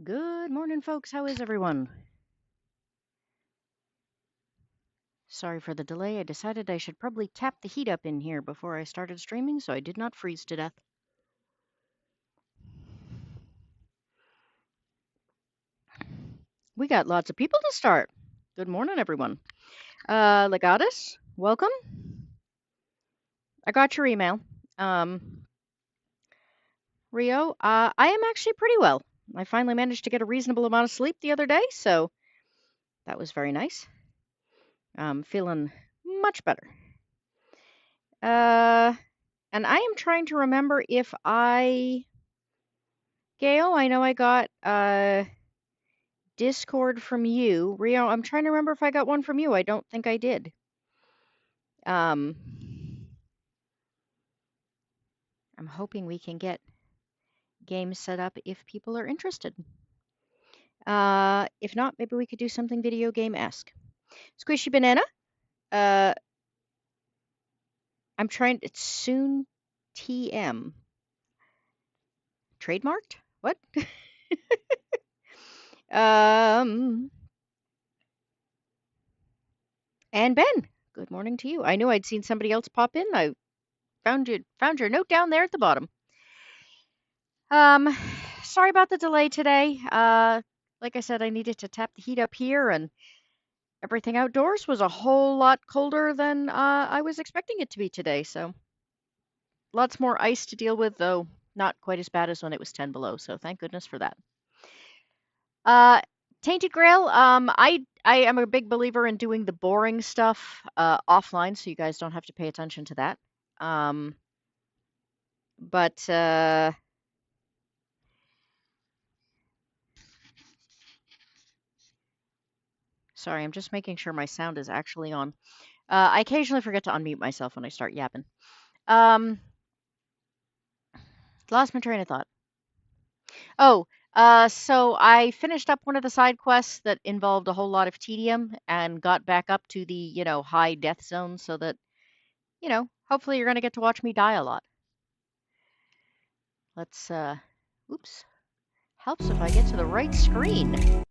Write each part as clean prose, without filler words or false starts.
Good morning, folks. How is everyone? Sorry for the delay. I decided I should probably tap the heat up in here before I started streaming so I did not freeze to death. We got lots of people to start. Good morning, everyone. Legatus, welcome. I got your email. Rio, I am actually pretty well. I finally managed to get a reasonable amount of sleep the other day, so that was very nice. I'm feeling much better. And I am trying to remember if Gail, I know I got Discord from you. Rio, I'm trying to remember if I got one from you. I don't think I did. I'm hoping we can get games set up if people are interested. If not, maybe we could do something video game-esque. Squishy Banana, I'm trying, it's soon TM. Trademarked? What? And Ben, good morning to you. I knew I'd seen somebody else pop in. I found your note down there at the bottom. Sorry about the delay today. Like I said, I needed to tap the heat up here, and everything outdoors was a whole lot colder than I was expecting it to be today. So lots more ice to deal with, though not quite as bad as when it was 10 below. So thank goodness for that. Tainted Grail. I am a big believer in doing the boring stuff offline, so you guys don't have to pay attention to that. But sorry, I'm just making sure my sound is actually on. I occasionally forget to unmute myself when I start yapping. Lost my train of thought. Oh, so I finished up one of the side quests that involved a whole lot of tedium and got back up to the, high death zone so that, hopefully you're going to get to watch me die a lot. Let's, oops. Helps if I get to the right screen.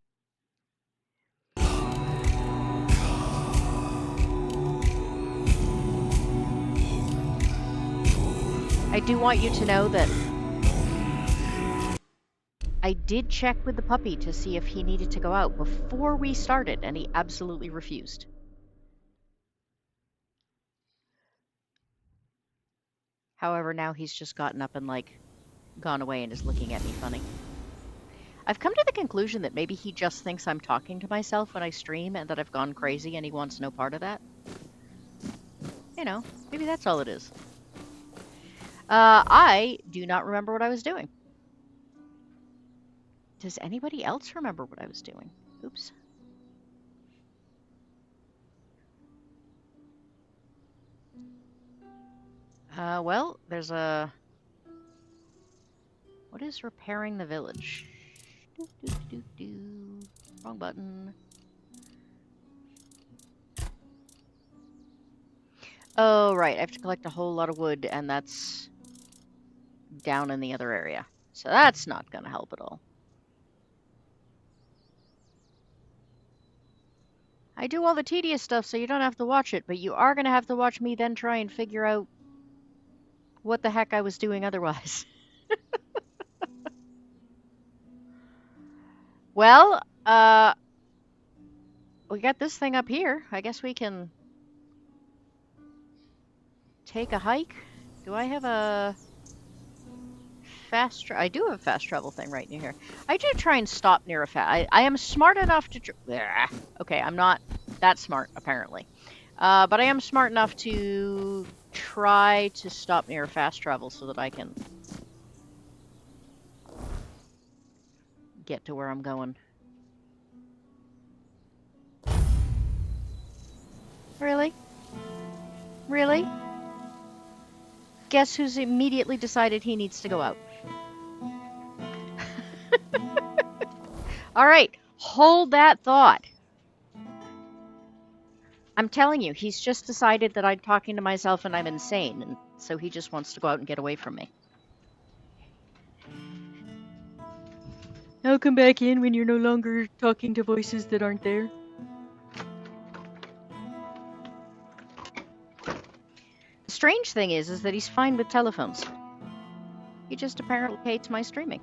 I do want you to know that I did check with the puppy to see if he needed to go out before we started, and he absolutely refused. However, now he's just gotten up and, gone away and is looking at me funny. I've come to the conclusion that maybe he just thinks I'm talking to myself when I stream and that I've gone crazy and he wants no part of that. Maybe that's all it is. I do not remember what I was doing. Does anybody else remember what I was doing? Oops. Well, there's a... What is repairing the village? Wrong button. Oh, right. I have to collect a whole lot of wood, and that's down in the other area. So that's not going to help at all. I do all the tedious stuff so you don't have to watch it, but you are going to have to watch me then try and figure out what the heck I was doing otherwise. Well, we got this thing up here. I guess we can take a hike. Do I have a fast I do have a fast travel thing right near here. I do try and stop near a I am smart enough to... Okay, I'm not that smart, apparently. But I am smart enough to try to stop near a fast travel so that I can get to where I'm going. Really? Really? Guess who's immediately decided he needs to go out? All right, hold that thought. I'm telling you, he's just decided that I'm talking to myself and I'm insane, and so he just wants to go out and get away from me. I'll come back in when you're no longer talking to voices that aren't there. The strange thing is that he's fine with telephones. He just apparently hates my streaming.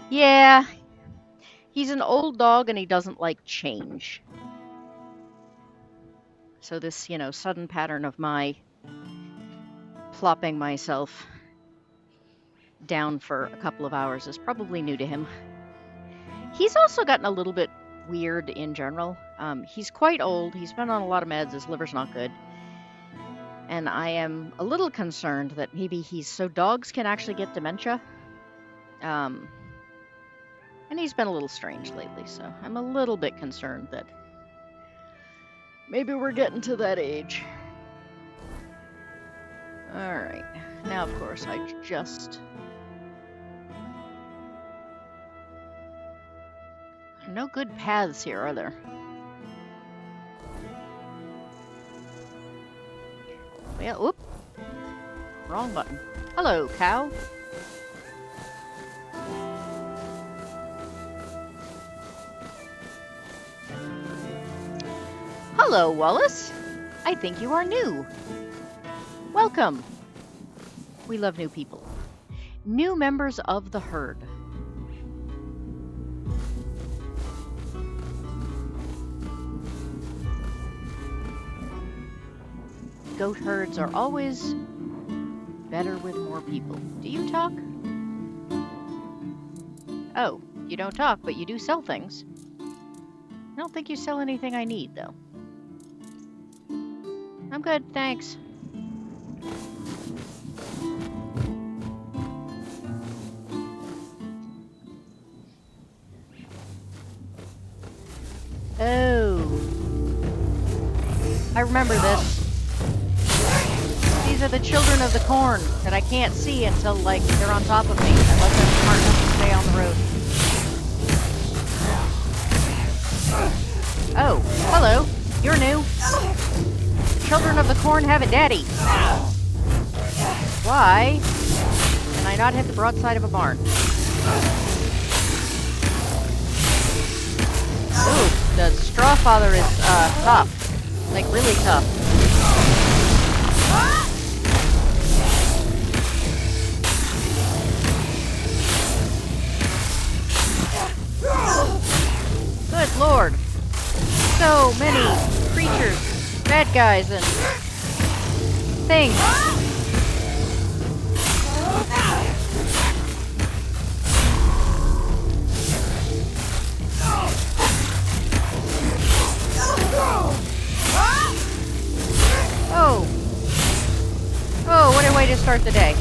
Yeah, he's an old dog and he doesn't like change. So this, sudden pattern of my plopping myself down for a couple of hours is probably new to him. He's also gotten a little bit weird in general. He's quite old. He's been on a lot of meds. His liver's not good. And I am a little concerned that maybe so dogs can actually get dementia. And he's been a little strange lately, so I'm a little bit concerned that maybe we're getting to that age. Alright, now of course I just... No good paths here, are there? Well, whoop. Wrong button. Hello, cow. Hello, Wallace. I think you are new. Welcome. We love new people. New members of the herd. Goat herds are always better with more people. Do you talk? Oh, you don't talk, but you do sell things. I don't think you sell anything I need, though. I'm good, thanks. Oh. I remember this. These are the children of the corn that I can't see until, like, they're on top of me. Unless I'm smart enough to stay on the road. Oh, hello. You're new. The children of the corn have a daddy. Why can I not hit the broadside of a barn? Ooh, the straw father is, tough. Like, really tough. Good lord. So many creatures, bad guys, and things. Oh. Oh, what a way to start the day.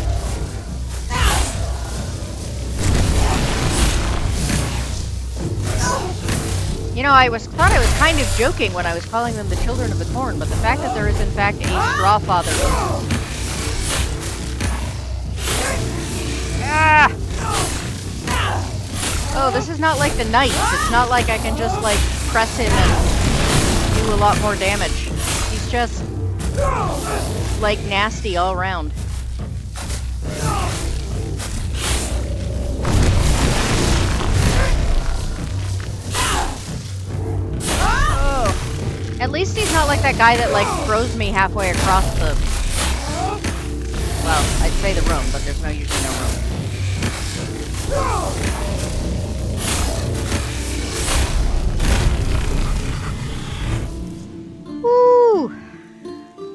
You know, I thought I was kind of joking when I was calling them the children of the corn, but the fact that there is in fact a straw father is... Ah! Oh, this is not like the knights. It's not like I can just, like, press him and do a lot more damage. He's just, like, nasty all around. At least he's not like that guy that, like, throws me halfway across the... Well, I'd say the room, but there's usually no room. Woo!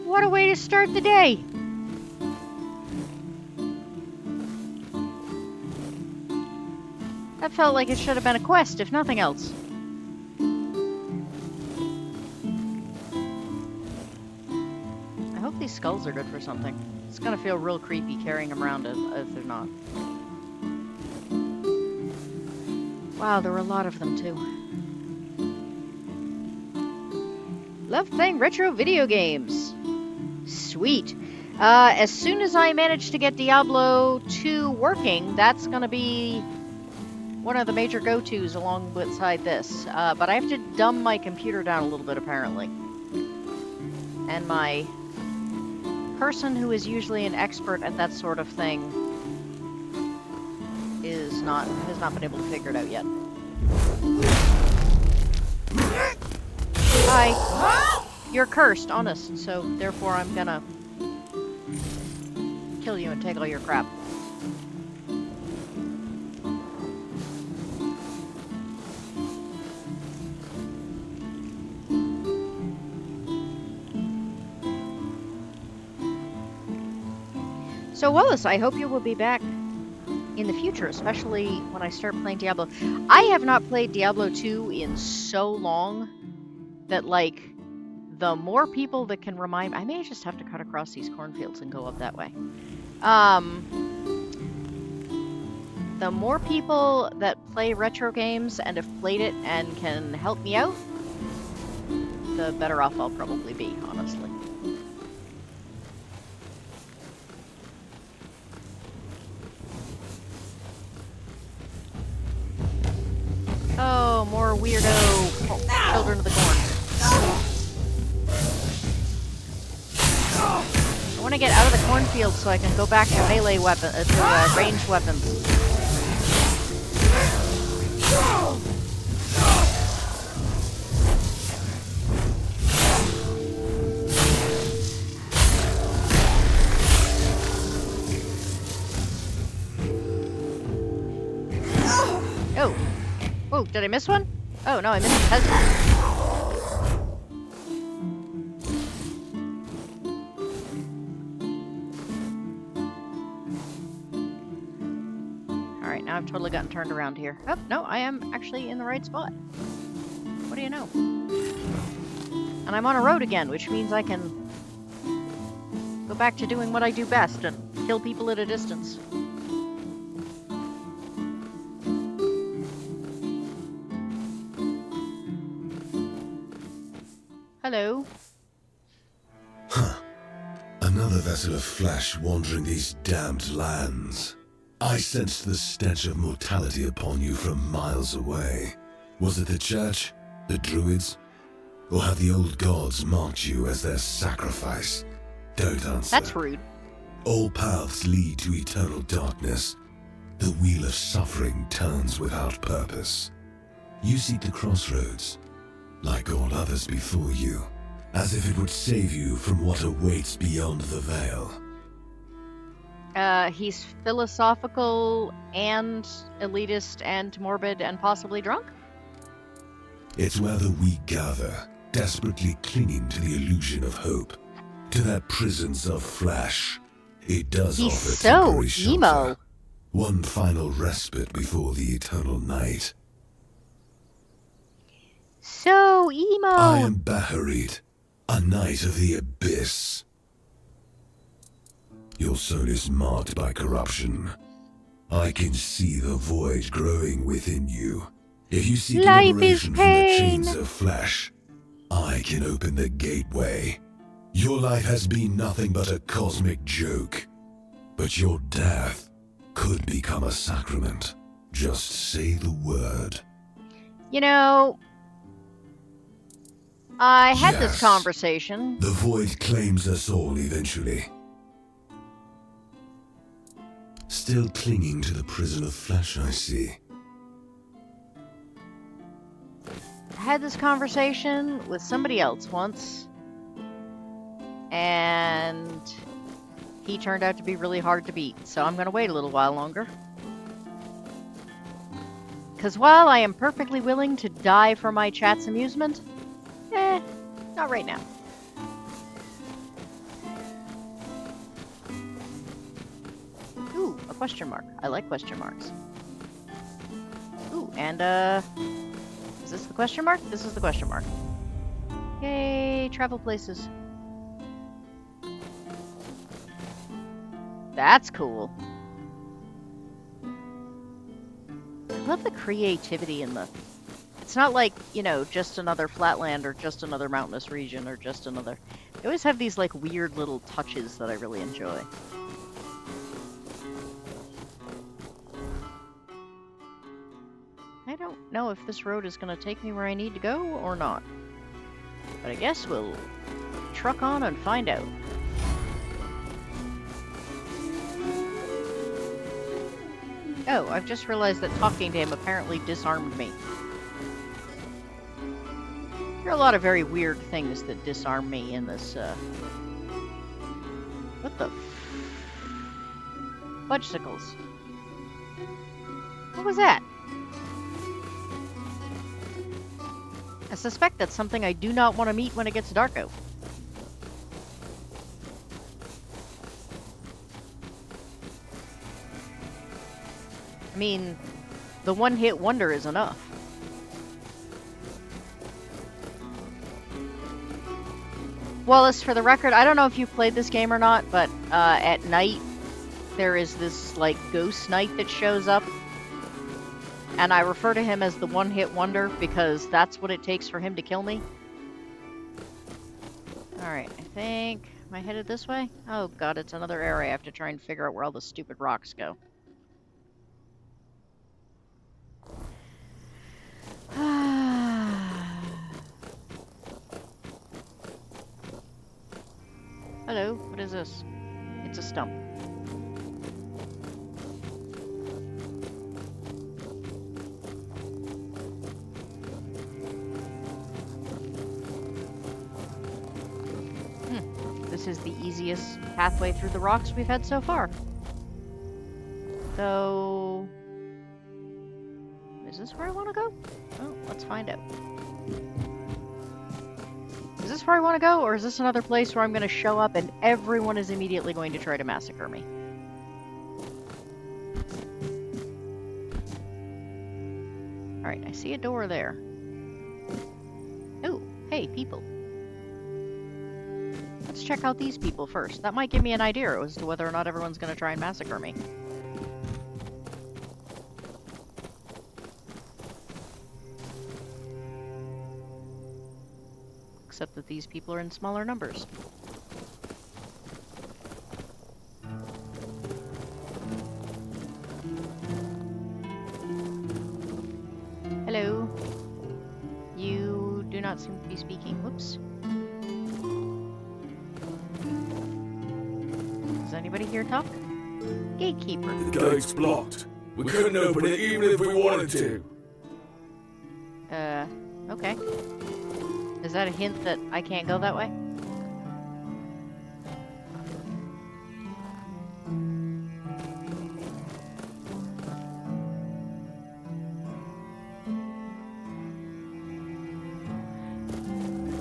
What a way to start the day! That felt like it should have been a quest, if nothing else. These skulls are good for something. It's gonna feel real creepy carrying them around if they're not. Wow, there were a lot of them too. Love playing retro video games. Sweet. As soon as I manage to get Diablo 2 working, that's gonna be one of the major go-tos alongside this. But I have to dumb my computer down a little bit apparently. And my person who is usually an expert at that sort of thing has not been able to figure it out yet. Hi. You're cursed, honest, so therefore I'm gonna kill you and take all your crap. So Wallace, I hope you will be back in the future, especially when I start playing Diablo. I have not played Diablo 2 in so long that, like, the more people that can remind... I may just have to cut across these cornfields and go up that way. The more people that play retro games and have played it and can help me out, the better off I'll probably be, honestly. Oh, more weirdo children of the corn. I want to get out of the cornfield so I can go back to melee weapon, to ranged weapons. Oh. Oh, did I miss one? Oh, no, I missed the peasant. Alright, now I've totally gotten turned around here. Oh, no, I am actually in the right spot. What do you know? And I'm on a road again, which means I can go back to doing what I do best and kill people at a distance. Hello. Huh. Another vessel of flesh wandering these damned lands. I sensed the stench of mortality upon you from miles away. Was it the church? The druids? Or have the old gods marked you as their sacrifice? Don't answer. That's rude. All paths lead to eternal darkness. The wheel of suffering turns without purpose. You seek the crossroads, like all others before you, as if it would save you from what awaits beyond the veil. He's philosophical and elitist and morbid and possibly drunk? It's where the weak gather, desperately clinging to the illusion of hope, to their prisons of flesh. It does He's offer so temporary shelter, emo. one final respite before the eternal night. So emo. I am Baharit, a knight of the abyss. Your soul is marked by corruption. I can see the void growing within you. If you seek liberation from the chains of flesh, I can open the gateway. Your life has been nothing but a cosmic joke, but your death could become a sacrament. Just say the word. You know, I had this Yes. conversation. The void claims us all eventually. Still clinging to the prison of flesh, I see. I had this conversation with somebody else once, and he turned out to be really hard to beat, so I'm gonna wait a little while longer. Because while I am perfectly willing to die for my chat's amusement, not right now. Ooh, a question mark. I like question marks. Ooh, and is this the question mark? This is the question mark. Yay, travel places. That's cool. I love the creativity in the... It's not like, you know, just another flatland or just another mountainous region or just another... They always have these, like, weird little touches that I really enjoy. I don't know if this road is going to take me where I need to go or not. But I guess we'll truck on and find out. Oh, I've just realized that talking to him apparently disarmed me. There are a lot of very weird things that disarm me in this, What the fudgesicles? What was that? I suspect that's something I do not want to meet when it gets dark out. I mean, the one-hit wonder is enough. Wallace, for the record, I don't know if you've played this game or not, but at night there is this, like, ghost knight that shows up. And I refer to him as the one-hit wonder because that's what it takes for him to kill me. Alright, I think... Am I headed this way? Oh god, it's another area. I have to try and figure out where all the stupid rocks go. Hello, what is this? It's a stump. This is the easiest pathway through the rocks we've had so far. So... Is this where I want to go? Oh, let's find out. Is this where I want to go, or is this another place where I'm going to show up and everyone is immediately going to try to massacre me? Alright, I see a door there. Oh, hey, people. Let's check out these people first. That might give me an idea as to whether or not everyone's going to try and massacre me. Except that these people are in smaller numbers. Hello. You do not seem to be speaking. Whoops. Does anybody here talk? Gatekeeper. The gate's blocked. We couldn't open it even if we wanted to. Okay. Is that a hint that I can't go that way?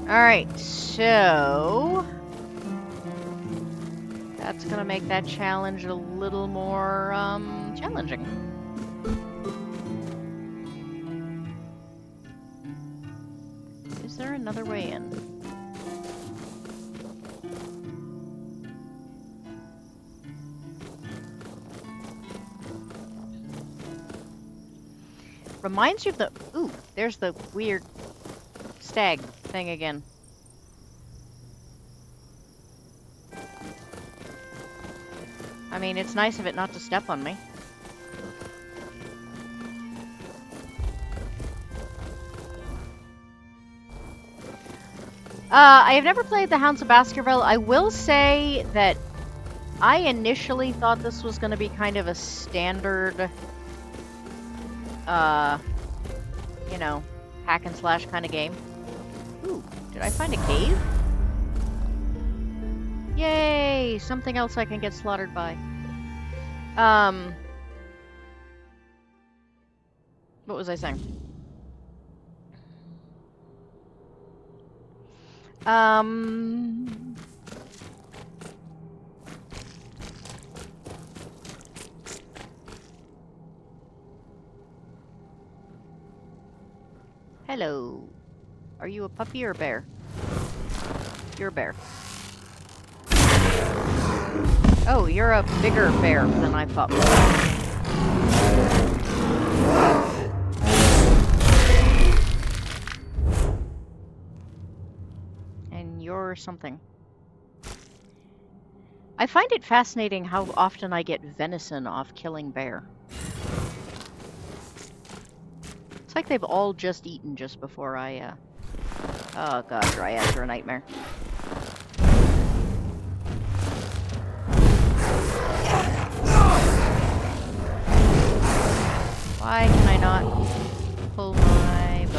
Alright, so... That's gonna make that challenge a little more, challenging. Is there another way in? Reminds you of the... Ooh, there's the weird stag thing again. I mean, it's nice of it not to step on me. I have never played the Hounds of Baskerville. I will say that I initially thought this was going to be kind of a standard, you know, hack and slash kind of game. Ooh, did I find a cave? Yay! Something else I can get slaughtered by. What was I saying? Hello. Are you a puppy or a bear? You're a bear. Oh, you're a bigger bear than I thought. And you're something. I find it fascinating how often I get venison off killing bear. It's like they've all just eaten just before I, Oh god, dryads are a nightmare. Why can I not pull my bow?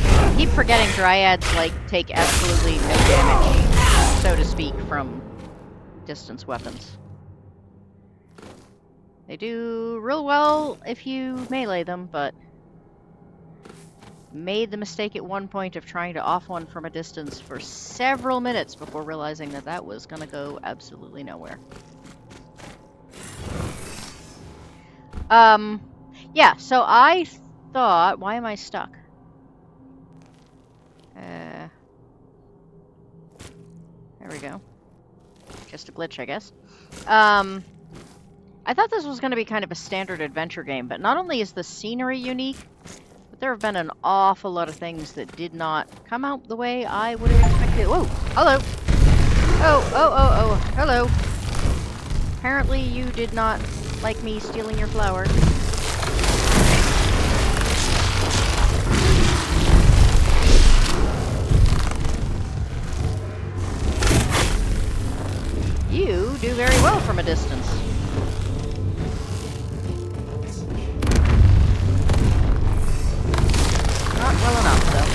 I keep forgetting dryads, like, take absolutely no damage, so to speak, from distance weapons. They do real well if you melee them, but made the mistake at one point of trying to off one from a distance for several minutes before realizing that that was gonna go absolutely nowhere. Yeah, so I thought, why am I stuck? There we go. Just a glitch, I guess. I thought this was going to be kind of a standard adventure game, but not only is the scenery unique, but there have been an awful lot of things that did not come out the way I would have expected. Whoa! Hello! Oh, hello! Apparently you did not like me stealing your flower. You do very well from a distance. Not well enough, though.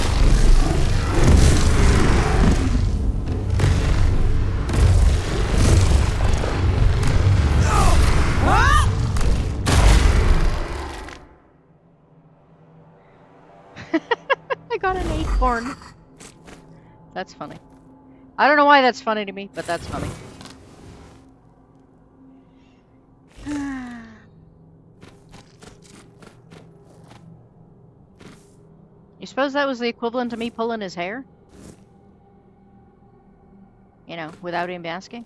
I got an acorn. That's funny. I don't know why that's funny to me, but that's funny. You suppose that was the equivalent to me pulling his hair? You know, without him asking?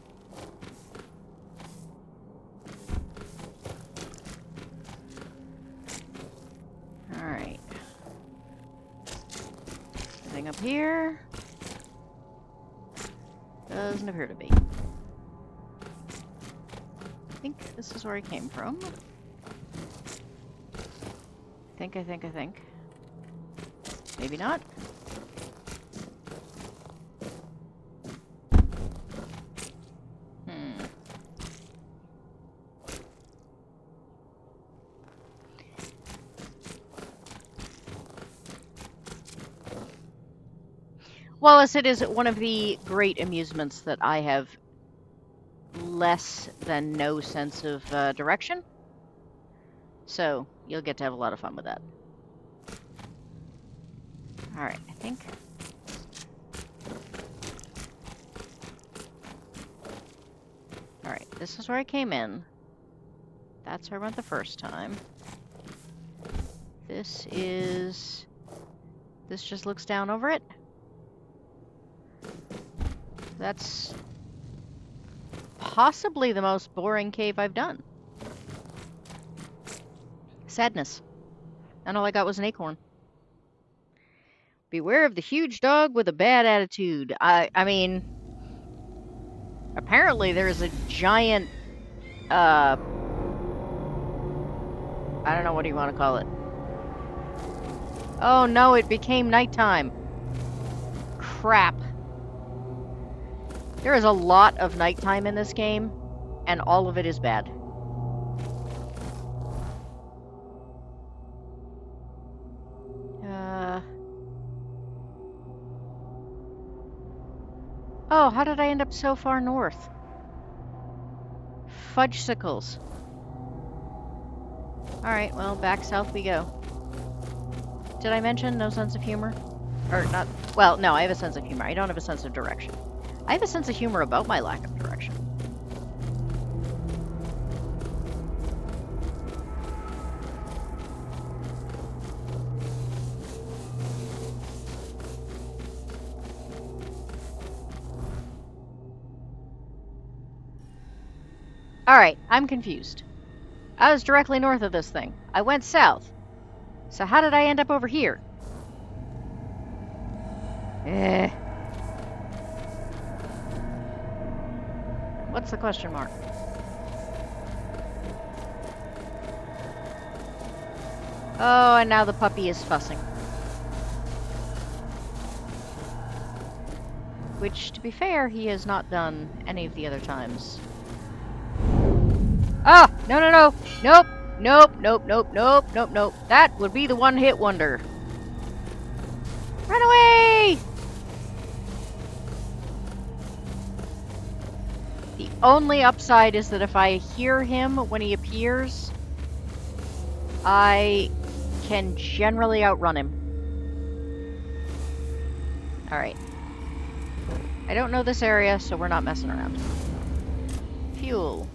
Alright. Anything up here? Doesn't appear to be. I think this is where I came from. I think. Maybe not. Well, as it is one of the great amusements that I have less than no sense of direction. So, you'll get to have a lot of fun with that. Alright, I think. Alright, this is where I came in. That's where I went the first time. This just looks down over it. That's possibly the most boring cave I've done. Sadness. And all I got was an acorn. Beware of the huge dog with a bad attitude. I mean, apparently there's a giant, I don't know, what do you want to call it? Oh no, it became nighttime. Crap. There is a lot of nighttime in this game, and all of it is bad. Oh, how did I end up so far north? Fudgesicles. Alright, well, back south we go. Did I mention no sense of humor? Or not... Well, no, I have a sense of humor. I don't have a sense of direction. I have a sense of humor about my lack of direction. Alright, I'm confused. I was directly north of this thing. I went south. So how did I end up over here? What's the question mark? Oh, and now the puppy is fussing. Which, to be fair, he has not done any of the other times. Ah! No, no, no! Nope! Nope, nope, nope, nope, nope, nope. That would be the one-hit wonder. Run away! The only upside is that if I hear him when he appears, I can generally outrun him. Alright. I don't know this area, so we're not messing around. Fuel.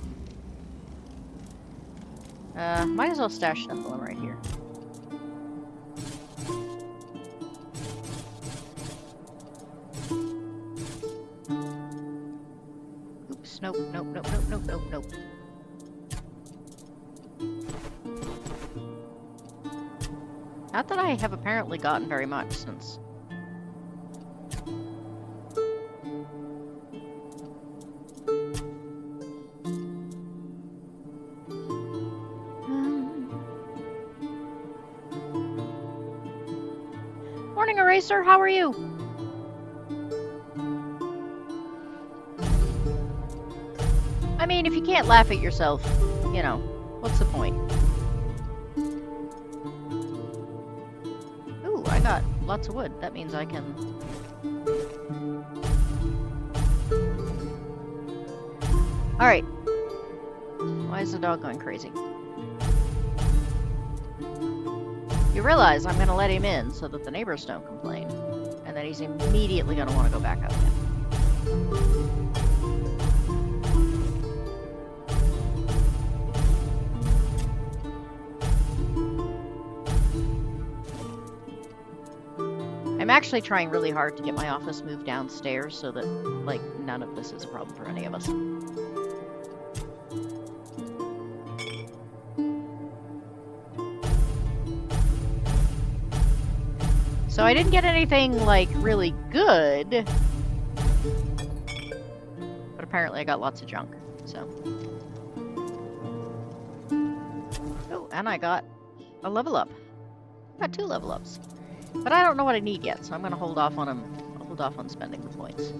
Might as well stash stuff while I'm right here. Oops, nope, nope, nope, nope, nope, nope, nope. Not that I have apparently gotten very much since. Morning, Eraser, how are you? I mean, if you can't laugh at yourself, you know, what's the point? Ooh, I got lots of wood. That means I can... Alright. Why is the dog going crazy? You realize I'm gonna let him in so that the neighbors don't complain. And then he's immediately gonna want to go back out again. I'm actually trying really hard to get my office moved downstairs so that, like, none of this is a problem for any of us. So I didn't get anything, like, really good. But apparently I got lots of junk, so. Oh, and I got a level up. Got 2 level ups. But I don't know what I need yet, so I'm gonna hold off on them. I'll hold off on spending the points.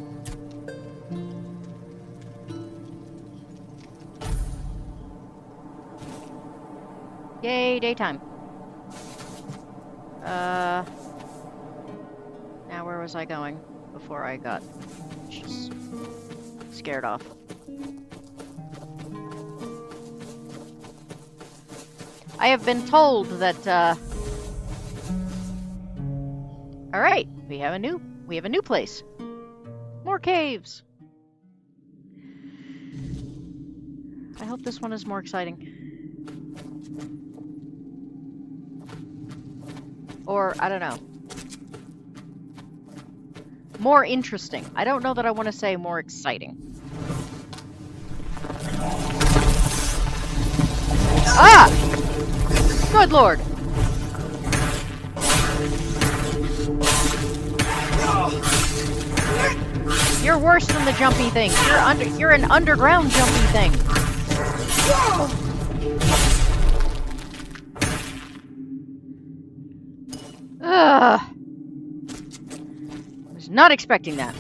Yay, daytime. Now where was I going before I got just scared off? I have been told that, Alright, we have a new place. More caves. I hope this one is more exciting. Or, I don't know. More interesting. I don't know that I want to say more exciting. Ah! Good lord! You're worse than the jumpy thing. You're an underground jumpy thing. Ugh. I was not expecting that.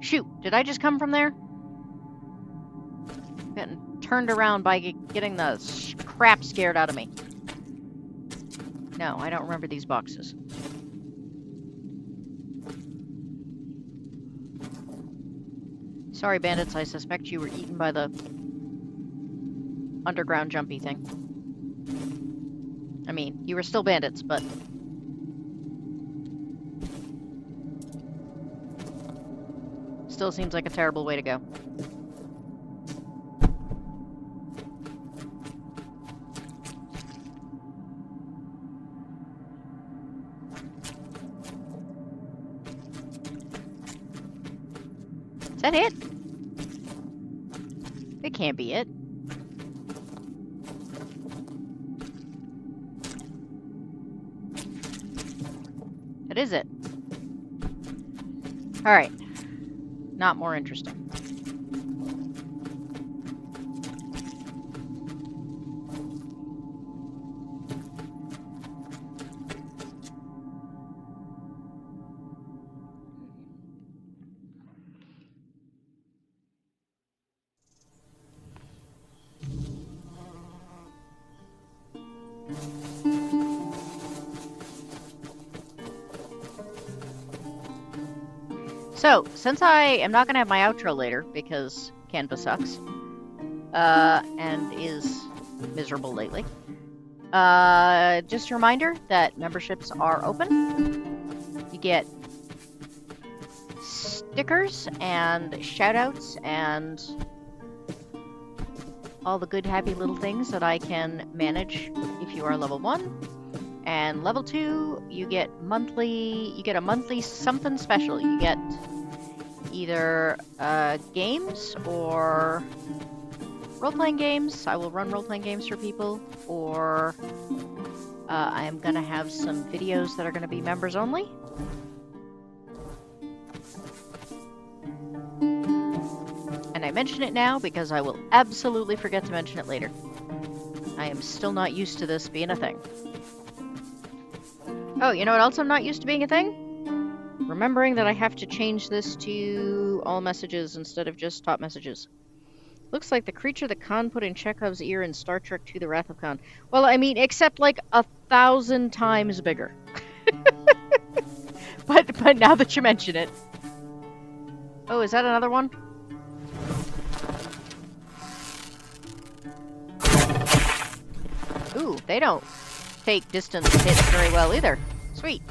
Shoot, did I just come from there? Getting turned around by getting the crap scared out of me. No, I don't remember these boxes. Sorry, bandits, I suspect you were eaten by the underground jumpy thing. I mean, you were still bandits, but... Still seems like a terrible way to go. Is that it? It can't be it. That is it. Alright. not more interesting. So, since I am not going to have my outro later, because Canva sucks, and is miserable lately, just a reminder that memberships are open. You get stickers and shoutouts and all the good, happy little things that I can manage if you are level 1. And level 2, you get a monthly something special. You get either games or role-playing games. I will run role-playing games for people, or I am going to have some videos that are going to be members only. And I mention it now because I will absolutely forget to mention it later. I am still not used to this being a thing. Oh, you know what else I'm not used to being a thing? Remembering that I have to change this to all messages instead of just top messages. Looks like the creature that Khan put in Chekhov's ear in Star Trek II: The Wrath of Khan. Well, I mean, except like 1,000 times bigger. But now that you mention it. Oh, is that another one? Ooh, they don't take distance hits very well either. Sweet.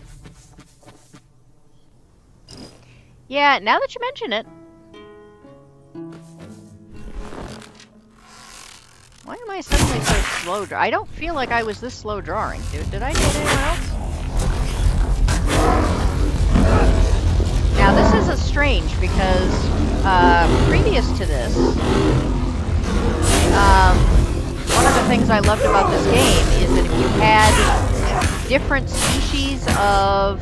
Yeah, now that you mention it. Why am I suddenly so slow? I don't feel like I was this slow drawing. Did I get anyone else? Now this is a strange because previous to this, one of the things I loved about this game is that if you had different species of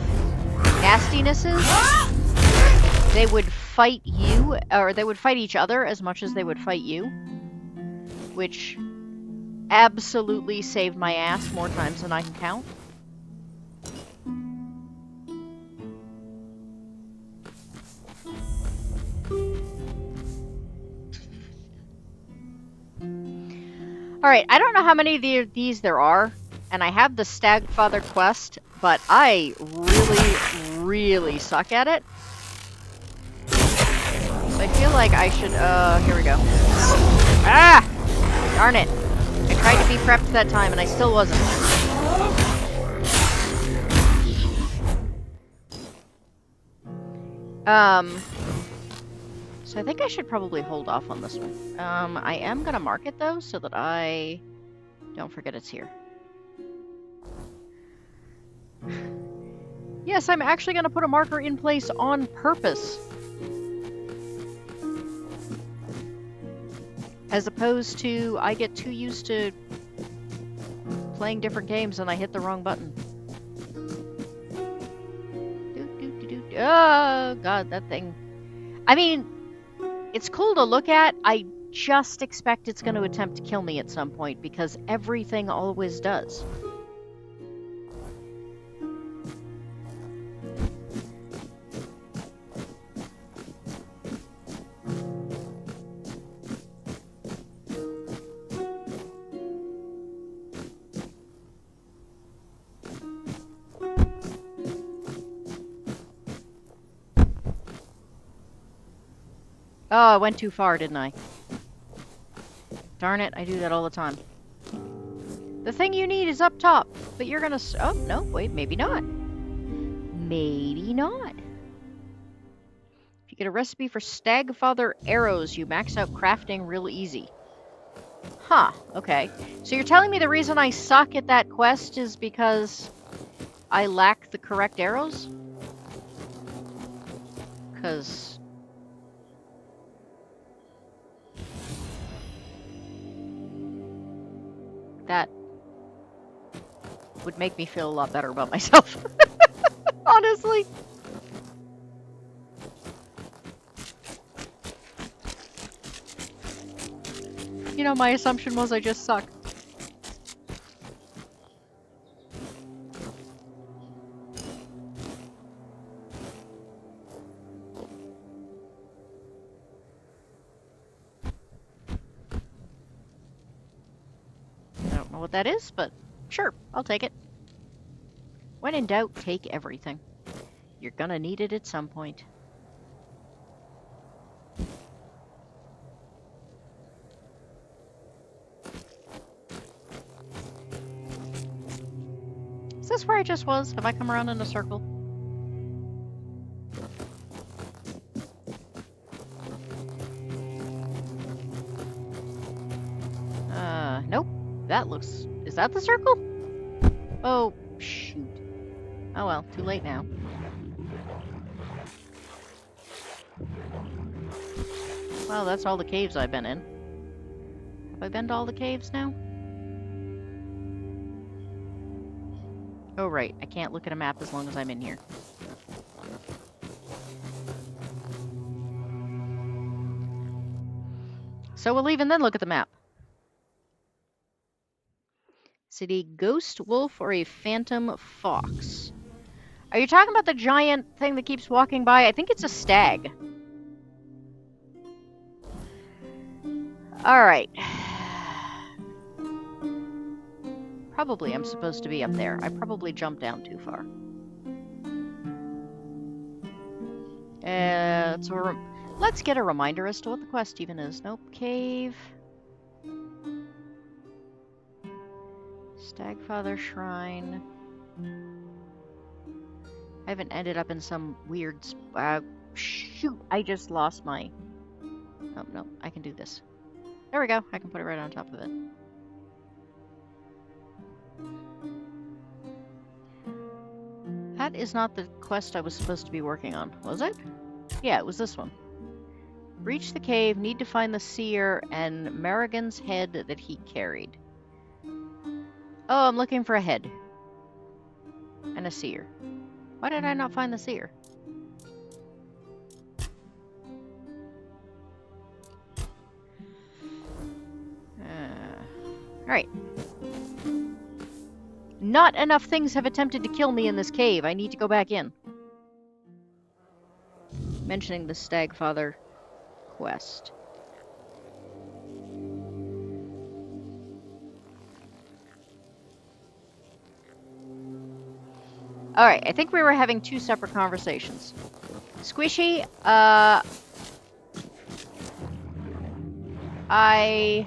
nastinesses, they would fight you, or they would fight each other as much as they would fight you, which absolutely saved my ass more times than I can count. Alright, I don't know how many of these there are, and I have the Stagfather quest, but I really, really suck at it. So I feel like I should, here we go. Ah! Darn it. I tried to be prepped that time, and I still wasn't. So I think I should probably hold off on this one. I am gonna mark it, though, so that I don't forget it's here. Yes, I'm actually gonna put a marker in place on purpose. As opposed to, I get too used to playing different games and I hit the wrong button. Oh, God, that thing. I mean, it's cool to look at. I just expect it's going to attempt to kill me at some point, because everything always does. Oh, I went too far, didn't I? Darn it, I do that all the time. The thing you need is up top, but you're gonna... Oh, no, wait, maybe not. Maybe not. If you get a recipe for Stagfather arrows, you max out crafting real easy. Huh, okay. So you're telling me the reason I suck at that quest is because I lack the correct arrows? 'Cause... that would make me feel a lot better about myself. Honestly. You know, my assumption was I just suck. I don't know what that is, but sure, I'll take it. When in doubt, take everything. You're gonna need it at some point. Is this where I just was? Have I come around in a circle? Nope. That looks... Is that the circle? Oh, shoot. Oh well, too late now. Well, that's all the caves I've been in. Have I been to all the caves now? Oh, right. I can't look at a map as long as I'm in here. So we'll leave and then look at the map. Is it a ghost wolf or a phantom fox? Are you talking about the giant thing that keeps walking by? I think it's a stag. Alright. Probably I'm supposed to be up there. I probably jumped down too far. Let's get a reminder as to what the quest even is. Nope. Cave. Stagfather Shrine. I haven't ended up in some weird... shoot! I just lost my... Oh, no. I can do this. There we go. I can put it right on top of it. That is not the quest I was supposed to be working on, was it? Yeah, it was this one. Reach the cave, need to find the seer and Merrigan's head that he carried. Oh, I'm looking for a head. And a seer. Why did I not find the seer? Alright. Not enough things have attempted to kill me in this cave. I need to go back in. Mentioning the Stagfather quest. Alright, I think we were having two separate conversations. Squishy, I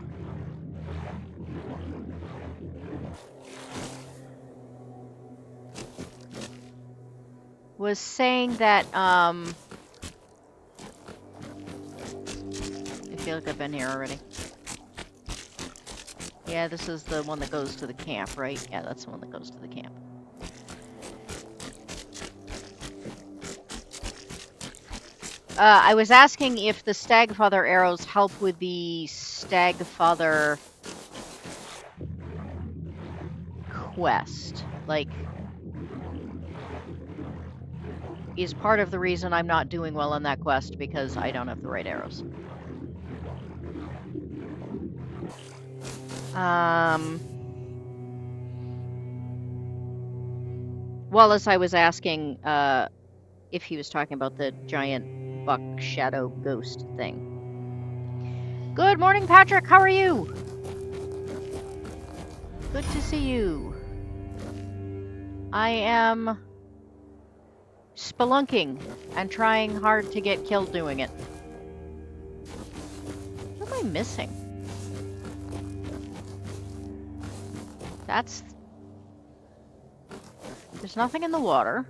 was saying that, I feel like I've been here already. Yeah, this is the one that goes to the camp, right? Yeah, that's the one that goes to the camp. I was asking if the Stagfather arrows help with the Stagfather quest. Like, is part of the reason I'm not doing well on that quest because I don't have the right arrows. Wallace, I was asking if he was talking about the giant buck shadow ghost thing. Good morning, Patrick. How are you? Good to see you. I am spelunking and trying hard to get killed doing it. What am I missing? That's... There's nothing in the water.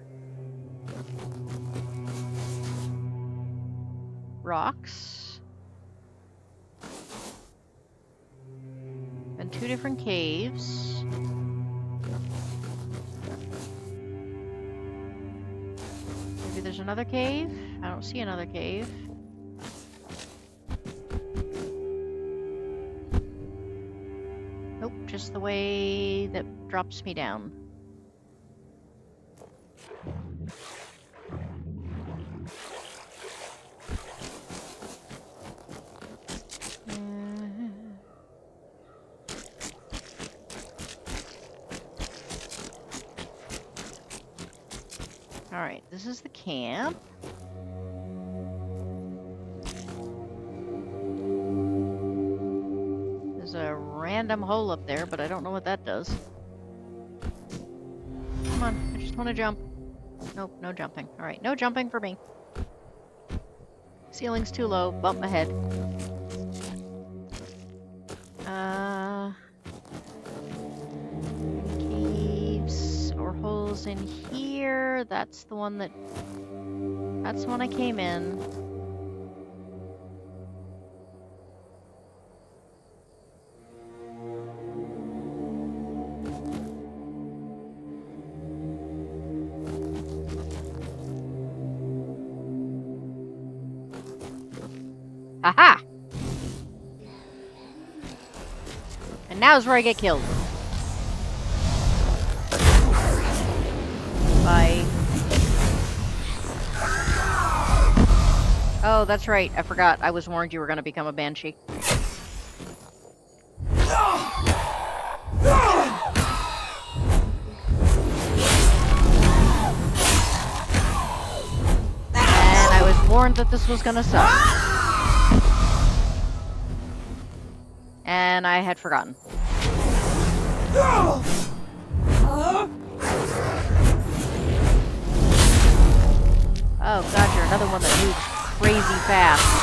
Rocks. And two different caves. Maybe there's another cave? I don't see another cave. Nope, just the way that drops me down. Alright, this is the camp. There's a random hole up there, but I don't know what that does. Come on, I just want to jump. Nope, no jumping. Alright, no jumping for me. Ceiling's too low, bump my head. Caves or holes in here. That's the one I came in. Aha! And now's where I get killed. Bye. Oh, that's right. I forgot. I was warned you were going to become a banshee. And I was warned that this was going to suck. And I had forgotten. Oh god, you're another one that moves crazy fast.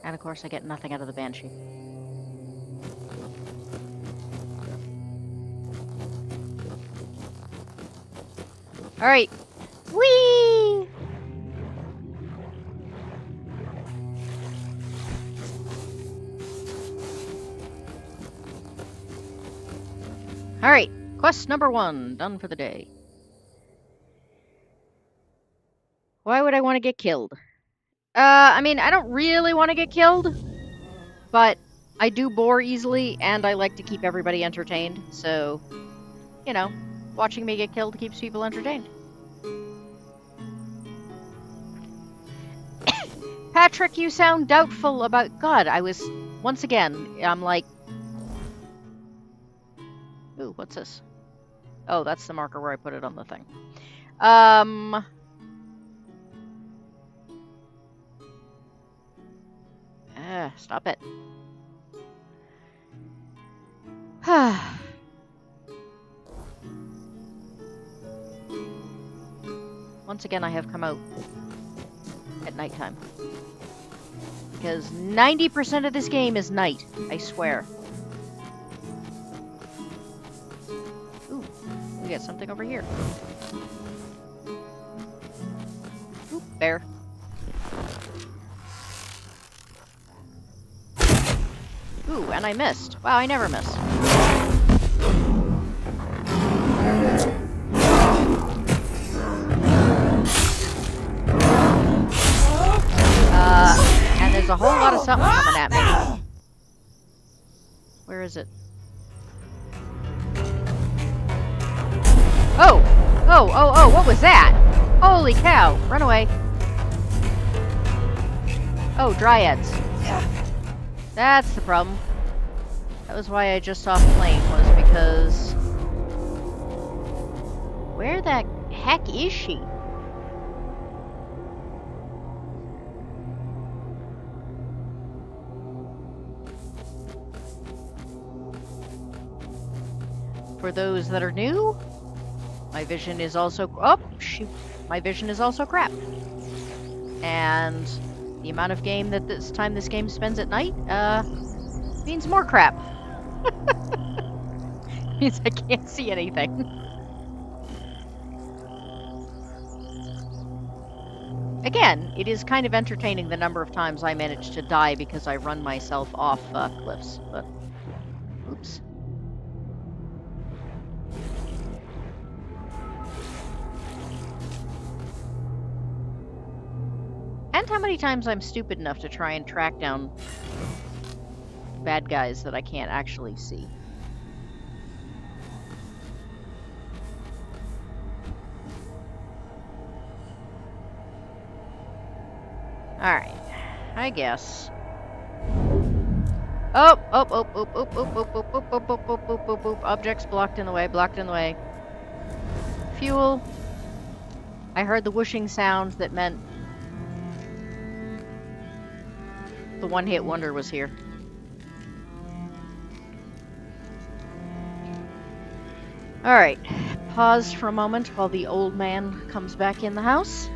And of course I get nothing out of the banshee. Alright. Whee! Alright. Quest number 1. Done for the day. Why would I want to get killed? I mean, I don't really want to get killed, but I do bore easily, and I like to keep everybody entertained, so, you know, watching me get killed keeps people entertained. Patrick, you sound doubtful about... God, I was... Once again, I'm like... Ooh, what's this? Oh, that's the marker where I put it on the thing. Stop it. Once again, I have come out at nighttime. Because 90% of this game is night, I swear. Ooh, we got something over here. Ooh, bear. Ooh, and I missed. Wow, I never miss. And there's a whole lot of something coming at me. Where is it? Oh! Oh, what was that? Holy cow! Run away. Oh, dryads. That's the problem. That was why I just saw flame, was because... Where the heck is she? For those that are new, my vision is also... Oh, shoot. My vision is also crap. And the amount of game that this game spends at night, means more crap. Means I can't see anything. Again, it is kind of entertaining the number of times I manage to die because I run myself off cliffs, but... Oops. And how many times I'm stupid enough to try and track down bad guys that I can't actually see. Alright, I guess. Oh, oh, oh, oh, oh, oh, oh, oh, oh, oh, oh, oh, oh, oh, oh, objects blocked in the way, blocked in the way. Fuel. I heard the whooshing sound that meant the one-hit wonder was here. Alright, pause for a moment while the old man comes back in the house.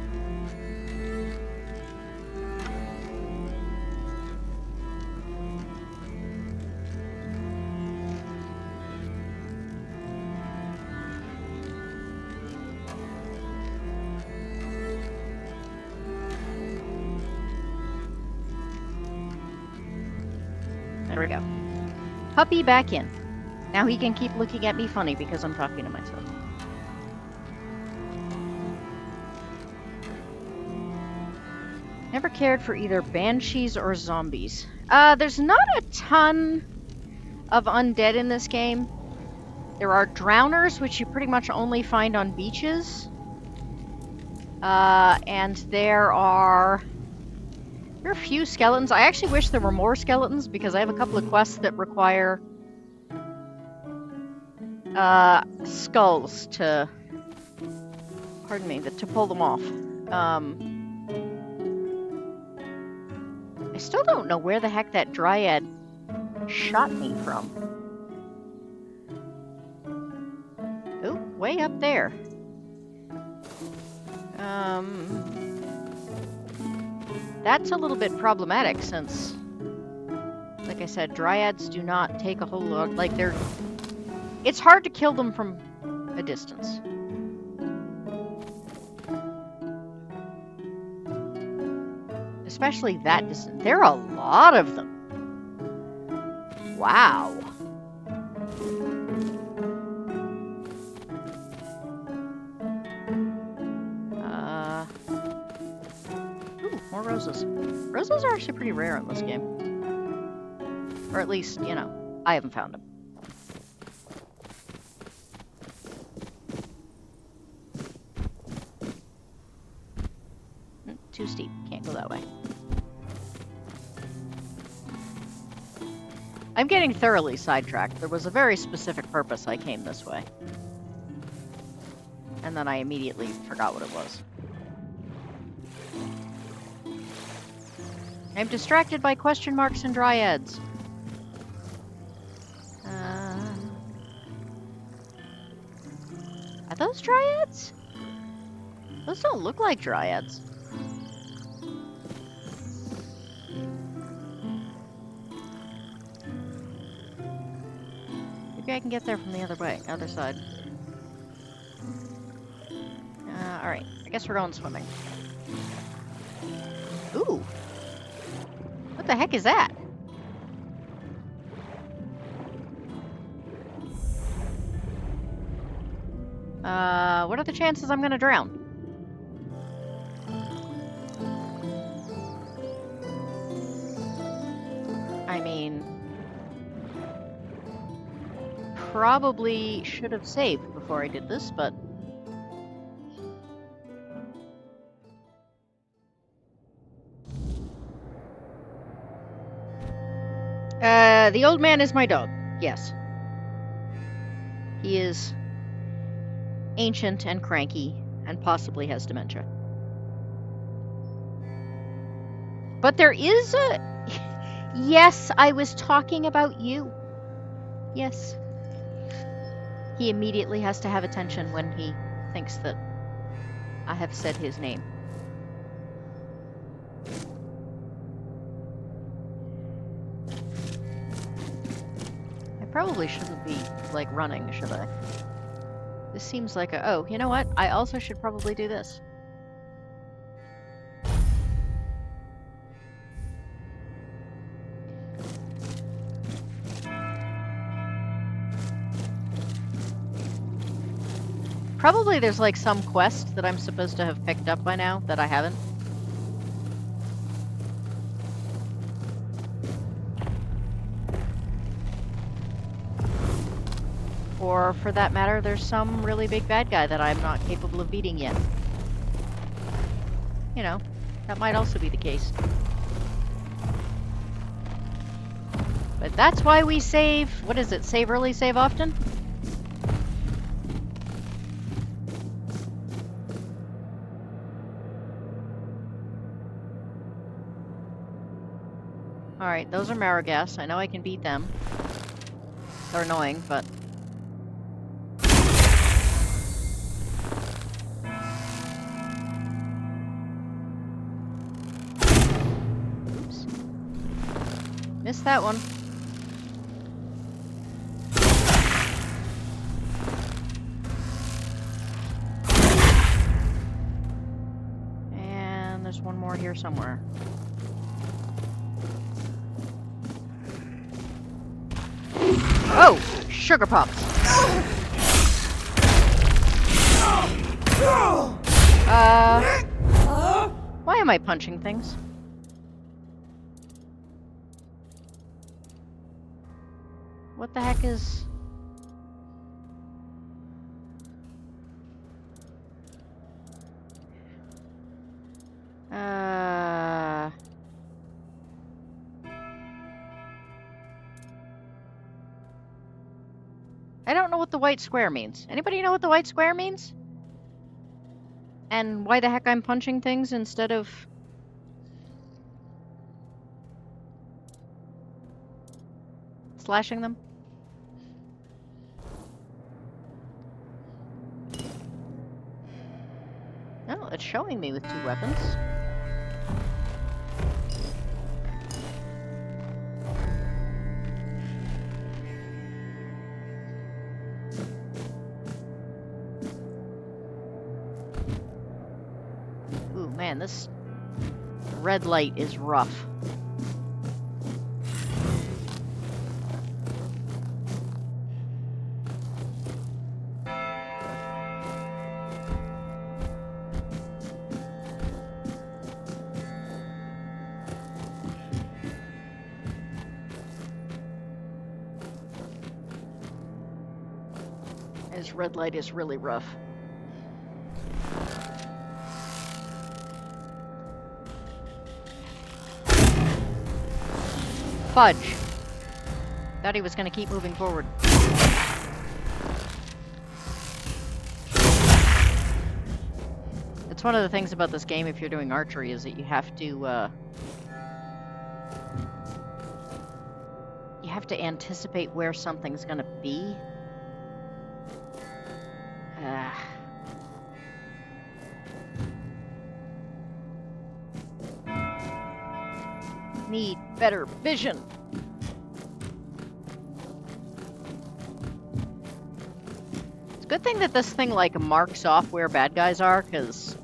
There we go. Puppy back in. Now he can keep looking at me funny because I'm talking to myself. Never cared for either banshees or zombies. There's not a ton of undead in this game. There are drowners, which you pretty much only find on beaches. And there are a few skeletons. I actually wish there were more skeletons because I have a couple of quests that require skulls to, pardon me, to pull them off. I still don't know where the heck that dryad shot me from. Oh, way up there. That's a little bit problematic since, like I said, dryads do not take a whole lot, like it's hard to kill them from a distance. Especially that distance. There are a lot of them. Wow. Ooh, more roses. Roses are actually pretty rare in this game. Or at least, you know, I haven't found them. Too steep. Can't go that way. I'm getting thoroughly sidetracked. There was a very specific purpose I came this way. And then I immediately forgot what it was. I'm distracted by question marks and dryads. Are those dryads? Those don't look like dryads. Maybe I can get there from the other way, other side. Alright, I guess we're going swimming. Ooh! What the heck is that? What are the chances I'm gonna drown? I mean... probably should have saved before I did this, but... the old man is my dog, yes. He is ancient and cranky, and possibly has dementia. But there is a... Yes, I was talking about you. Yes. He immediately has to have attention when he thinks that I have said his name. I probably shouldn't be, like, running, should I? This seems like a... Oh, you know what? I also should probably do this. Probably there's like some quest that I'm supposed to have picked up by now that I haven't. Or, for that matter, there's some really big bad guy that I'm not capable of beating yet. You know, that might also be the case. But that's why we save... What is it? Save early, save often? Alright, those are Marrow-gas. I know I can beat them. They're annoying, but... Oops. Missed that one. And there's one more here somewhere. Oh! Sugar pops! Why am I punching things? What the heck is... I don't know what the white square means. Anybody know what the white square means? And why the heck I'm punching things instead of... slashing them? No, it's showing me with 2 weapons. Ooh, man, this red light is rough. This red light is really rough. Fudge. Thought he was going to keep moving forward. It's one of the things about this game, if you're doing archery, is that you have to anticipate where something's going to be. Need better vision. It's a good thing that this thing like marks off where bad guys are, because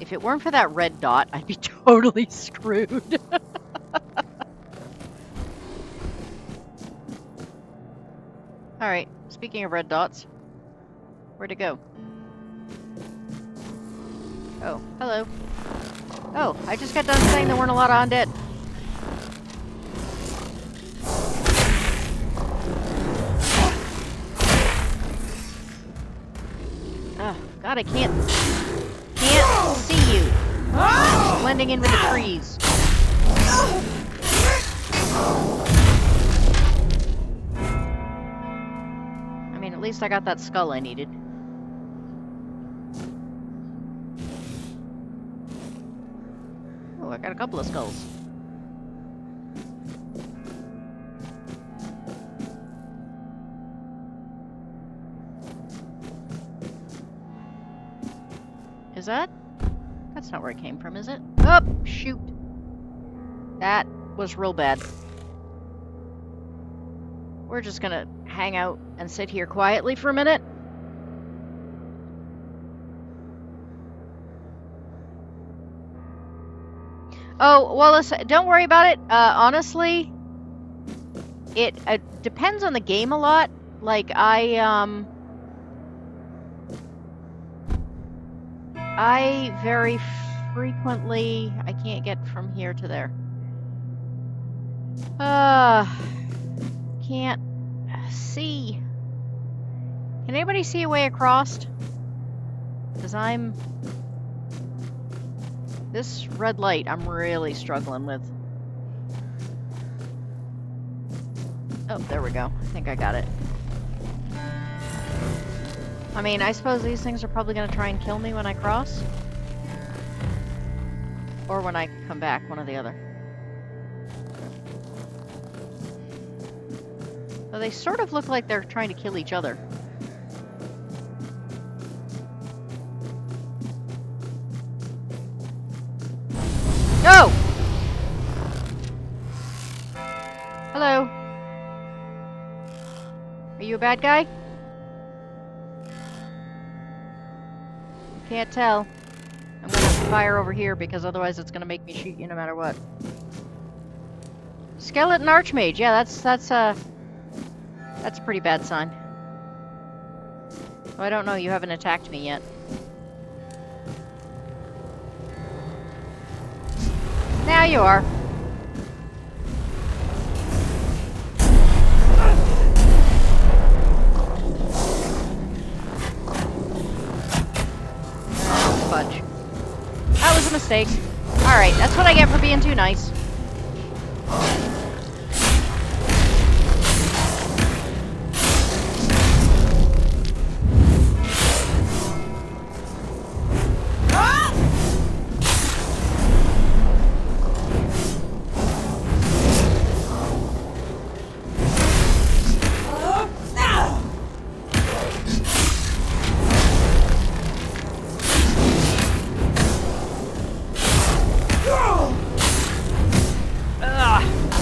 if it weren't for that red dot, I'd be totally screwed. Alright, speaking of red dots, where'd it go? Oh, hello. Oh, I just got done saying there weren't a lot of undead. Oh, God, I can't see you. Blending in with the trees. I mean, at least I got that skull I needed. Oh, I got a couple of skulls. Is that? That's not where it came from, is it? Oh, shoot. That was real bad. We're just gonna hang out and sit here quietly for a minute. Oh, well, listen, don't worry about it. Honestly, it depends on the game a lot. Like, I very frequently... I can't get from here to there. Can't see. Can anybody see a way across? Because I'm... This red light I'm really struggling with. Oh, there we go. I think I got it. I mean, I suppose these things are probably going to try and kill me when I cross. Or when I come back, one or the other. So they sort of look like they're trying to kill each other. No! Hello. Are you a bad guy? Can't tell. I'm gonna fire over here because otherwise it's gonna make me shoot you no matter what. Skeleton Archmage, yeah, that's a pretty bad sign. Oh, I don't know, you haven't attacked me yet. Now you are. Fudge. That was a mistake. Alright, that's what I get for being too nice.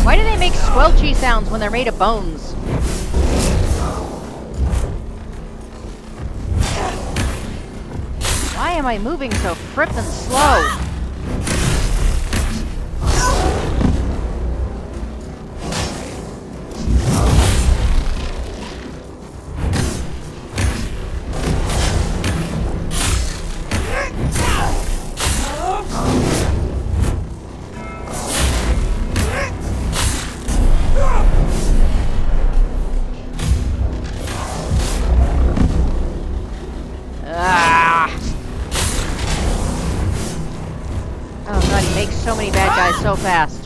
Why do they make squelchy sounds when they're made of bones? Why am I moving so frippin' slow? So many bad guys so fast.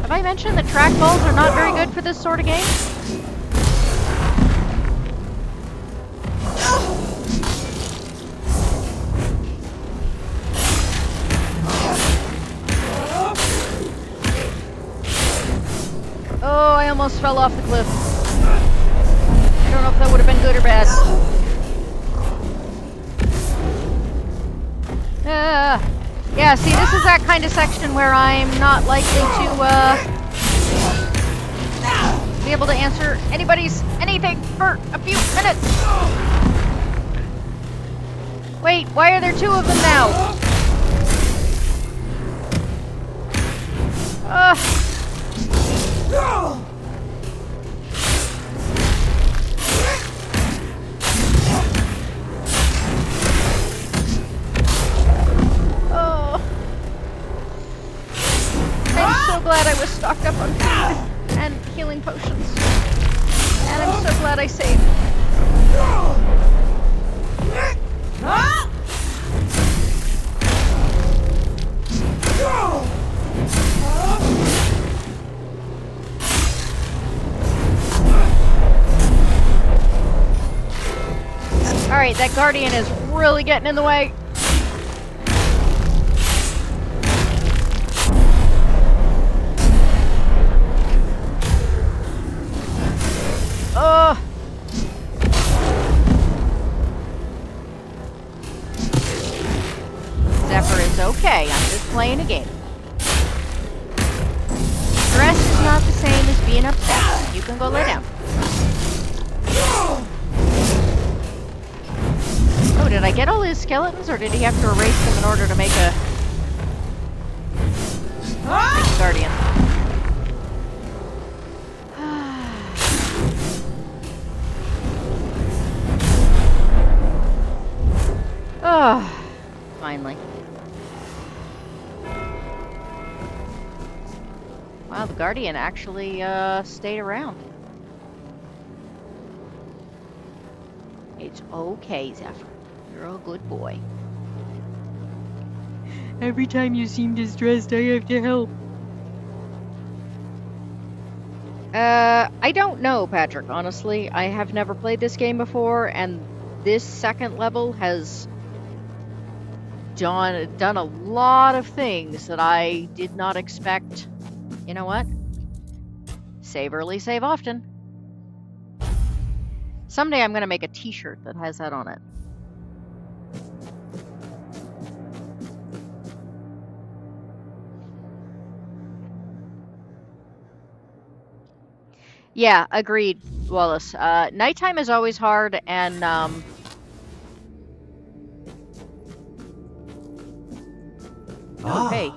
Have I mentioned that trackballs are not very good for this sort of game? Oh, I almost fell off the cliff. I don't know if that would have been good or bad. Yeah, see, this is that kind of section where I'm not likely to, be able to answer anything for a few minutes. Wait, why are there two of them now? Glad I was stocked up on food and healing potions. And I'm so glad I saved. Alright, that guardian is really getting in the way. Zephyr is okay, I'm just playing a game. Stress is not the same as being upset. You can go lay down. Oh, did I get all his skeletons, or did he have to erase them in order to make a guardian? Oh, finally. Wow, the Guardian actually stayed around. It's okay, Zephyr. You're a good boy. Every time you seem distressed, I have to help. I don't know, Patrick, honestly. I have never played this game before, and this second level has done a lot of things that I did not expect. You know what? Save early, save often. Someday I'm going to make a t-shirt that has that on it. Yeah, agreed, Wallace. Nighttime is always hard, and oh, hey.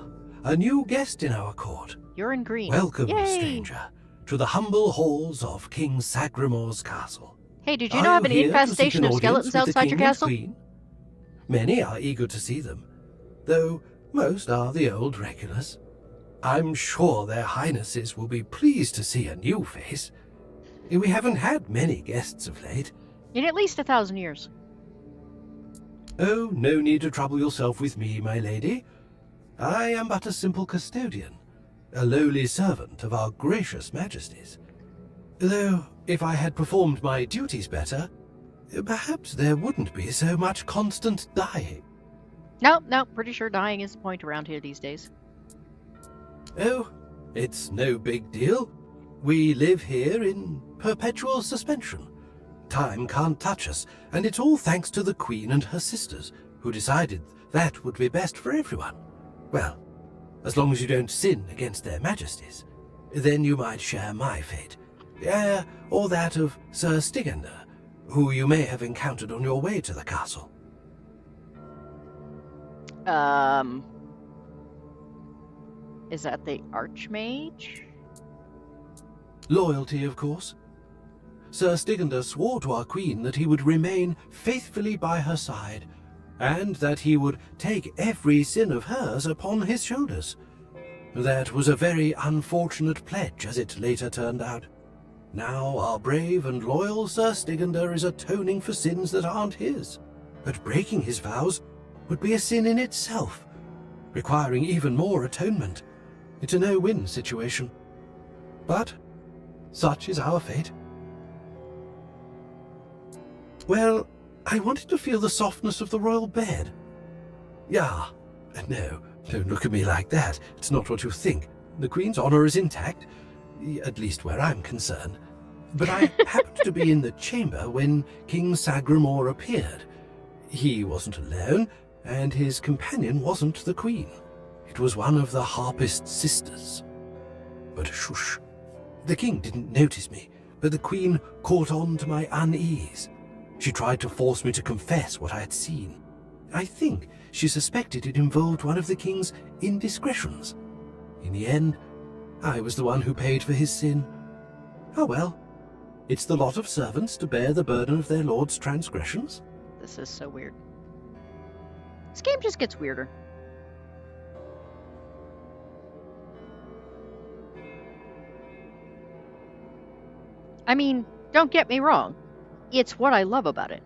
A new guest in our court. You're in green. Welcome, Yay. stranger, to the humble halls of King Sagremore's castle. Hey, did you know I have an infestation of skeletons outside your castle? Many are eager to see them, though most are the old regulars. I'm sure their highnesses will be pleased to see a new face. We haven't had many guests of late. In at least 1,000 years. Oh, no need to trouble yourself with me, my lady. I am but a simple custodian, a lowly servant of our gracious majesties. Though, if I had performed my duties better, perhaps there wouldn't be so much constant dying. No, pretty sure dying is the point around here these days. Oh, it's no big deal. We live here in perpetual suspension. Time can't touch us, and it's all thanks to the Queen and her sisters, who decided that would be best for everyone. Well, as long as you don't sin against their majesties, then you might share my fate. Or that of Sir Stygander, who you may have encountered on your way to the castle. Is that the Archmage? Loyalty, of course. Sir Stygander swore to our Queen that he would remain faithfully by her side, and that he would take every sin of hers upon his shoulders. That was a very unfortunate pledge, as it later turned out. Now our brave and loyal Sir Stygander is atoning for sins that aren't his. But breaking his vows would be a sin in itself, requiring even more atonement. It's a no-win situation. But such is our fate. Well, I wanted to feel the softness of the royal bed. Yeah, no, don't look at me like that. It's not what you think. The Queen's honor is intact, at least where I'm concerned. But I happened to be in the chamber when King Sagremore appeared. He wasn't alone, and his companion wasn't the Queen. It was one of the harpist sisters. But shush. The king didn't notice me, but the Queen caught on to my unease. She tried to force me to confess what I had seen. I think she suspected it involved one of the king's indiscretions. In the end, I was the one who paid for his sin. Oh well, it's the lot of servants to bear the burden of their lord's transgressions. This is so weird. This game just gets weirder. I mean, don't get me wrong. It's what I love about it.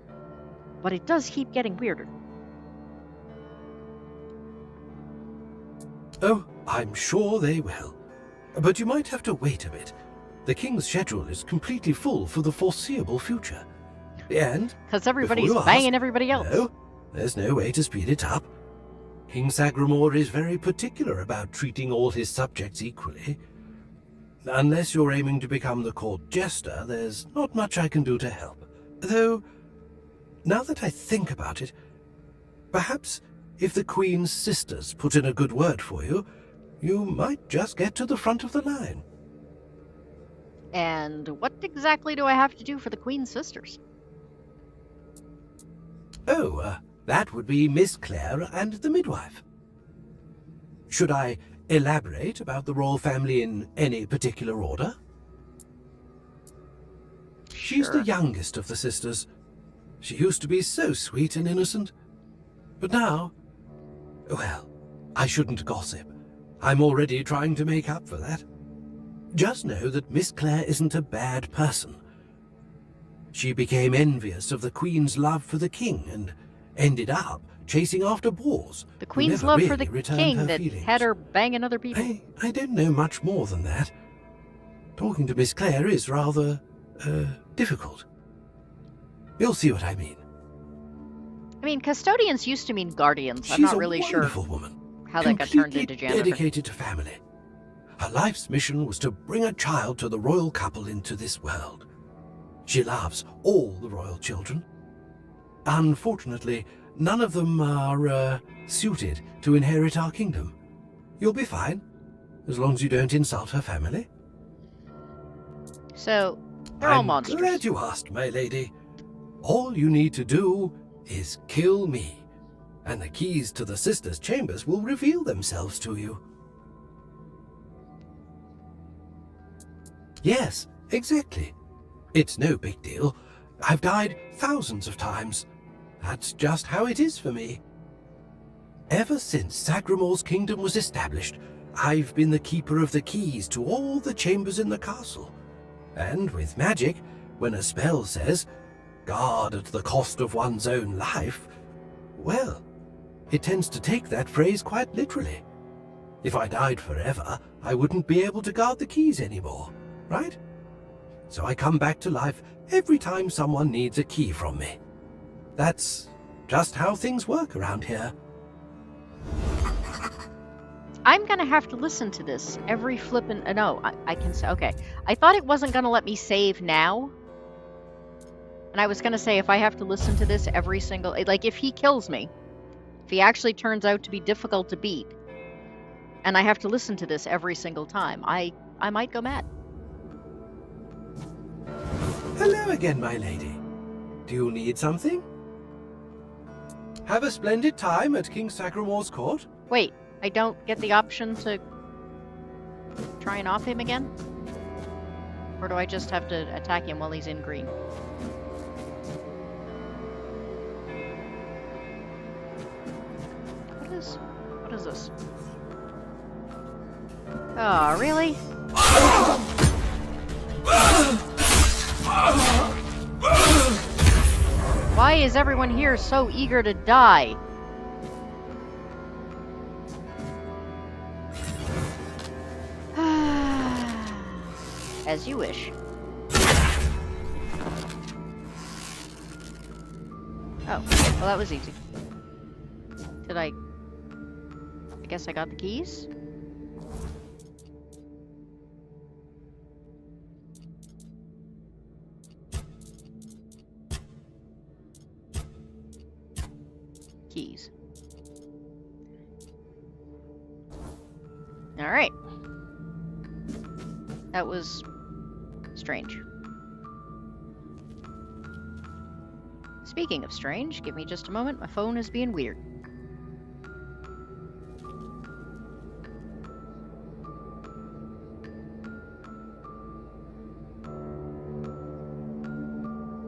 But it does keep getting weirder. Oh, I'm sure they will. But you might have to wait a bit. The king's schedule is completely full for the foreseeable future. And because everybody's banging everybody else. No, there's no way to speed it up. King Sagremore is very particular about treating all his subjects equally. Unless you're aiming to become the court jester, there's not much I can do to help. Though, now that I think about it, perhaps if the Queen's sisters put in a good word for you, you might just get to the front of the line. And what exactly do I have to do for the Queen's sisters? Oh, that would be Miss Clare and the midwife. Should I elaborate about the royal family in any particular order? She's the youngest of the sisters. She used to be so sweet and innocent. But now, well, I shouldn't gossip. I'm already trying to make up for that. Just know that Miss Clare isn't a bad person. She became envious of the Queen's love for the king and ended up chasing after boars. The who Queen's never love really for the returned king her that feelings. had her banging other people. I don't know much more than that. Talking to Miss Clare is rather, difficult. You'll see what I mean. I mean, custodians used to mean guardians. I'm She's not a really sure wonderful woman, how that got turned into completely janitor. dedicated to family. Her life's mission was to bring a child to the royal couple into this world. She loves all the royal children. Unfortunately, none of them are, suited to inherit our kingdom. You'll be fine, as long as you don't insult her family. So, they're all I'm monsters. glad you asked, my lady. All you need to do is kill me, and the keys to the sisters' chambers will reveal themselves to you. Yes, exactly. It's no big deal. I've died thousands of times. That's just how it is for me. Ever since Sagramor's kingdom was established, I've been the keeper of the keys to all the chambers in the castle. And with magic, when a spell says, "Guard at the cost of one's own life," well, it tends to take that phrase quite literally. If I died forever, I wouldn't be able to guard the keys anymore, right? So I come back to life every time someone needs a key from me. That's just how things work around here. I'm gonna have to listen to this every flippin'. No, I can say. Okay, I thought it wasn't gonna let me save now, and I was gonna say if I have to listen to this every single, like if he kills me, if he actually turns out to be difficult to beat, and I have to listen to this every single time, I might go mad. Hello again, my lady. Do you need something? Have a splendid time at King Sagramor's court. Wait, I don't get the option to try and off him again? Or do I just have to attack him while he's in green? What is this? Oh, really? Why is everyone here so eager to die? As you wish. Oh, well that was easy. Did I guess I got the keys? Keys. Alright. That was strange. Speaking of strange, give me just a moment. My phone is being weird.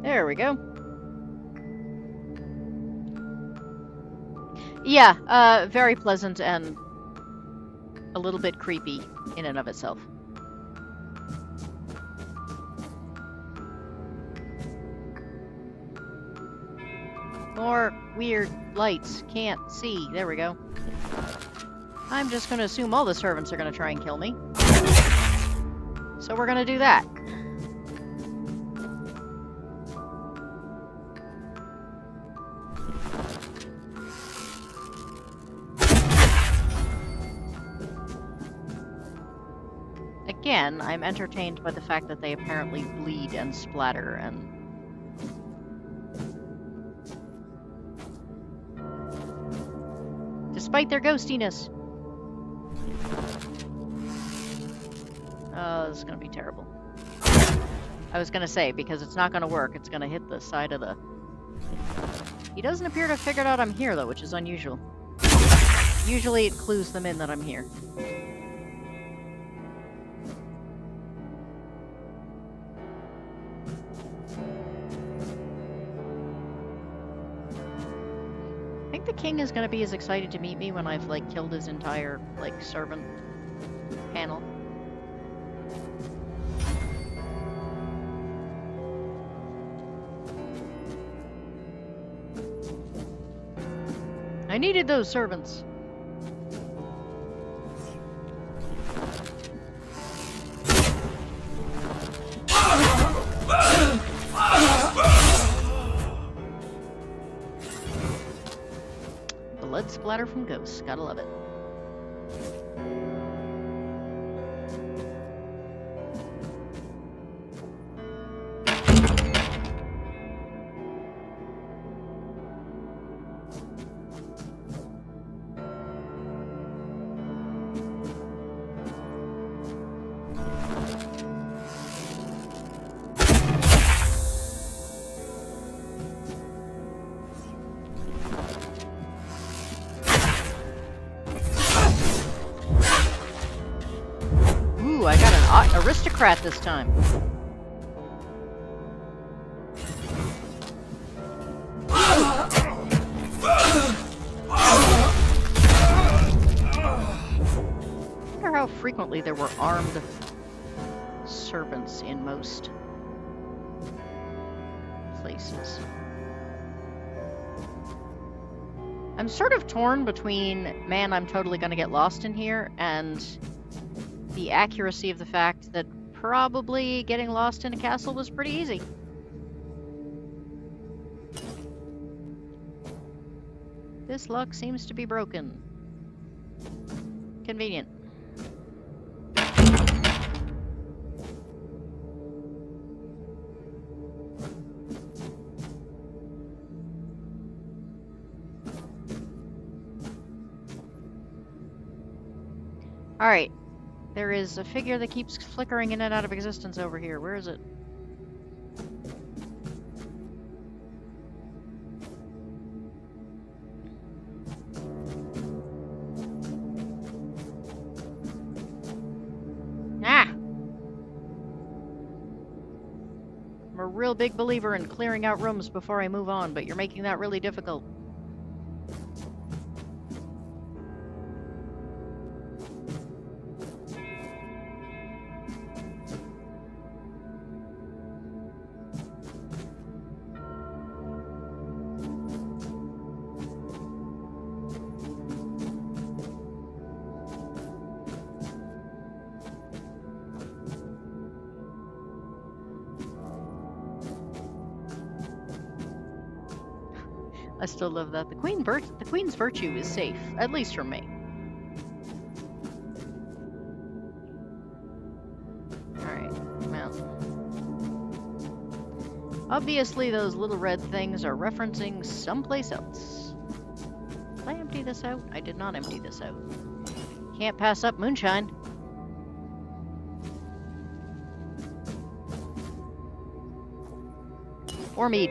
There we go. Yeah, very pleasant and a little bit creepy in and of itself. More weird lights. Can't see. There we go. I'm just gonna assume all the servants are gonna try and kill me. So we're gonna do that. Again, I'm entertained by the fact that they apparently bleed and splatter and... despite their ghostiness. Oh, this is gonna be terrible. I was gonna say, because it's not gonna work, it's gonna hit the side of the... He doesn't appear to have figured out I'm here, though, which is unusual. Usually it clues them in that I'm here. I think the king is going to be as excited to meet me when I've, like, killed his entire, like, servant panel. I needed those servants. Blood splatter from ghosts. Gotta love it. Ooh, I got an aristocrat this time. I wonder how frequently there were armed servants in most places. I'm sort of torn between, man, I'm totally gonna get lost in here, and the accuracy of the fact that probably getting lost in a castle was pretty easy. This luck seems to be broken. Convenient. Alright. There is a figure that keeps flickering in and out of existence over here. Where is it? Ah! I'm a real big believer in clearing out rooms before I move on, but you're making that really difficult. I still love that. The Queen's virtue is safe, at least from me. Alright, well. Obviously those little red things are referencing someplace else. Did I empty this out? I did not empty this out. Can't pass up moonshine. Or mead.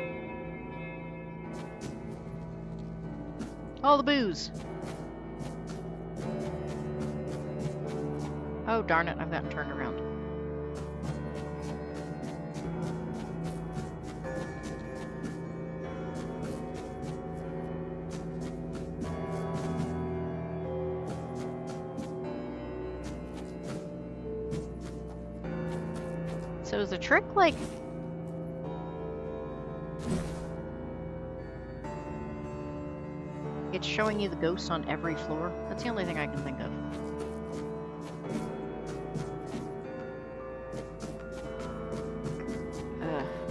All the booze. Oh, darn it, I've gotten turned around. So is the trick like... it's showing you the ghosts on every floor? That's the only thing I can think of.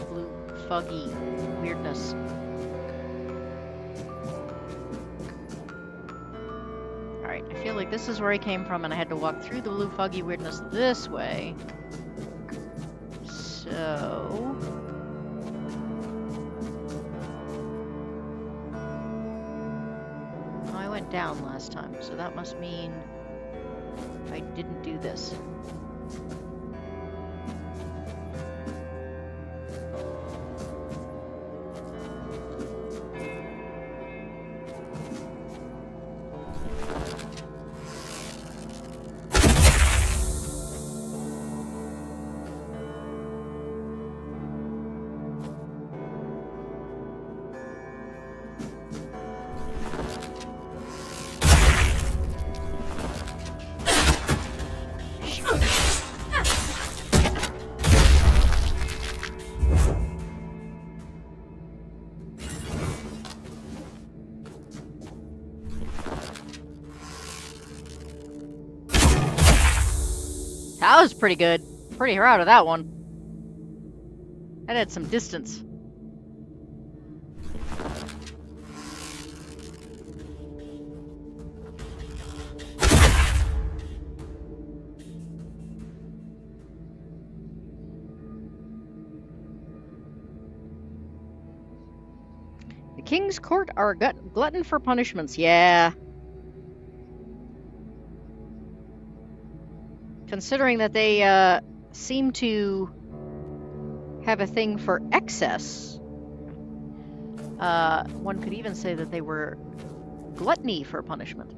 Blue, foggy weirdness. Alright, I feel like this is where I came from and I had to walk through the blue, foggy weirdness this way. So... down last time, so that must mean I didn't do this. That was pretty good. Pretty proud of that one. That had some distance. The King's Court are a glutton for punishments. Yeah. Considering that they seem to have a thing for excess, one could even say that they were gluttony for punishment.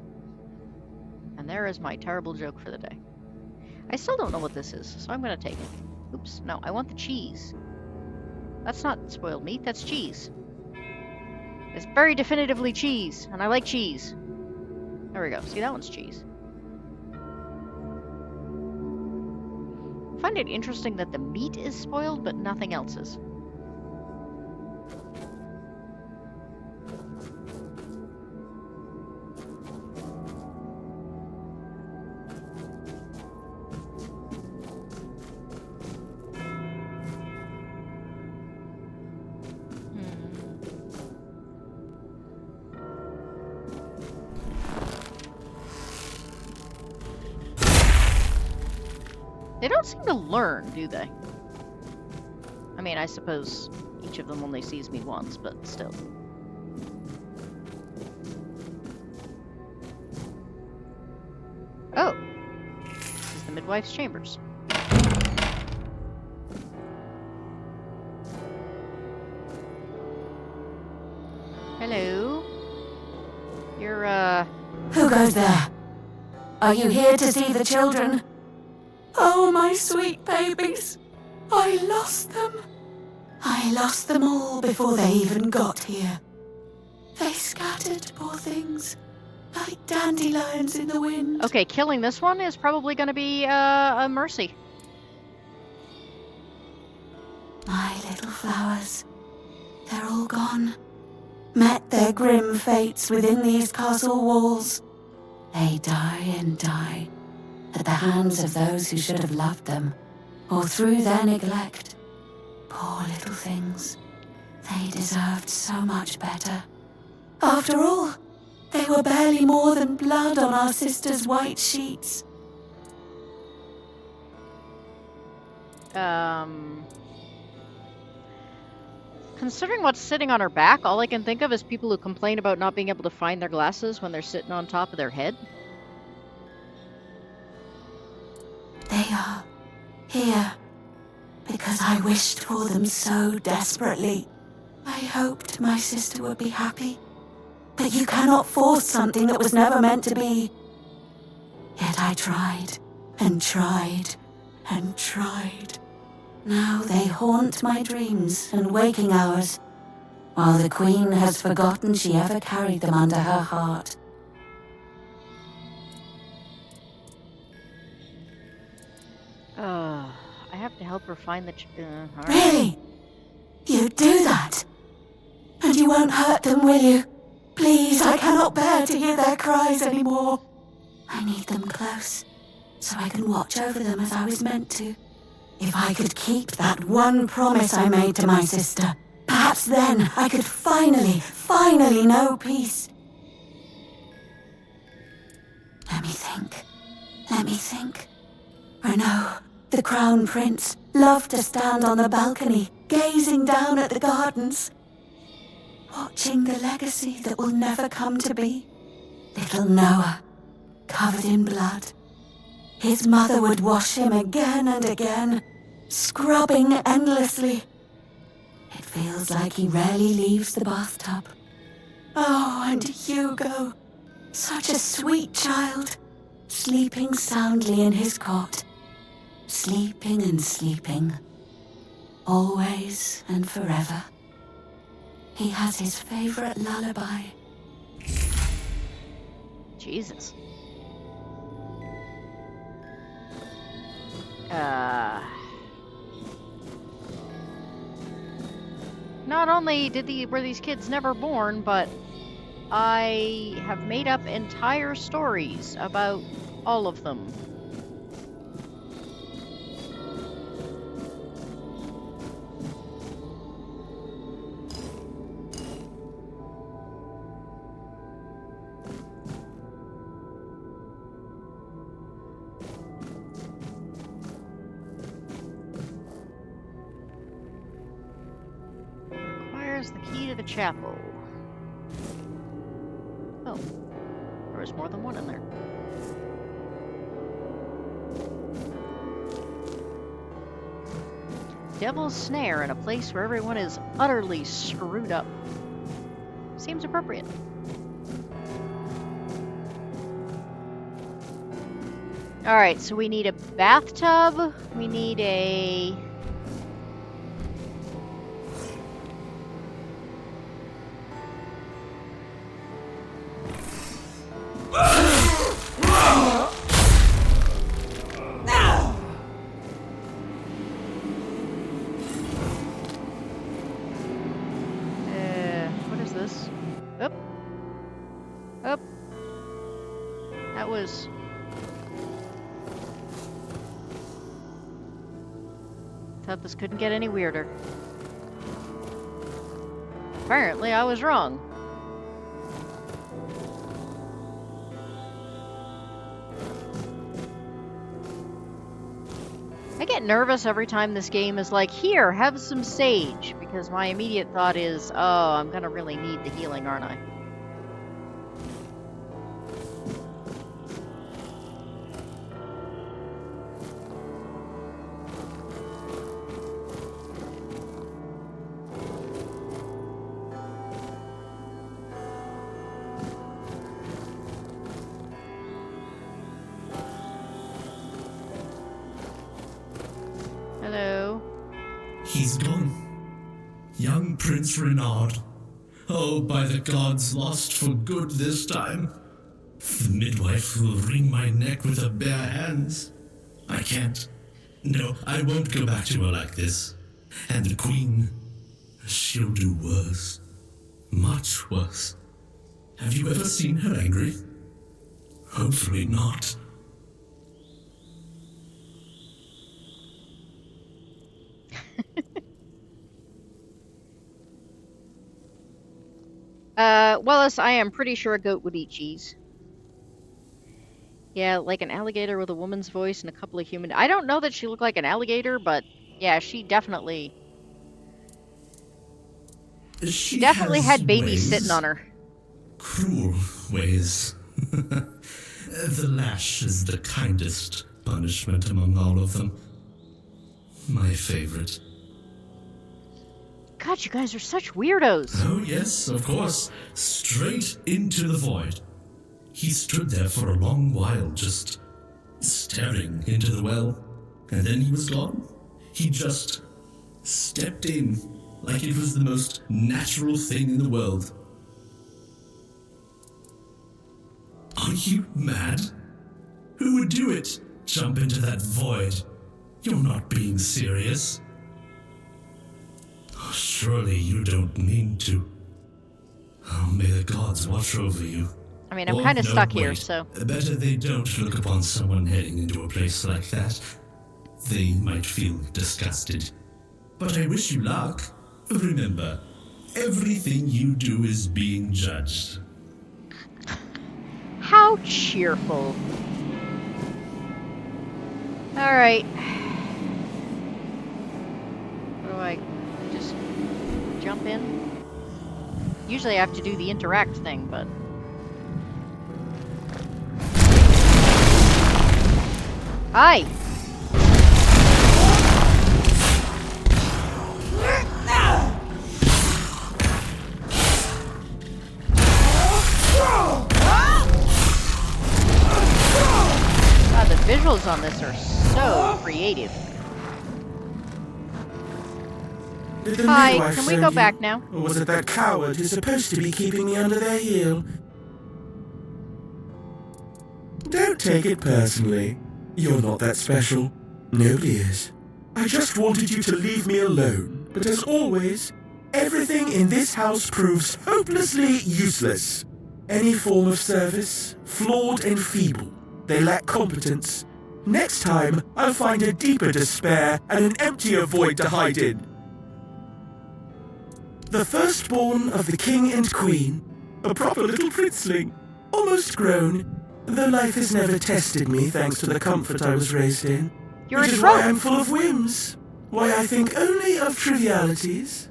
And there is my terrible joke for the day. I still don't know what this is, so I'm going to take it. Oops, no, I want the cheese. That's not spoiled meat, that's cheese. It's very definitively cheese, and I like cheese. There we go. See, that one's cheese. I find it interesting that the meat is spoiled, but nothing else is. They don't seem to learn, do they? I mean, I suppose each of them only sees me once, but still. Oh! This is the midwife's chambers. Hello? You're, Who goes there? Are you here to see the children? Oh, my sweet babies. I lost them. I lost them all before they even got here. They scattered, poor things, like dandelions in the wind. Okay, killing this one is probably gonna be, a mercy. My little flowers, they're all gone. Met their grim fates within these castle walls. They die and die at the hands of those who should have loved them, or through their neglect. Poor little things. They deserved so much better. After all, they were barely more than blood on our sister's white sheets. Considering what's sitting on her back, all I can think of is people who complain about not being able to find their glasses when they're sitting on top of their head. They are here because I wished for them so desperately. I hoped my sister would be happy, but you cannot force something that was never meant to be. Yet I tried and tried and tried. Now they haunt my dreams and waking hours, while the Queen has forgotten she ever carried them under her heart. I have to help her find the all right. Really? You do that? And you won't hurt them, will you? Please, I cannot bear to hear their cries anymore. I need them close, so I can watch over them as I was meant to. If I could keep that one promise I made to my sister, perhaps then I could finally know peace. Let me think. Renaud, the Crown Prince, loved to stand on the balcony, gazing down at the gardens, watching the legacy that will never come to be. Little Noah, covered in blood. His mother would wash him again and again, scrubbing endlessly. It feels like he rarely leaves the bathtub. Oh, and Hugo, such a sweet child, sleeping soundly in his cot. Sleeping and sleeping, always and forever. He has his favorite lullaby. Jesus. Not only were these kids never born, but I have made up entire stories about all of them. Where's the key to the chapel? Oh, there was more than one in there. Devil's Snare in a place where everyone is utterly screwed up. Seems appropriate. Alright, so we need a bathtub. We need a... what is this? Up. Up. That was... Thought this couldn't get any weirder. Apparently, I was wrong. I get nervous every time this game is like, here, have some sage, because my immediate thought is, oh, I'm gonna really need the healing, aren't I? Hello? He's gone. Young Prince Renard. Oh, by the gods, lost for good this time. The midwife will wring my neck with her bare hands. I can't. No, I won't go back to her like this. And the Queen, she'll do worse. Much worse. Have you ever seen her angry? Hopefully not. Willis, I am pretty sure a goat would eat cheese. Yeah, like an alligator with a woman's voice and a couple of human... I don't know that she looked like an alligator, but yeah, she definitely... She definitely has had babies ways. sitting on her. Cruel ways. The lash is the kindest punishment among all of them. My favorite. God, you guys are such weirdos. Oh, yes, of course. Straight into the void. He stood there for a long while, just staring into the well, and then he was gone. He just stepped in like it was the most natural thing in the world. Are you mad? Who would do it? Jump into that void? You're not being serious. Oh, surely you don't mean to. Oh, may the gods watch over you. I mean, I'm Or kind of no, stuck here, wait. so... Better they don't look upon someone heading into a place like that. They might feel disgusted. But I wish you luck. Remember, everything you do is being judged. How cheerful. Alright. What do I... just jump in? Usually I have to do the interact thing, but... Hi! God, the visuals on this are so creative. Did the Hi, midwife can we send go you? back now? Or was it that coward who's supposed to be keeping me under their heel? Don't take it personally. You're not that special. Nobody is. I just wanted you to leave me alone. But as always, everything in this house proves hopelessly useless. Any form of service, flawed and feeble. They lack competence. Next time, I'll find a deeper despair and an emptier void to hide in. The firstborn of the king and queen, a proper little princeling, almost grown, though life has never tested me thanks to the comfort I was raised in. You're Which in is why trouble. I'm full of whims, why I think only of trivialities.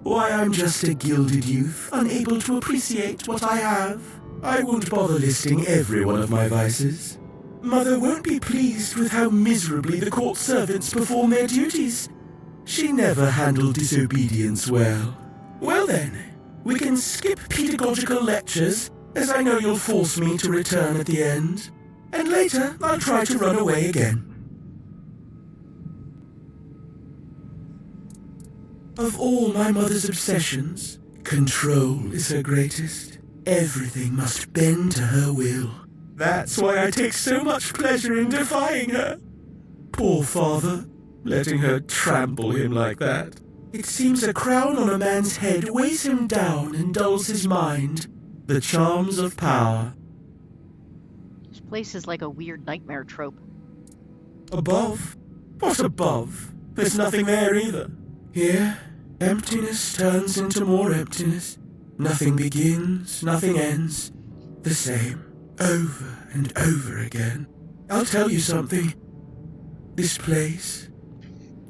Why, I'm just a gilded youth, unable to appreciate what I have. I won't bother listing every one of my vices. Mother won't be pleased with how miserably the court servants perform their duties. She never handled disobedience well. Well then, we can skip pedagogical lectures, as I know you'll force me to return at the end. And later, I'll try to run away again. Of all my mother's obsessions, control is her greatest. Everything must bend to her will. That's why I take so much pleasure in defying her. Poor father, letting her trample him like that. It seems a crown on a man's head weighs him down and dulls his mind. The charms of power. This place is like a weird nightmare trope. Above? What above? There's nothing there either. Here, emptiness turns into more emptiness. Nothing begins, nothing ends. The same, over and over again. I'll tell you something. This place,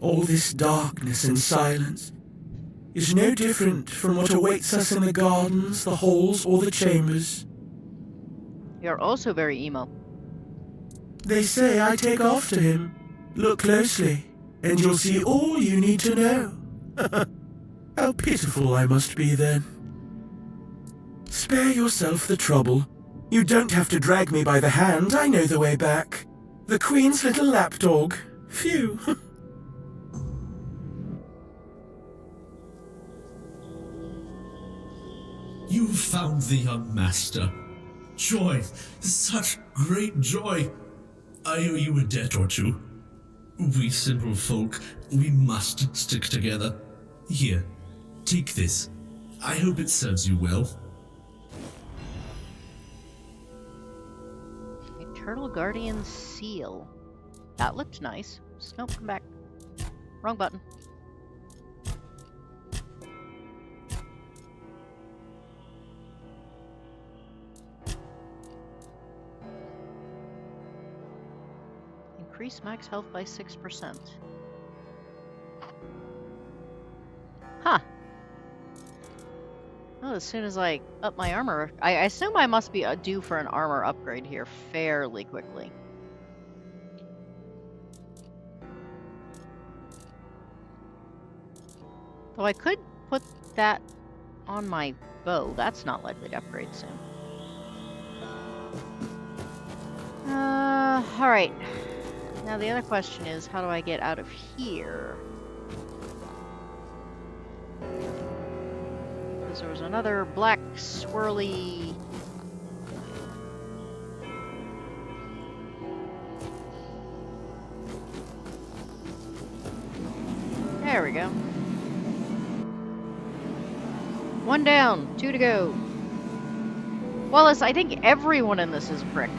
all this darkness and silence, is no different from what awaits us in the gardens, the halls, or the chambers. You're also very emo. They say I take after him. Look closely, and you'll see all you need to know. How pitiful I must be then. Spare yourself the trouble. You don't have to drag me by the hand, I know the way back. The Queen's little lapdog. Phew. You found the young master. Joy, such great joy. I owe you a debt or two. We simple folk, we must stick together. Here, take this. I hope it serves you well. Eternal Guardian Seal. That looked nice. Nope, come back. Wrong button. Increase max health by 6%. Huh. Well, as soon as I up my armor, I assume I must be due for an armor upgrade here fairly quickly. Though I could put that on my bow. That's not likely to upgrade soon. Alright. Now the other question is, how do I get out of here? Because there was another black swirly... There we go. One down, 2 to go. Wallace, I think everyone in this is a prick.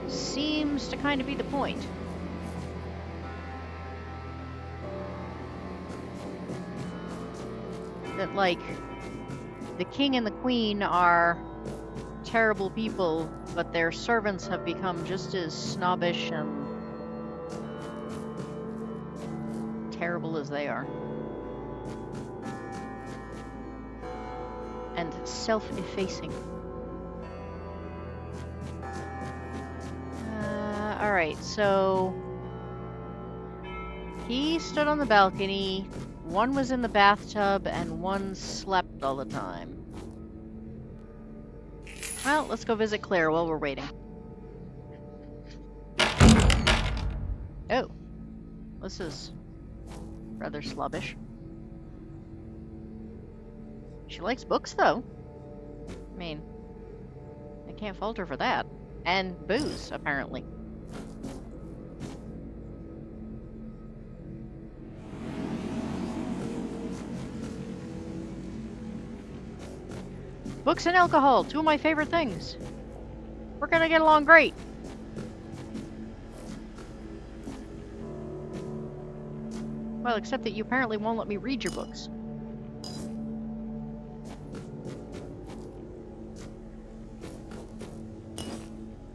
Seems to kind of be the point. That, like, the king and the queen are terrible people, but their servants have become just as snobbish and terrible as they are. And self-effacing. Alright, so... he stood on the balcony, one was in the bathtub, and one slept all the time. Well, let's go visit Claire while we're waiting. Oh. This is rather slubbish. She likes books, though. I mean, I can't fault her for that. And booze, apparently. Books and alcohol, 2 of my favorite things. We're gonna get along great. Well, except that you apparently won't let me read your books.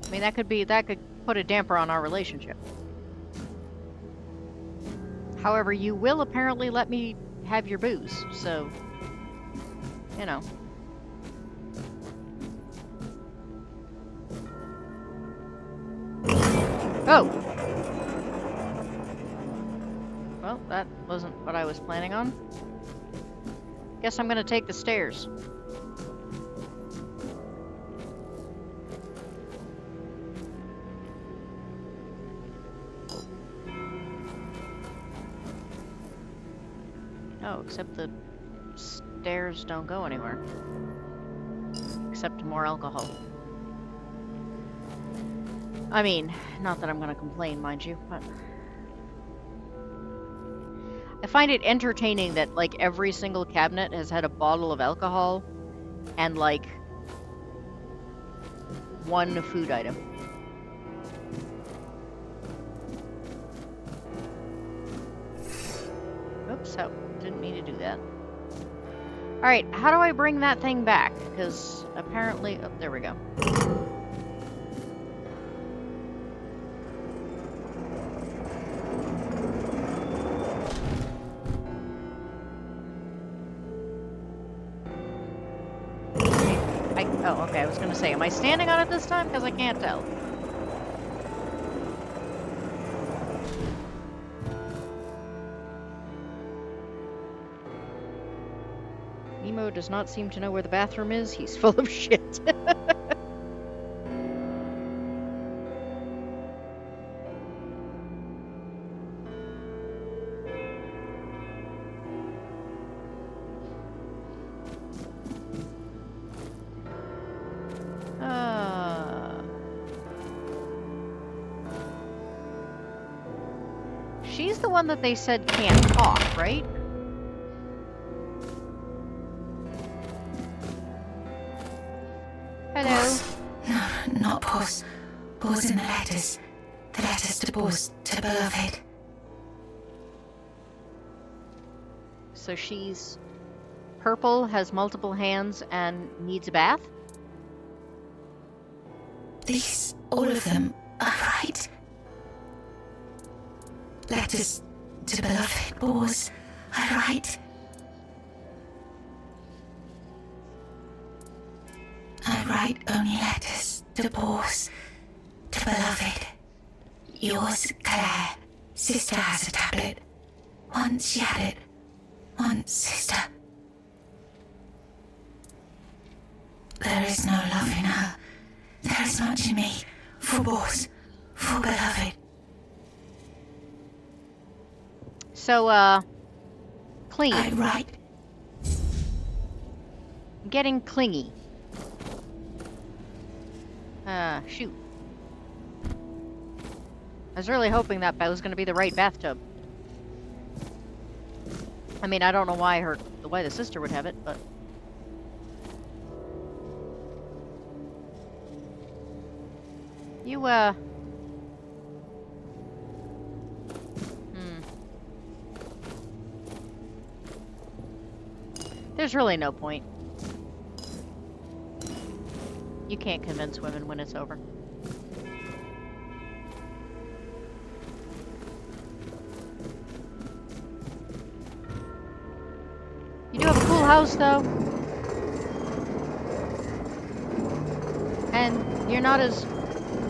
I mean, that could put a damper on our relationship. However, you will apparently let me have your booze, so, you know. Oh! Well, that wasn't what I was planning on. Guess I'm gonna take the stairs. Oh, except the stairs don't go anywhere. Except to more alcohol. I mean, not that I'm gonna complain, mind you, but... I find it entertaining that, like, every single cabinet has had a bottle of alcohol and, like, one food item. Oops, oh, didn't mean to do that. Alright, how do I bring that thing back? Because apparently... Oh, there we go. Oh, okay, I was gonna say, am I standing on it this time? Because I can't tell. Nemo does not seem to know where the bathroom is. He's full of shit. She's the one that they said can't talk, right? Hello. Boss. No, not Boss. Boss in the letters. The letters to Boss, to beloved. So she's purple, has multiple hands, and needs a bath? These, all of them, are right. Letters to beloved Boss, are right. I write only letters to Boss, to beloved. Yours, Claire. Sister has a tablet. Once she had it. Once, sister. There is no love in her. There is much in me. For Boss. For beloved. So, clean. I write. Getting clingy. Shoot. I was really hoping that was going to be the right bathtub. I mean, I don't know why the sister would have it, but... You, There's really no point. You can't convince women when it's over. You do have a cool house, though. And you're not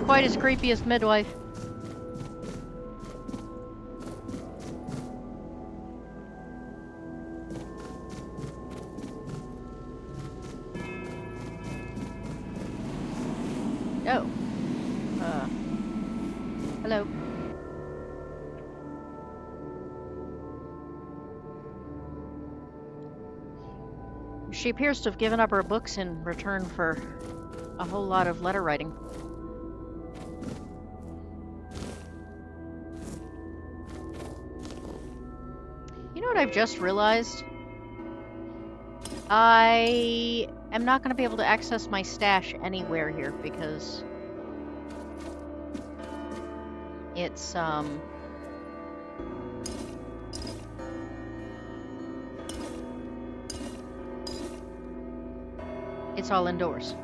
quite as creepy as Midwife. Oh. Hello. She appears to have given up her books in return for a whole lot of letter writing. You know what I've just realized? I am not going to be able to access my stash anywhere here because it's, it's all indoors.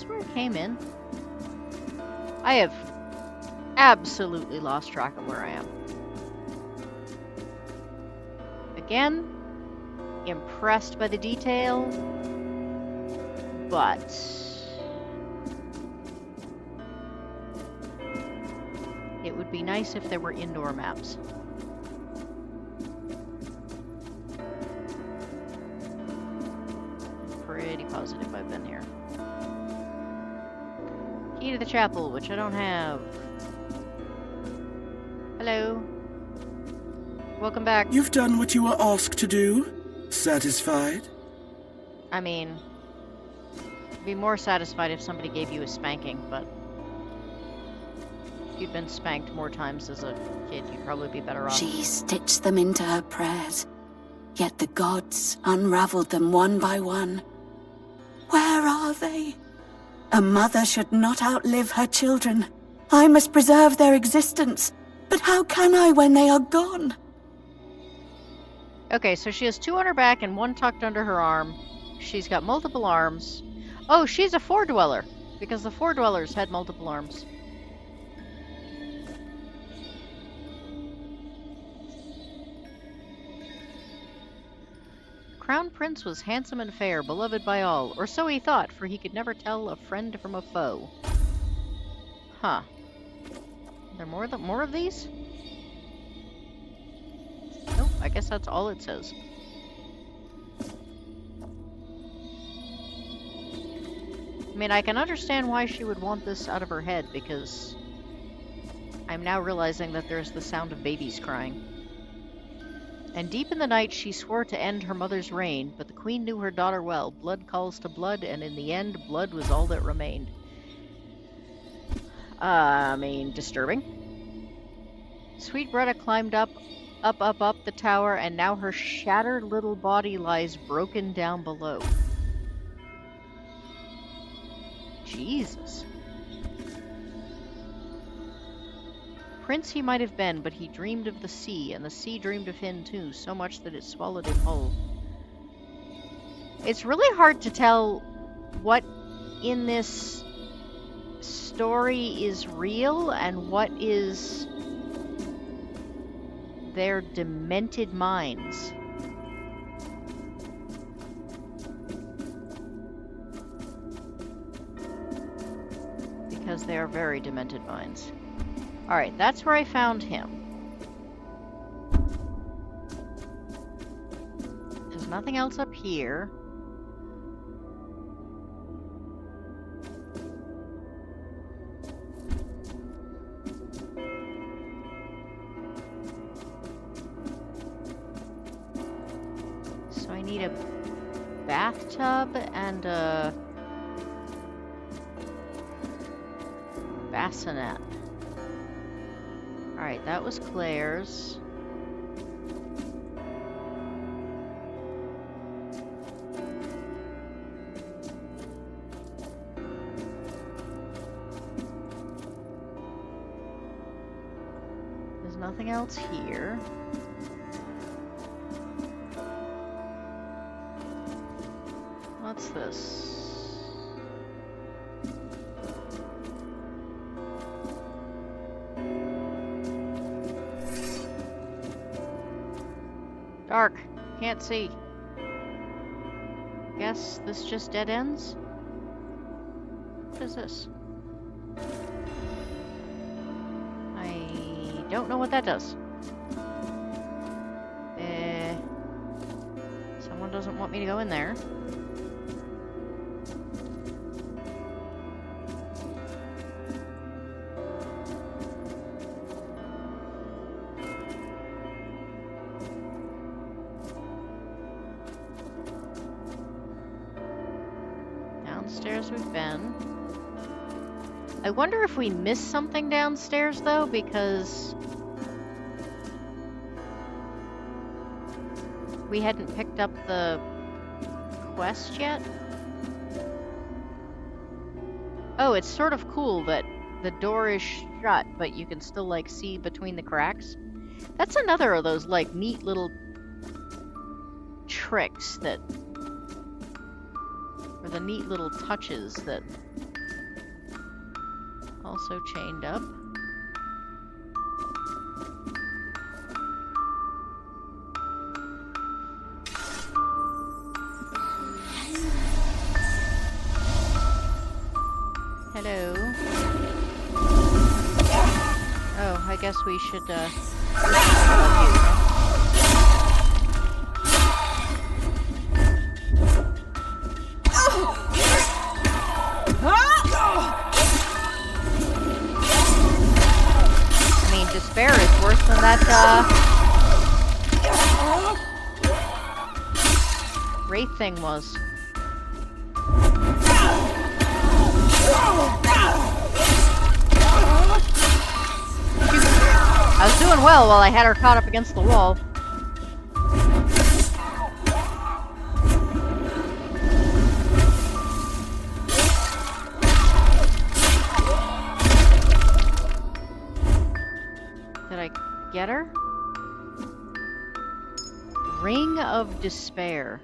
this where it came in? I have absolutely lost track of where I am. Again, impressed by the detail, but it would be nice if there were indoor maps. Pretty positive I've been here. Key to the chapel, which I don't have. Hello. Welcome back. You've done what you were asked to do. Satisfied? I mean, I'd be more satisfied if somebody gave you a spanking, but if you'd been spanked more times as a kid, you'd probably be better off. She stitched them into her prayers, yet the gods unraveled them one by one. Where are they? A mother should not outlive her children. I must preserve their existence. But how can I when they are gone? Okay, so she has 2 on her back and 1 tucked under her arm. She's got multiple arms. Oh, she's a 4-dweller, because the 4-dwellers had multiple arms. Crown Prince was handsome and fair, beloved by all, or so he thought, for he could never tell a friend from a foe. Huh. Are there more of these? Nope, I guess that's all it says. I mean, I can understand why she would want this out of her head, because I'm now realizing that there's the sound of babies crying. And deep in the night she swore to end her mother's reign, but the queen knew her daughter well. Blood calls to blood, and in the end, blood was all that remained. I mean, disturbing. Sweet Greta climbed up the tower, and now her shattered little body lies broken down below. Jesus. Prince he might have been, but he dreamed of the sea, and the sea dreamed of him too, so much that it swallowed him whole. It's really hard to tell what in this story is real and what is their demented minds. Because they are very demented minds. Alright, that's where I found him. There's nothing else up here. So I need a bathtub and a bassinet. Alright, that was Claire's. There's nothing else here. What's this? Dark. Can't see. Guess this just dead ends? What is this? I don't know what that does. Someone doesn't want me to go in there. Downstairs we've been. I wonder if we missed something downstairs, though, because we hadn't picked up the quest yet. Oh, it's sort of cool that the door is shut, but you can still, like, see between the cracks. That's another of those, like, neat little tricks that... or the neat little touches that Also chained up. Hello. Oh, I guess we should, I mean, despair is worse than that, wraith thing was. I was doing well while I had her caught up against the wall. Did I get her? Ring of Despair.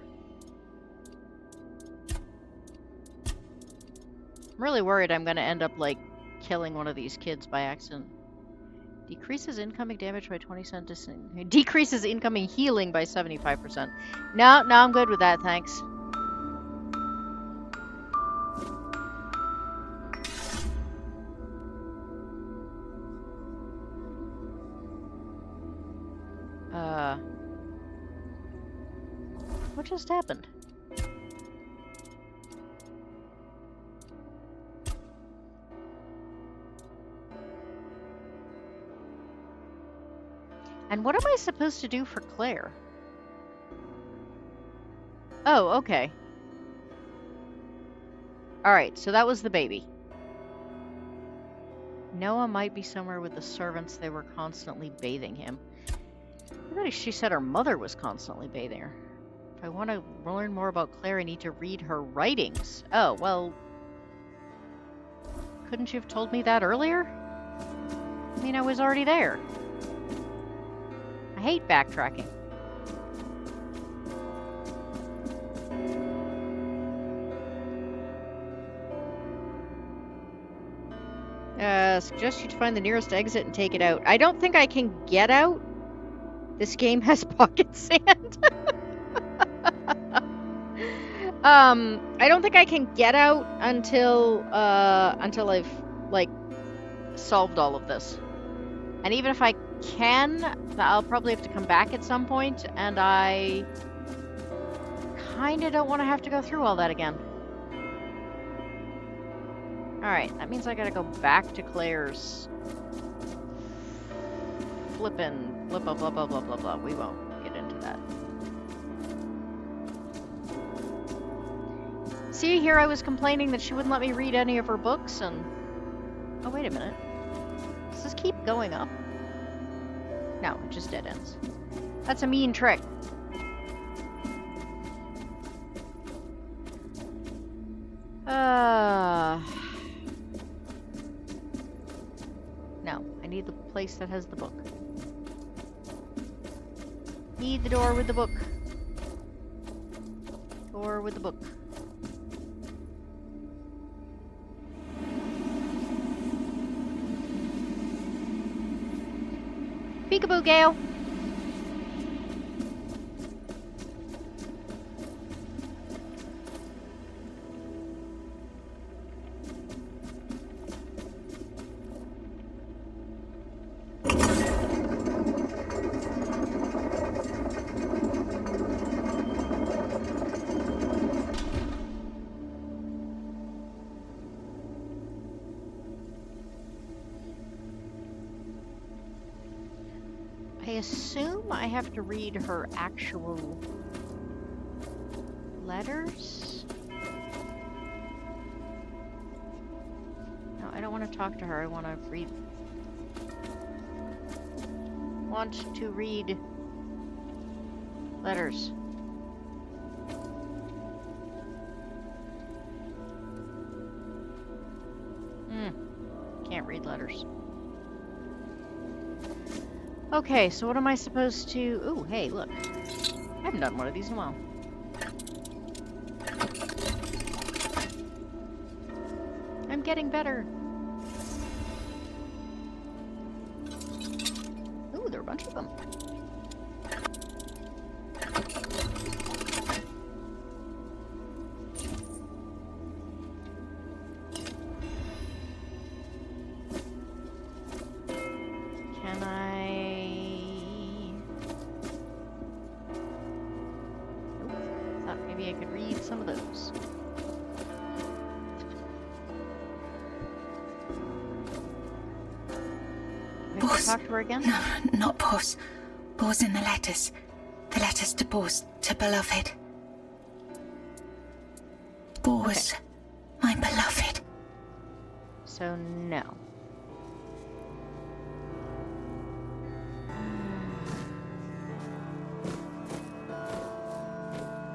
I'm really worried I'm gonna end up, like, killing one of these kids by accident. Decreases incoming damage by 20%. Decreases incoming healing by 75%. No, I'm good with that, thanks. What just happened? And what am I supposed to do for Claire? Oh, okay. Alright, so that was the baby. Noah might be somewhere with the servants. They were constantly bathing him. I thought she said her mother was constantly bathing her. If I want to learn more about Claire, I need to read her writings. Oh, well... Couldn't you have told me that earlier? I mean, I was already there. I hate backtracking. Suggest you to find the nearest exit and take it out. I don't think I can get out. This game has pocket sand. I don't think I can get out until I've, like, solved all of this. And even if I can, I'll probably have to come back at some point, and I kinda don't want to have to go through all that again. Alright, that means I gotta go back to Claire's flippin' blah blah blah blah blah blah blah. We won't get into that. See, here I was complaining that she wouldn't let me read any of her books, and... Oh, wait a minute. Does this keep going up? No, it just dead ends. That's a mean trick. No, I need the place that has the book. Need the door with the book. Door with the book. Peekaboo, Gale! I assume I have to read her actual letters? No, I don't want to talk to her. I want to read... letters. Can't read letters. Okay, so what am I supposed to... Ooh, hey, look. I haven't done one of these in a while. I'm getting better. bunch of them. Can I... Nope. Thought maybe I could read some of those. Maybe Boss. talk to her again? No, not Boss. Boss in the letters. The letters to Boss, to beloved. Boss, Okay. my beloved. So, no.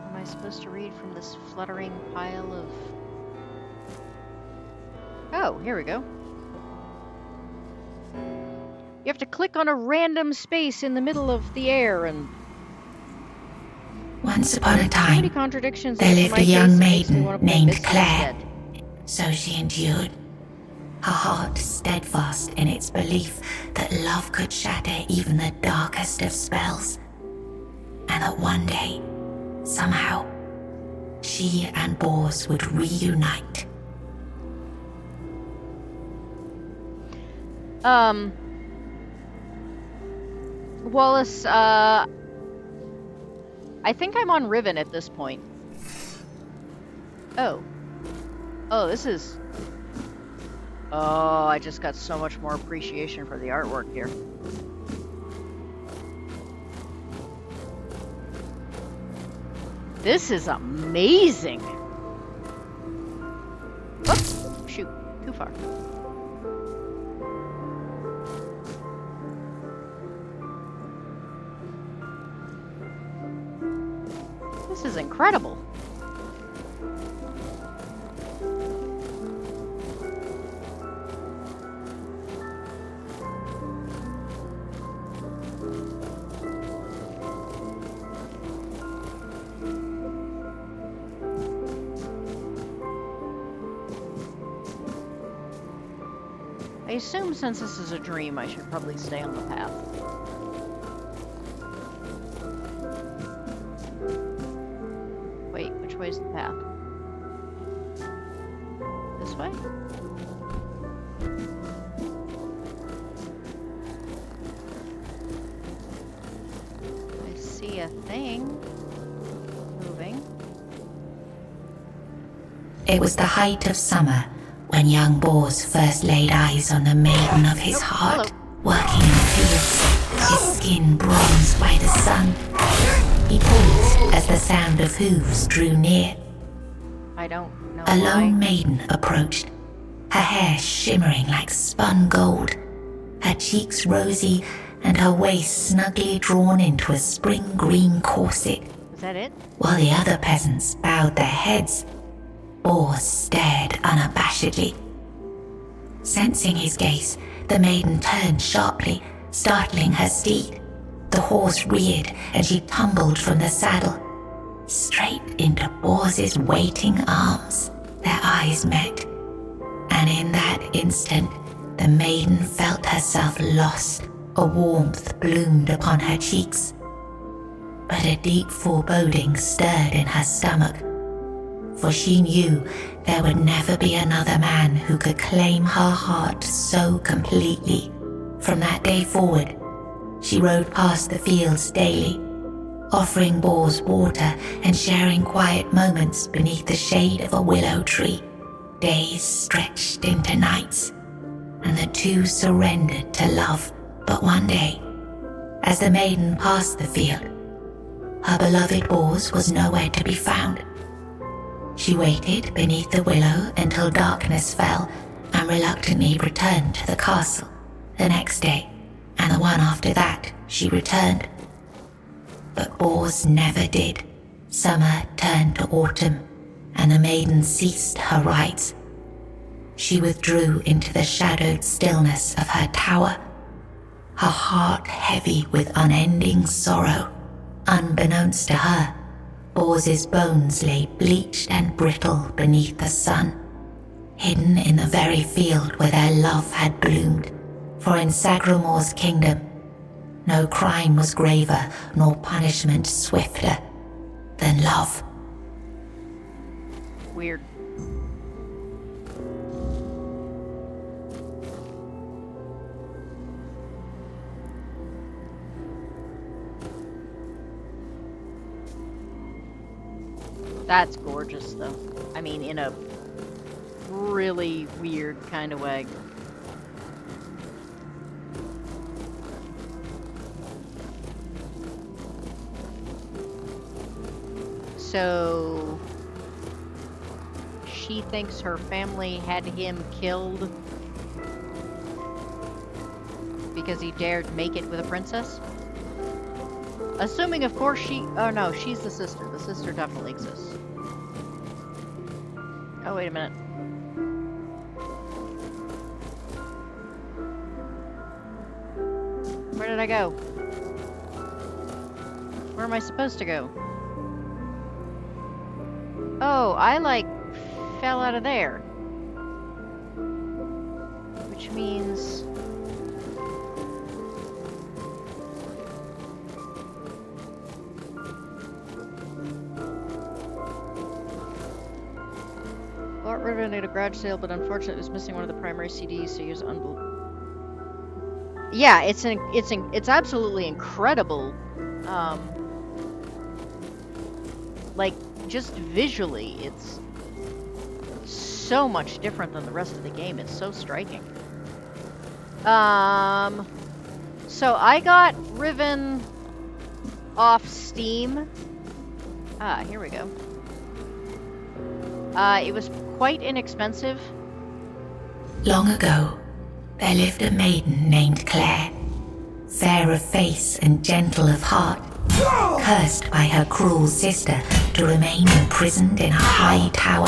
Am I supposed to read from this fluttering pile of... Oh, here we go. You have to click on a random space in the middle of the air and... Once upon a Too many time, contradictions there in lived my a young case, it makes me maiden wanna play named Misty Claire. instead. So she endured, her heart steadfast in its belief that love could shatter even the darkest of spells, and that one day, somehow, she and Bors would reunite. Wallace, I think I'm on Riven at this point. Oh. Oh, this is... Oh, I just got so much more appreciation for the artwork here. This is amazing! Oh, shoot. Too far. This is incredible. I assume since this is a dream, I should probably stay on the path. Wait, which way's the path? This way? I see a thing moving. It was the height of summer when young Bors first laid eyes on the maiden of his heart, working in the fields, his skin bronzed by the sun. He paused as the sound of hooves drew near. I don't know A why. lone maiden approached, her hair shimmering like spun gold, her cheeks rosy and her waist snugly drawn into a spring green corset. Is that it? While the other peasants bowed their heads, Bors stared unabashedly. Sensing his gaze, the maiden turned sharply, startling her steed. The horse reared and she tumbled from the saddle, straight into Bors's waiting arms. Their eyes met, and in that instant, the maiden felt herself lost. A warmth bloomed upon her cheeks, but a deep foreboding stirred in her stomach, for she knew there would never be another man who could claim her heart so completely. From that day forward, she rode past the fields daily, offering Bors water and sharing quiet moments beneath the shade of a willow tree. Days stretched into nights, and the two surrendered to love. But one day, as the maiden passed the field, her beloved Bors was nowhere to be found. She waited beneath the willow until darkness fell and reluctantly returned to the castle. The next day, and the one after that, she returned. But Bors never did. Summer turned to autumn, and the maiden ceased her rites. She withdrew into the shadowed stillness of her tower, her heart heavy with unending sorrow. Unbeknownst to her, Bors's bones lay bleached and brittle beneath the sun, hidden in the very field where their love had bloomed. For in Sagramor's kingdom, No crime was graver, nor punishment swifter than love. Weird. That's gorgeous, though. I mean, in a really weird kind of way. So she thinks her family had him killed because he dared make it with a princess? Assuming, of course, oh no, she's the sister. The sister definitely exists. Oh, wait a minute. Where did I go? Where am I supposed to go? Oh, I, like, fell out of there. Which means... Bought Riven at a garage sale, but unfortunately it was missing one of the primary CDs, so use Yeah, it's absolutely incredible. Like, just visually, it's so much different than the rest of the game. It's so striking. So I got Riven off Steam. Ah, here we go. It was quite inexpensive. Long ago, there lived a maiden named Claire, fair of face and gentle of heart, cursed by her cruel sister to remain imprisoned in a high tower,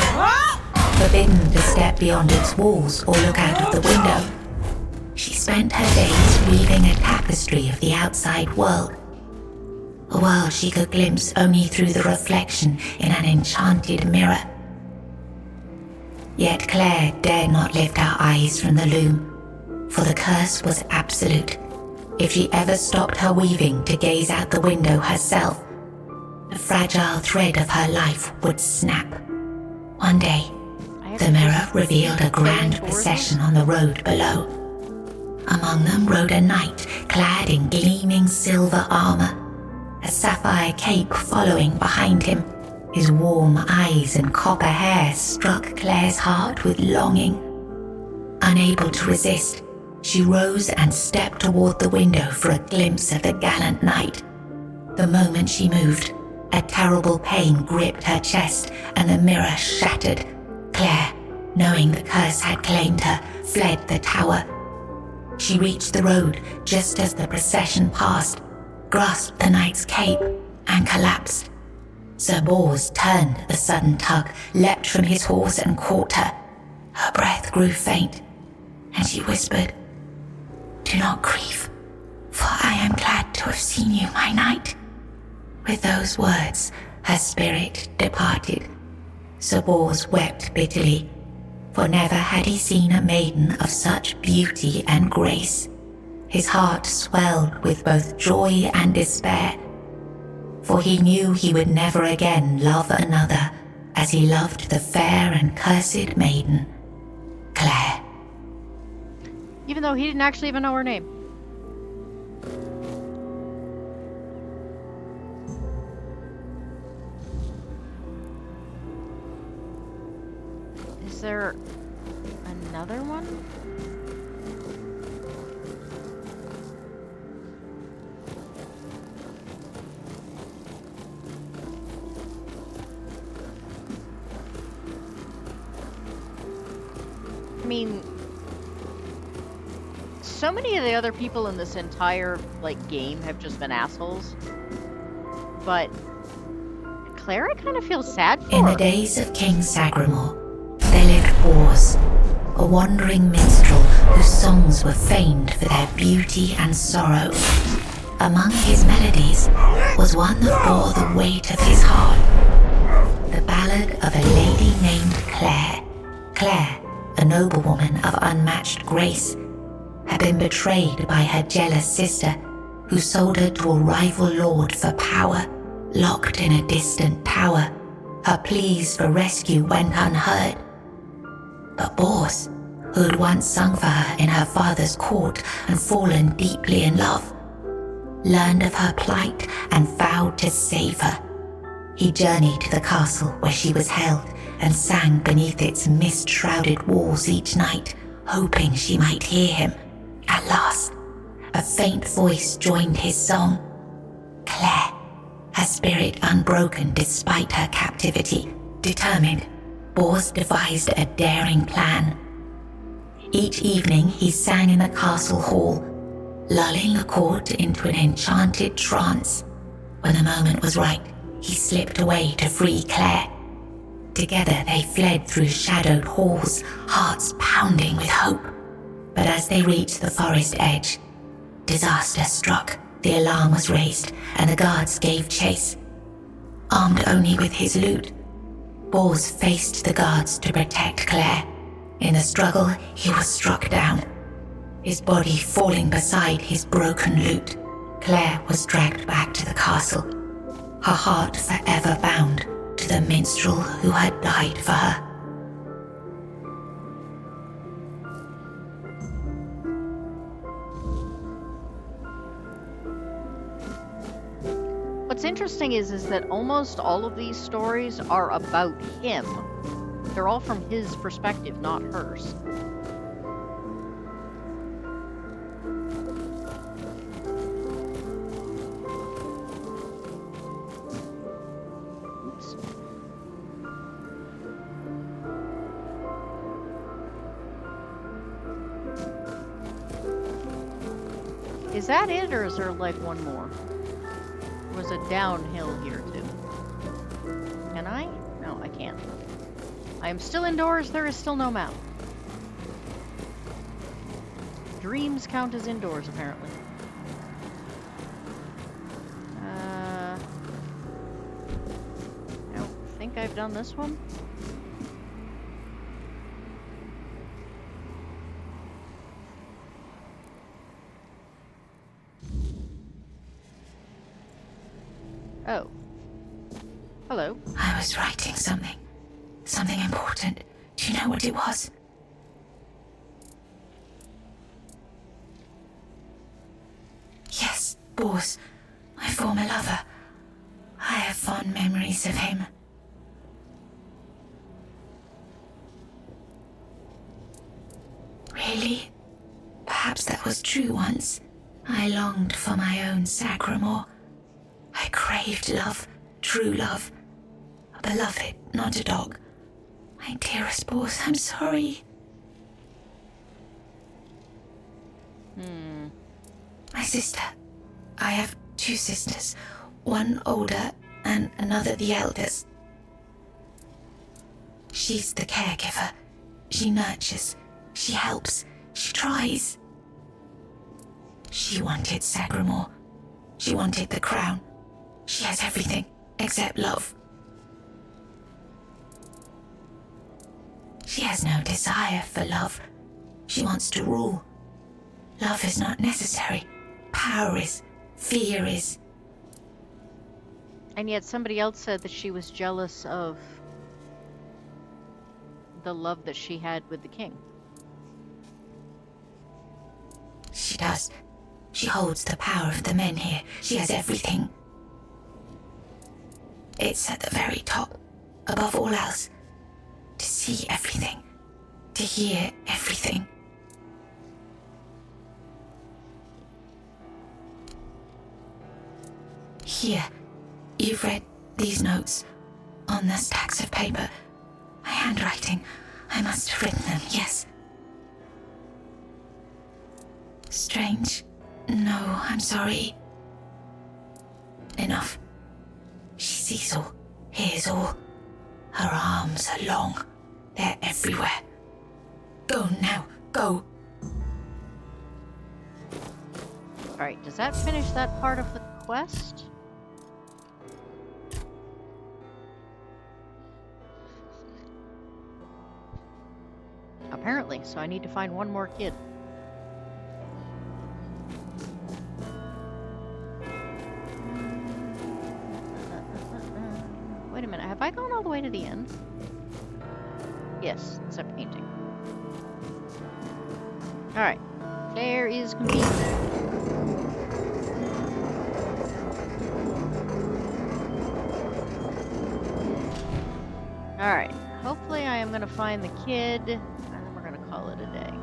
forbidden to step beyond its walls or look out of the window. She spent her days weaving a tapestry of the outside world, a world she could glimpse only through the reflection in an enchanted mirror. Yet Claire dared not lift her eyes from the loom, for the curse was absolute. If she ever stopped her weaving to gaze out the window herself, the fragile thread of her life would snap. One day, the mirror revealed a grand procession on the road below. Among them rode a knight clad in gleaming silver armor, a sapphire cape following behind him. His warm eyes and copper hair struck Claire's heart with longing. Unable to resist, she rose and stepped toward the window for a glimpse of the gallant knight. The moment she moved, a terrible pain gripped her chest and the mirror shattered. Claire, knowing the curse had claimed her, fled the tower. She reached the road just as the procession passed, grasped the knight's cape, and collapsed. Sir Bors turned at the sudden tug, leapt from his horse and caught her. Her breath grew faint, and she whispered, "Do not grieve, for I am glad to have seen you, my knight." With those words, her spirit departed. Sir Bors wept bitterly, for never had he seen a maiden of such beauty and grace. His heart swelled with both joy and despair, for he knew he would never again love another as he loved the fair and cursed maiden, Claire. Even though he didn't actually even know her name. Is there another one? I mean, so many of the other people in this entire, game have just been assholes. But Claire, I kind of feel sad for. In the days of King Sagramore, there lived Bors, a wandering minstrel whose songs were famed for their beauty and sorrow. Among his melodies was one that bore the weight of his heart, the ballad of a lady named Claire. Claire, a noblewoman of unmatched grace, had been betrayed by her jealous sister, who sold her to a rival lord for power, locked in a distant tower. Her pleas for rescue went unheard. But Bors, who had once sung for her in her father's court and fallen deeply in love, learned of her plight and vowed to save her. He journeyed to the castle where she was held and sang beneath its mist-shrouded walls each night, hoping she might hear him. At last, a faint voice joined his song. Claire, her spirit unbroken despite her captivity, determined, Bors devised a daring plan. Each evening he sang in the castle hall, lulling the court into an enchanted trance. When the moment was right, he slipped away to free Claire. Together they fled through shadowed halls, hearts pounding with hope. But as they reached the forest edge, disaster struck. The alarm was raised, and the guards gave chase. Armed only with his lute, Bors faced the guards to protect Claire. In the struggle, he was struck down, his body falling beside his broken lute. Claire was dragged back to the castle, her heart forever bound to the minstrel who had died for her. What's interesting is that almost all of these stories are about him. They're all from his perspective, not hers. Oops. Is that it, or is there like one more? Was a downhill here too. Can I? No, I can't. I am still indoors. There is still no map. Dreams count as indoors, apparently. I don't think I've done this one. Oh. Hello. I was writing something important. Do you know what it was? Yes, Bors, my former lover. I have fond memories of him. Really? Perhaps that was true once. I longed for my own Sagramore. I craved love, true love. A beloved, not a dog. My dearest Bors, I'm sorry. My sister. I have two sisters. One older and another the eldest. She's the caregiver. She nurtures. She helps. She tries. She wanted Sagramore. She wanted the crown. She has everything except love. She has no desire for love. She wants to rule. Love is not necessary. Power is. Fear is. And yet somebody else said that she was jealous of the love that she had with the king. She does. She holds the power of the men here. She has everything. It's at the very top, above all else. To see everything. To hear everything. Here, you've read these notes on the stacks of paper. My handwriting. I must have written them, yes. Strange. No, I'm sorry. Enough. She sees all, hears all. Her arms are long. They're everywhere. Go now, go. Alright, does that finish that part of the quest? Apparently, so I need to find one more kid. the end. Yes, it's a painting. Alright. Claire is complete. Alright. Hopefully I am going to find the kid, and then we're going to call it a day.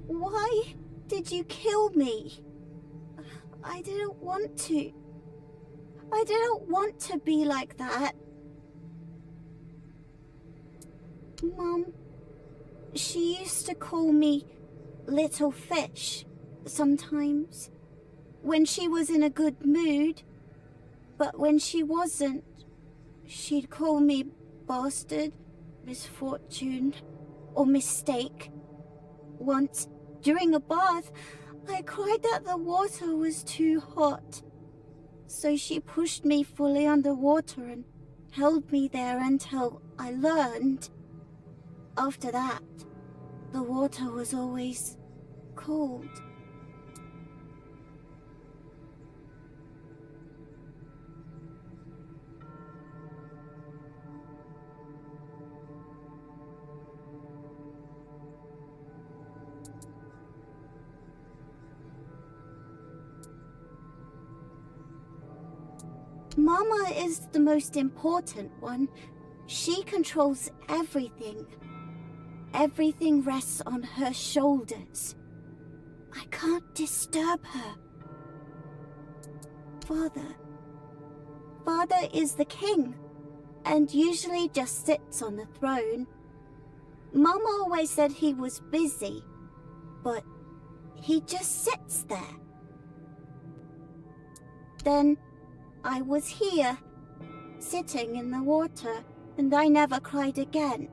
Why did you kill me? I didn't want to. I didn't want to be like that. Mum, she used to call me Little Fish sometimes, when she was in a good mood. But when she wasn't, she'd call me Bastard, Misfortune, or Mistake. Once, during a bath, I cried that the water was too hot. So she pushed me fully underwater and held me there until I learned. After that, the water was always cold. Mama is the most important one. She controls everything. Everything rests on her shoulders. I can't disturb her. Father is the king, and usually just sits on the throne. Mama always said he was busy, but he just sits there. Then I was here, sitting in the water, and I never cried again.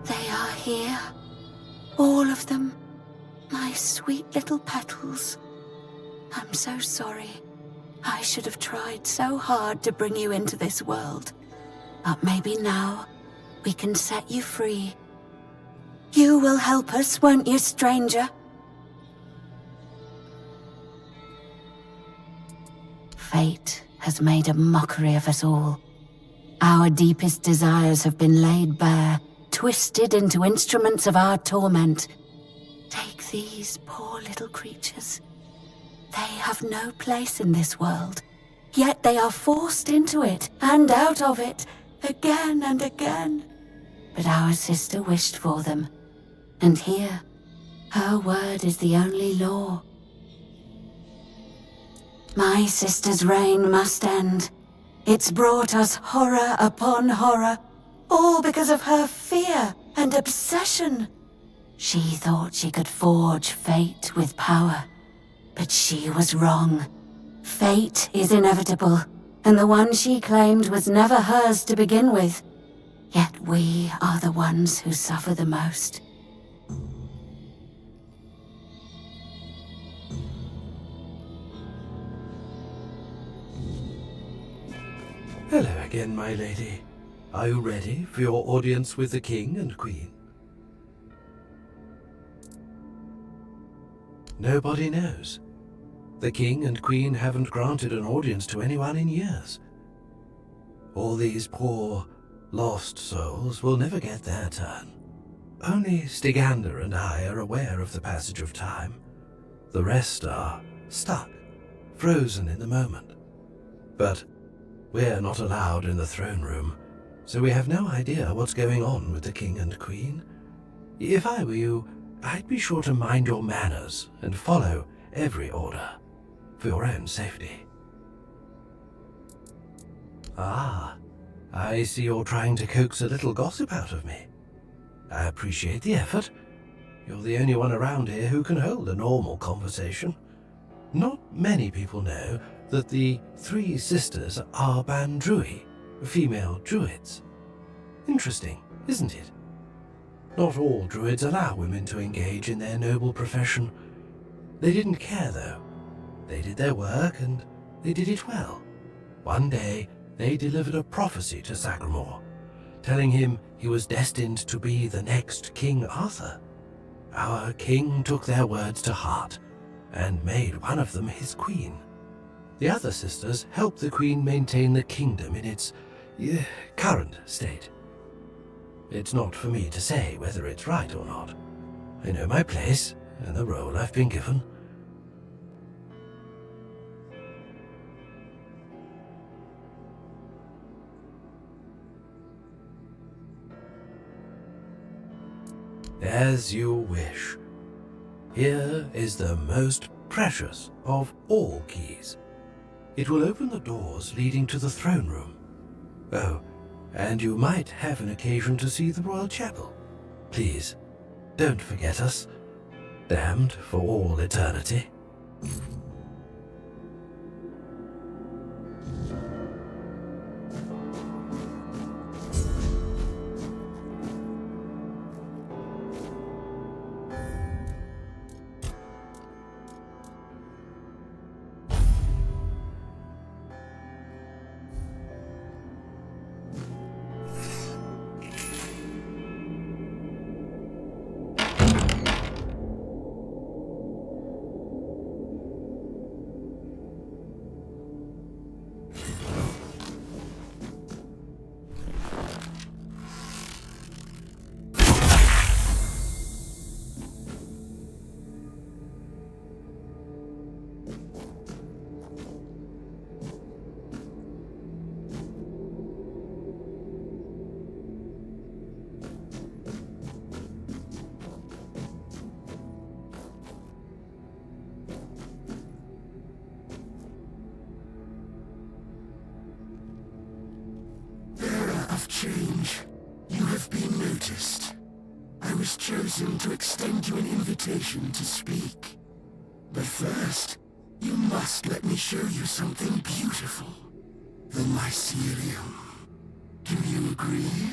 They are here. All of them. My sweet little petals. I'm so sorry. I should have tried so hard to bring you into this world. But maybe now we can set you free. You will help us, won't you, stranger? Fate has made a mockery of us all. Our deepest desires have been laid bare, twisted into instruments of our torment. Take these poor little creatures. They have no place in this world, yet they are forced into it and out of it, again and again. But our sister wished for them, and here, her word is the only law. My sister's reign must end. It's brought us horror upon horror, all because of her fear and obsession. She thought she could forge fate with power, but she was wrong. Fate is inevitable, and the one she claimed was never hers to begin with. Yet we are the ones who suffer the most. Hello again, my lady. Are you ready for your audience with the king and queen? Nobody knows. The king and queen haven't granted an audience to anyone in years. All these poor, lost souls will never get their turn. Only Stygander and I are aware of the passage of time. The rest are stuck, frozen in the moment. But we're not allowed in the throne room, so we have no idea what's going on with the king and queen. If I were you, I'd be sure to mind your manners and follow every order, for your own safety. Ah, I see you're trying to coax a little gossip out of me. I appreciate the effort. You're the only one around here who can hold a normal conversation. Not many people know that the three sisters are Bandrui, female druids. Interesting, isn't it? Not all druids allow women to engage in their noble profession. They didn't care, though. They did their work, and they did it well. One day, they delivered a prophecy to Sagramore, telling him he was destined to be the next King Arthur. Our king took their words to heart, and made one of them his queen. The other sisters helped the queen maintain the kingdom in its current state. It's not for me to say whether it's right or not. I know my place and the role I've been given. As you wish. Here is the most precious of all keys. It will open the doors leading to the throne room. Oh, and you might have an occasion to see the royal chapel. Please, don't forget us. Damned for all eternity. Of change. You have been noticed. I was chosen to extend you an invitation to speak. But first, you must let me show you something beautiful. The mycelium. Do you agree?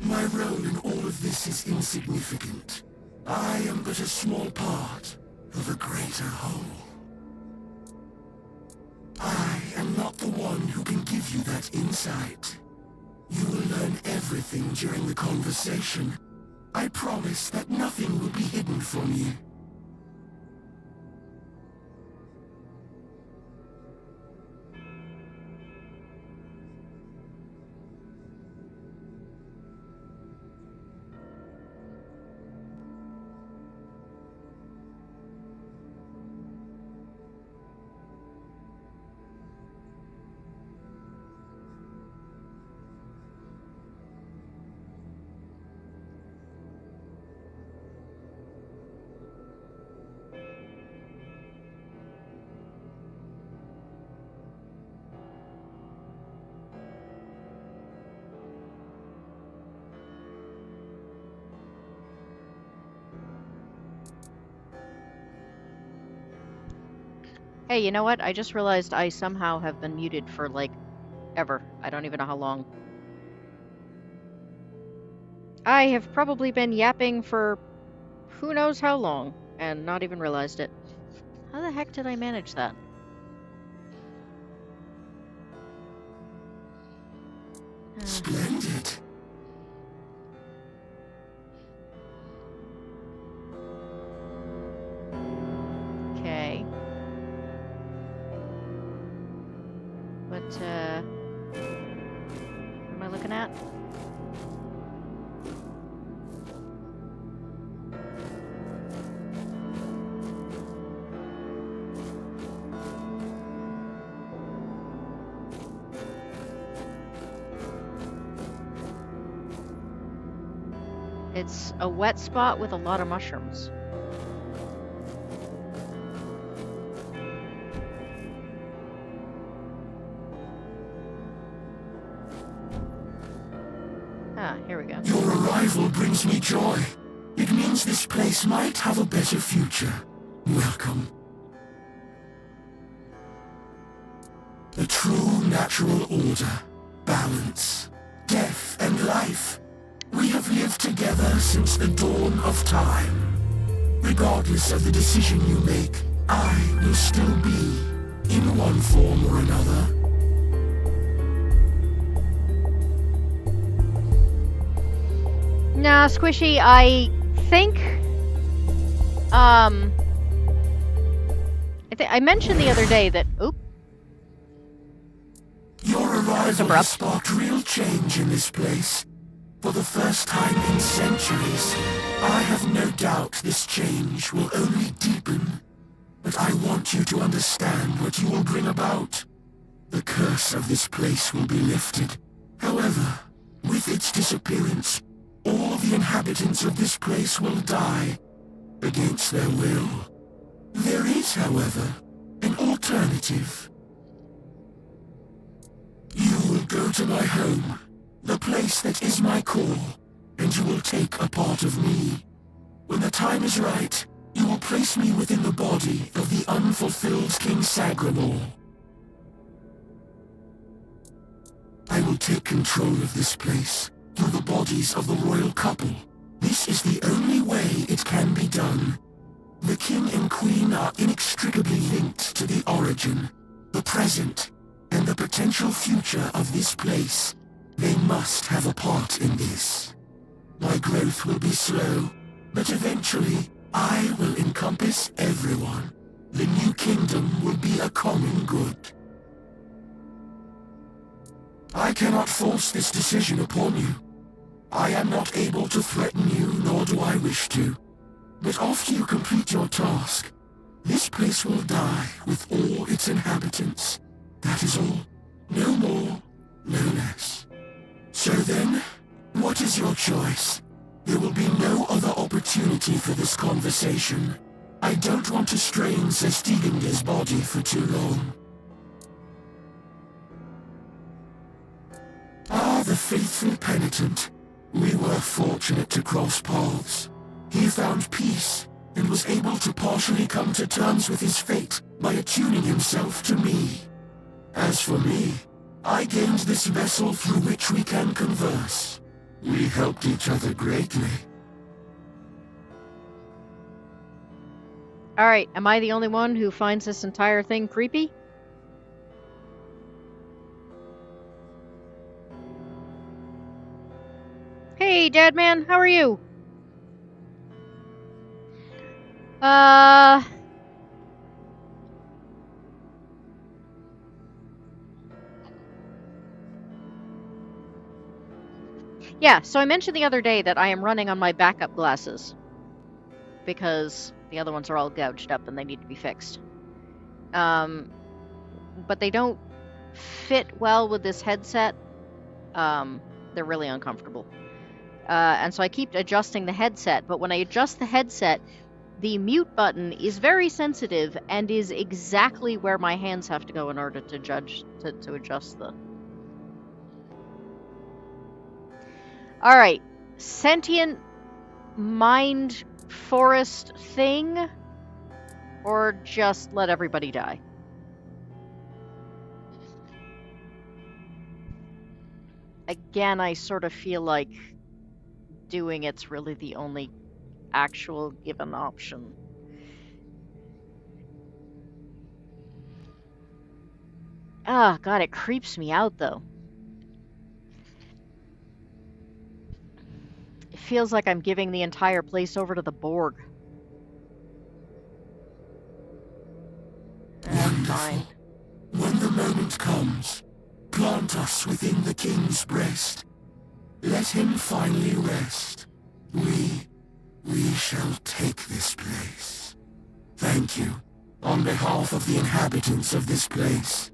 My role in all of this is insignificant. I am but a small part of a greater whole. the one who can give you that insight. You will learn everything during the conversation. I promise that nothing will be hidden from you. Hey, you know what? I just realized I somehow have been muted for, like, ever. I don't even know how long. I have probably been yapping for who knows how long, and not even realized it. How the heck did I manage that? Splendid. Okay. What am I looking at? It's a wet spot with a lot of mushrooms. Ah, here we go. Your arrival brings me joy. It means this place might have a better future. Welcome. The true natural order, balance, death and life. We have lived together since the dawn of time. Regardless of the decision you make, I will still be, in one form or another. Nah, Squishy, I think, I mentioned the other day that, oop. Your arrival has sparked real change in this place. For the first time in centuries, I have no doubt this change will only deepen. But I want you to understand what you will bring about. The curse of this place will be lifted. However, with its disappearance, all the inhabitants of this place will die against their will. There is, however, an alternative. You will go to my home, the place that is my core, and you will take a part of me. When the time is right, you will place me within the body of the unfulfilled King Sagramor. I will take control of this place through the bodies of the royal couple. This is the only way it can be done. The king and queen are inextricably linked to the origin, the present, and the potential future of this place. They must have a part in this. My growth will be slow, but eventually I will encompass everyone. The new kingdom will be a common good. I cannot force this decision upon you. I am not able to threaten you, nor do I wish to. But after you complete your task, this place will die with all its inhabitants. That is all. No more, no less. So then, what is your choice? There will be no other opportunity for this conversation. I don't want to strain Sestigender's body for too long. Ah, the faithful penitent. We were fortunate to cross paths. He found peace and was able to partially come to terms with his fate by attuning himself to me. As for me, I gained this vessel through which we can converse. We helped each other greatly. Alright, am I the only one who finds this entire thing creepy? Hey, Dad Man, how are you? Uh... Yeah, so I mentioned the other day that I am running on my backup glasses because the other ones are all gouged up and they need to be fixed. But they don't fit well with this headset. They're really uncomfortable. And so I keep adjusting the headset, but when I adjust the headset, the mute button is very sensitive and is exactly where my hands have to go in order to adjust the... Alright. Sentient mind forest thing, or just let everybody die? Again, I sort of feel like doing it's really the only actual given option. Ah, God, it creeps me out, though. It feels like I'm giving the entire place over to the Borg. That's fine. When the moment comes, plant us within the king's breast. Let him finally rest. We shall take this place. Thank you, on behalf of the inhabitants of this place.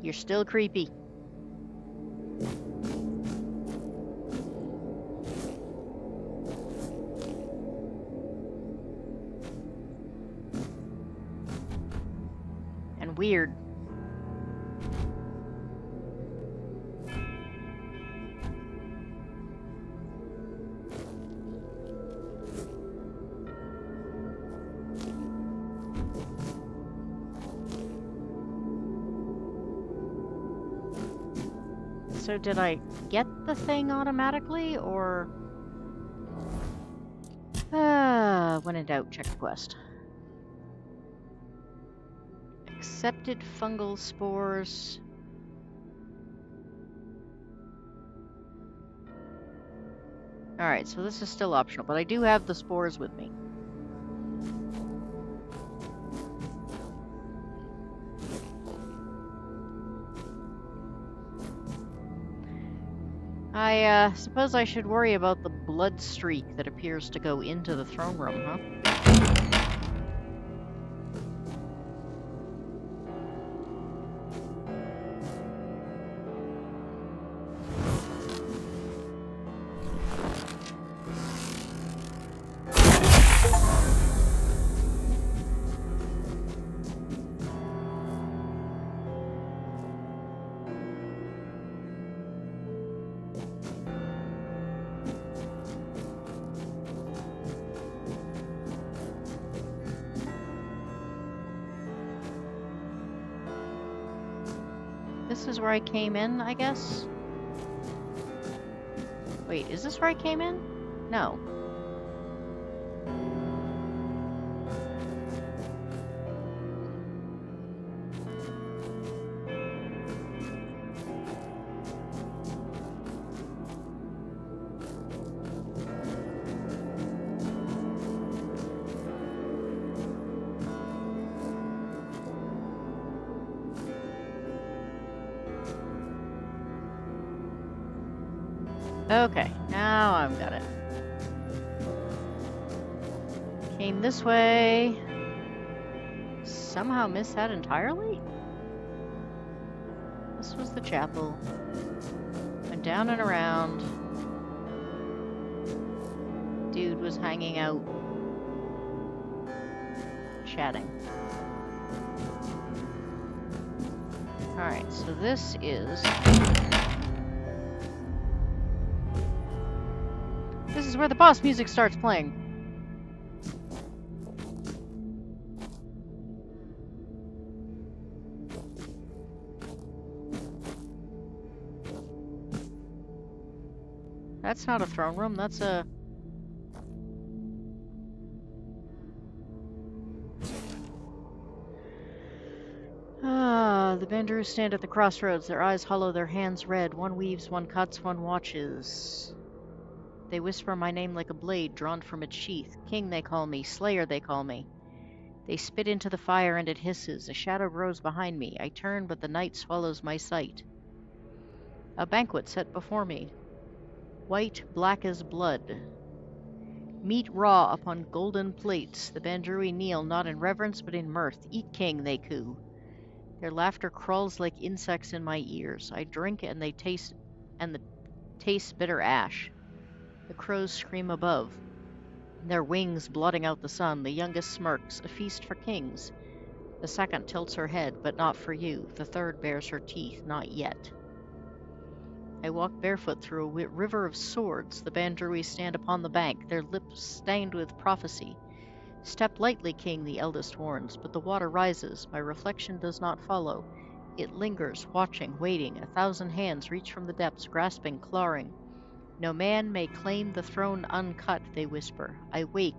You're still creepy. And weird. So did I get the thing automatically, or... when in doubt, check the quest. Accepted fungal spores. Alright, so this is still optional, but I do have the spores with me. I suppose I should worry about the blood streak that appears to go into the throne room, huh? This is where I came in, I guess? Wait, is this where I came in? No. Okay, now I've got it. Came this way. Somehow missed that entirely? This was the chapel. Went down and around. Dude was hanging out. Chatting. Alright, so this is... This is where the boss music starts playing. That's not a throne room, that's a... The Bandarus stand at the crossroads, their eyes hollow, their hands red. One weaves, one cuts, one watches. They whisper my name like a blade drawn from its sheath. King they call me, Slayer they call me. They spit into the fire and it hisses. A shadow grows behind me. I turn, but the night swallows my sight. A banquet set before me. White, black as blood. Meat raw upon golden plates. The Bandurui kneel, not in reverence, but in mirth. Eat, king, they coo. Their laughter crawls like insects in my ears. I drink and they taste bitter ash. The crows scream above, their wings blotting out the sun. The youngest smirks, a feast for kings. The second tilts her head, but not for you. The third bares her teeth, not yet. I walk barefoot through a river of swords. The Bandurui stand upon the bank, their lips stained with prophecy. Step lightly, king, the eldest warns, but the water rises. My reflection does not follow. It lingers, watching, waiting. 1,000 hands reach from the depths, grasping, clawing. No man may claim the throne uncut, they whisper. I wake,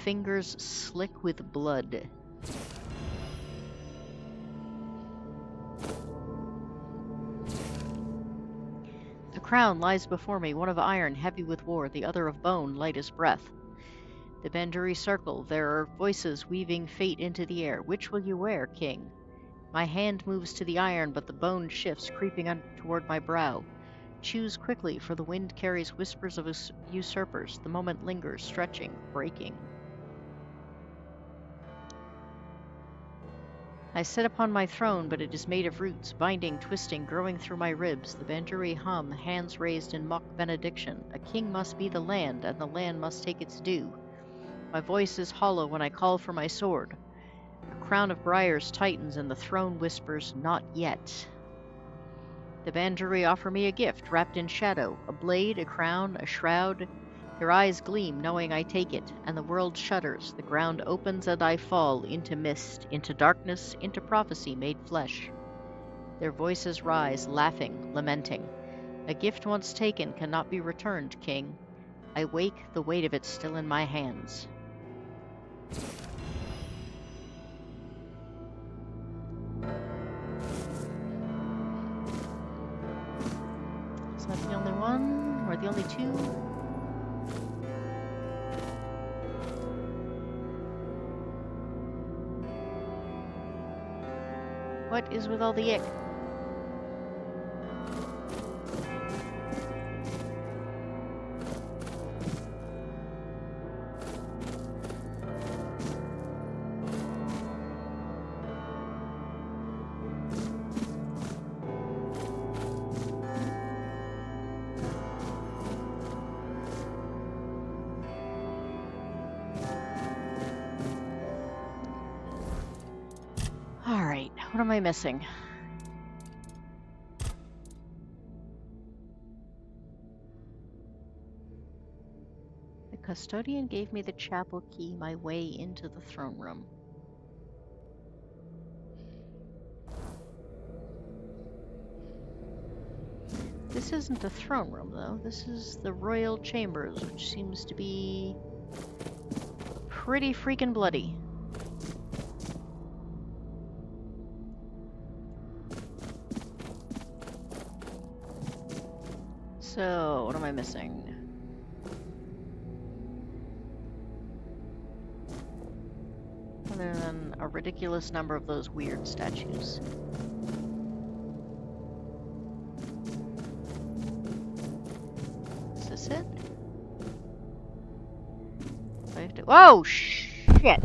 fingers slick with blood. The crown lies before me, one of iron, heavy with war, the other of bone, light as breath. The Banduri circle, there are voices weaving fate into the air. Which will you wear, king? My hand moves to the iron, but the bone shifts, creeping toward my brow. Choose quickly, for the wind carries whispers of usurpers. The moment lingers, stretching, breaking. I sit upon my throne, but it is made of roots, binding, twisting, growing through my ribs. The Banduri hum, hands raised in mock benediction. A king must be the land, and the land must take its due. My voice is hollow when I call for my sword. A crown of briars tightens, and the throne whispers, not yet. The Banduri offer me a gift, wrapped in shadow, a blade, a crown, a shroud. Their eyes gleam, knowing I take it, and the world shudders. The ground opens, and I fall into mist, into darkness, into prophecy made flesh. Their voices rise, laughing, lamenting. A gift once taken cannot be returned, king. I wake, the weight of it still in my hands. Is that the only one? Or the only two? What is with all the ick? Alright, what am I missing? The custodian gave me the chapel key, my way into the throne room. This isn't the throne room, though. This is the royal chambers, which seems to be pretty freaking bloody. So, what am I missing? Other than a ridiculous number of those weird statues. Is this it? Do I have to— whoa! Shit!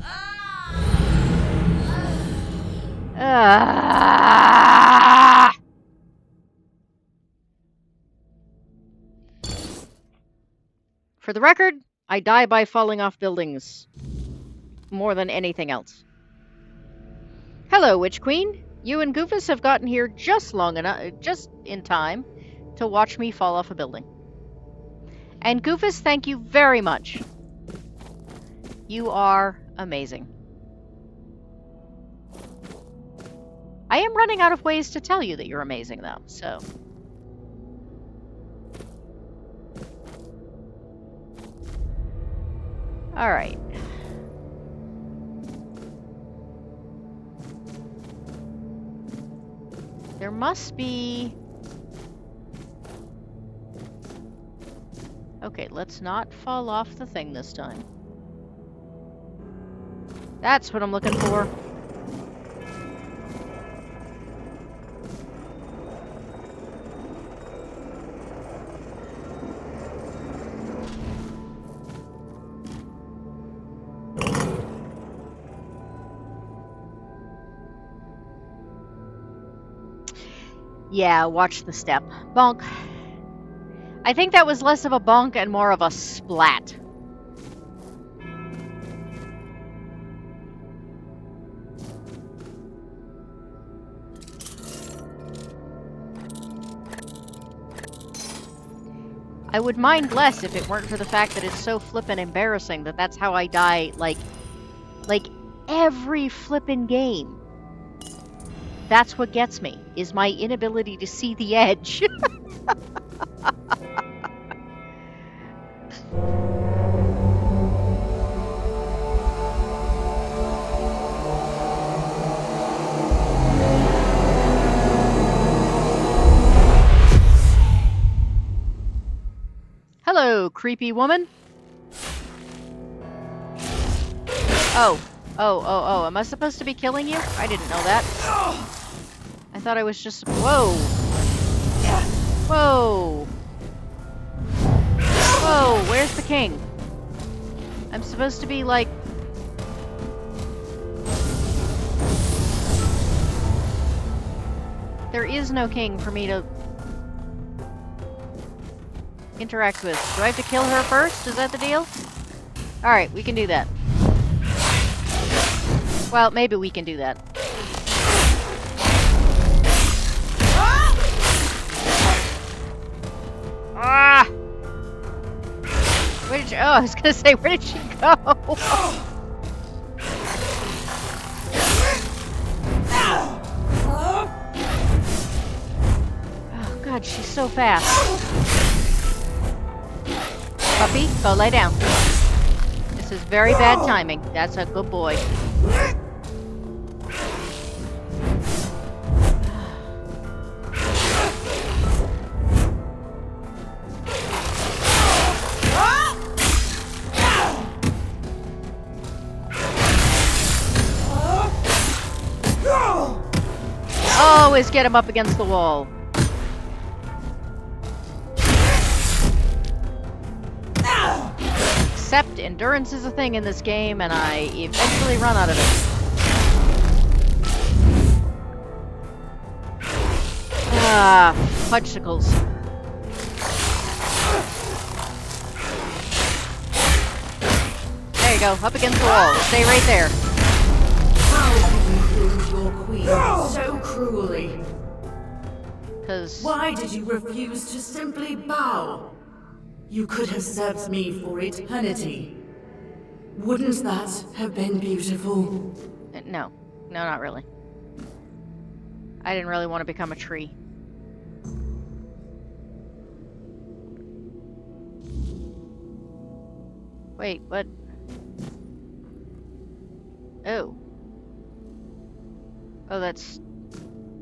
For the record, I die by falling off buildings more than anything else. Hello, Witch Queen. You and Goofus have gotten here just in time to watch me fall off a building. And Goofus, thank you very much. You are amazing. I am running out of ways to tell you that you're amazing, though, so... Alright. There must be... Okay, let's not fall off the thing this time. That's what I'm looking for. Yeah, watch the step. Bonk. I think that was less of a bonk and more of a splat. I would mind less if it weren't for the fact that it's so flippin' embarrassing that that's how I die, like every flippin' game. That's what gets me, is my inability to see the edge. Hello, creepy woman. Oh, am I supposed to be killing you? I didn't know that. I thought I was just... Whoa. Whoa. Whoa, where's the king? I'm supposed to be, like... There is no king for me to... interact with. Do I have to kill her first? Is that the deal? Alright, we can do that. Well, maybe we can do that. Ah! Where did she... Oh, I was gonna say, where did she go? Oh, God, she's so fast. Puppy, go lay down. This is very bad timing. That's a good boy. Always get him up against the wall. Except endurance is a thing in this game, and I eventually run out of it. Ah, fudgesicles. There you go, up against the wall. Stay right there. How did you lose your queen so cruelly? 'Cause... Why did you refuse to simply bow? You could have served me for eternity. Wouldn't that have been beautiful? No. No, not really. I didn't really want to become a tree. Wait, what? Oh. Oh, that's...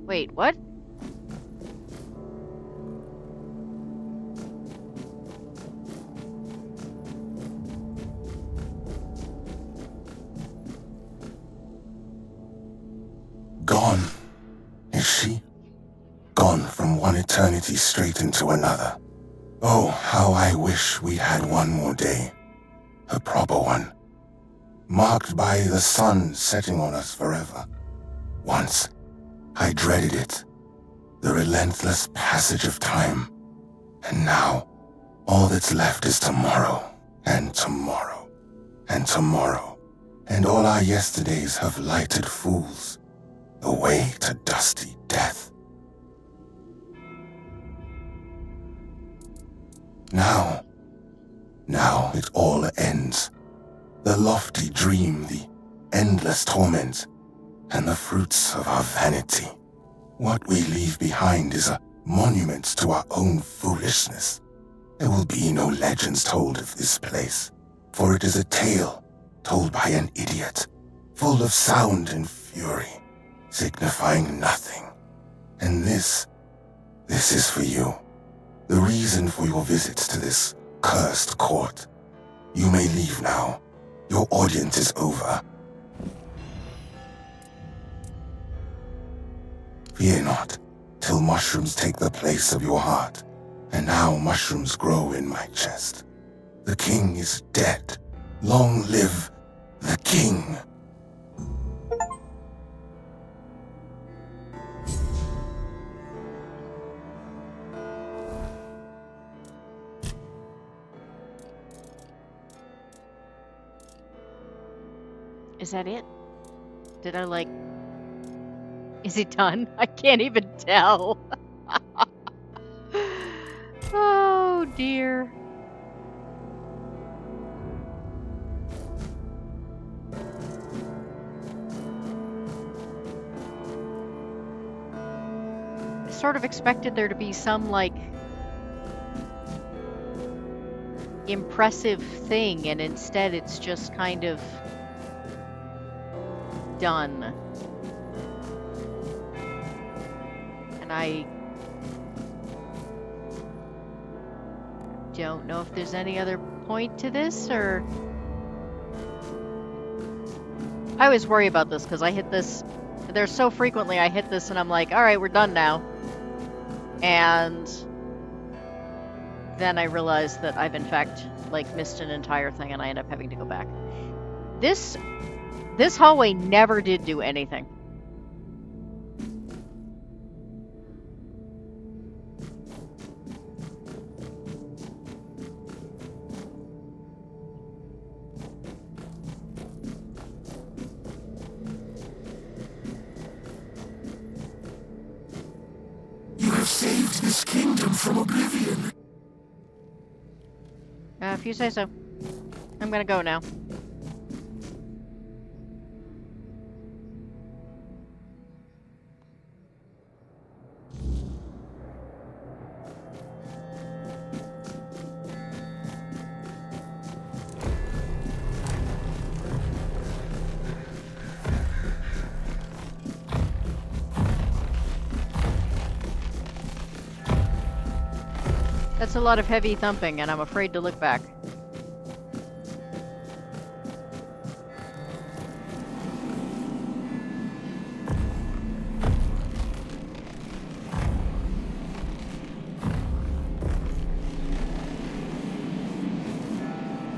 Wait, what? Gone, is she? Gone from one eternity straight into another. Oh, how I wish we had one more day. A proper one. Marked by the sun setting on us forever. Once, I dreaded it. The relentless passage of time. And now, all that's left is tomorrow, and tomorrow, and tomorrow. And all our yesterdays have lighted fools. Away to dusty death. Now it all ends. The lofty dream, the endless torment, and the fruits of our vanity. What we leave behind is a monument to our own foolishness. There will be no legends told of this place, for it is a tale told by an idiot, full of sound and fury, signifying nothing, And this is for you. The reason for your visits to this cursed court. You may leave now. Your audience is over. Fear not, till mushrooms take the place of your heart. And now mushrooms grow in my chest. The king is dead. Long live the king. Is that it? Did I like... Is it done? I can't even tell. Oh dear. I sort of expected there to be some, like, impressive thing, and instead it's just kind of done. And I don't know if there's any other point to this, or... I always worry about this because I hit this... There's so frequently I hit this and I'm like, alright, we're done now. And then I realize that I've in fact, like, missed an entire thing and I end up having to go back. This hallway never did do anything. You have saved this kingdom from oblivion. If you say so. I'm gonna go now. That's a lot of heavy thumping, and I'm afraid to look back.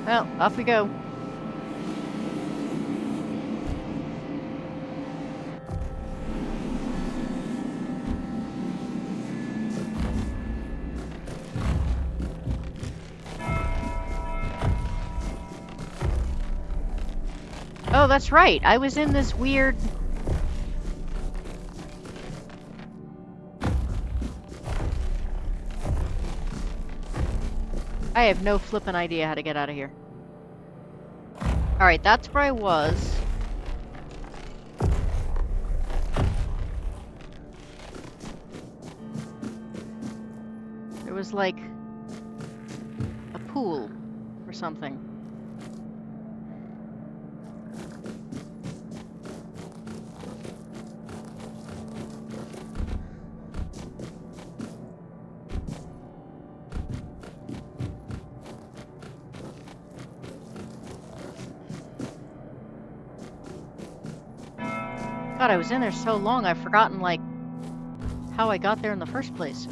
Well, off we go. Oh, that's right. I was in this weird... I have no flippin' idea how to get out of here. Alright, that's where I was. There was like a pool or something. God, I was in there so long, I've forgotten, like, how I got there in the first place.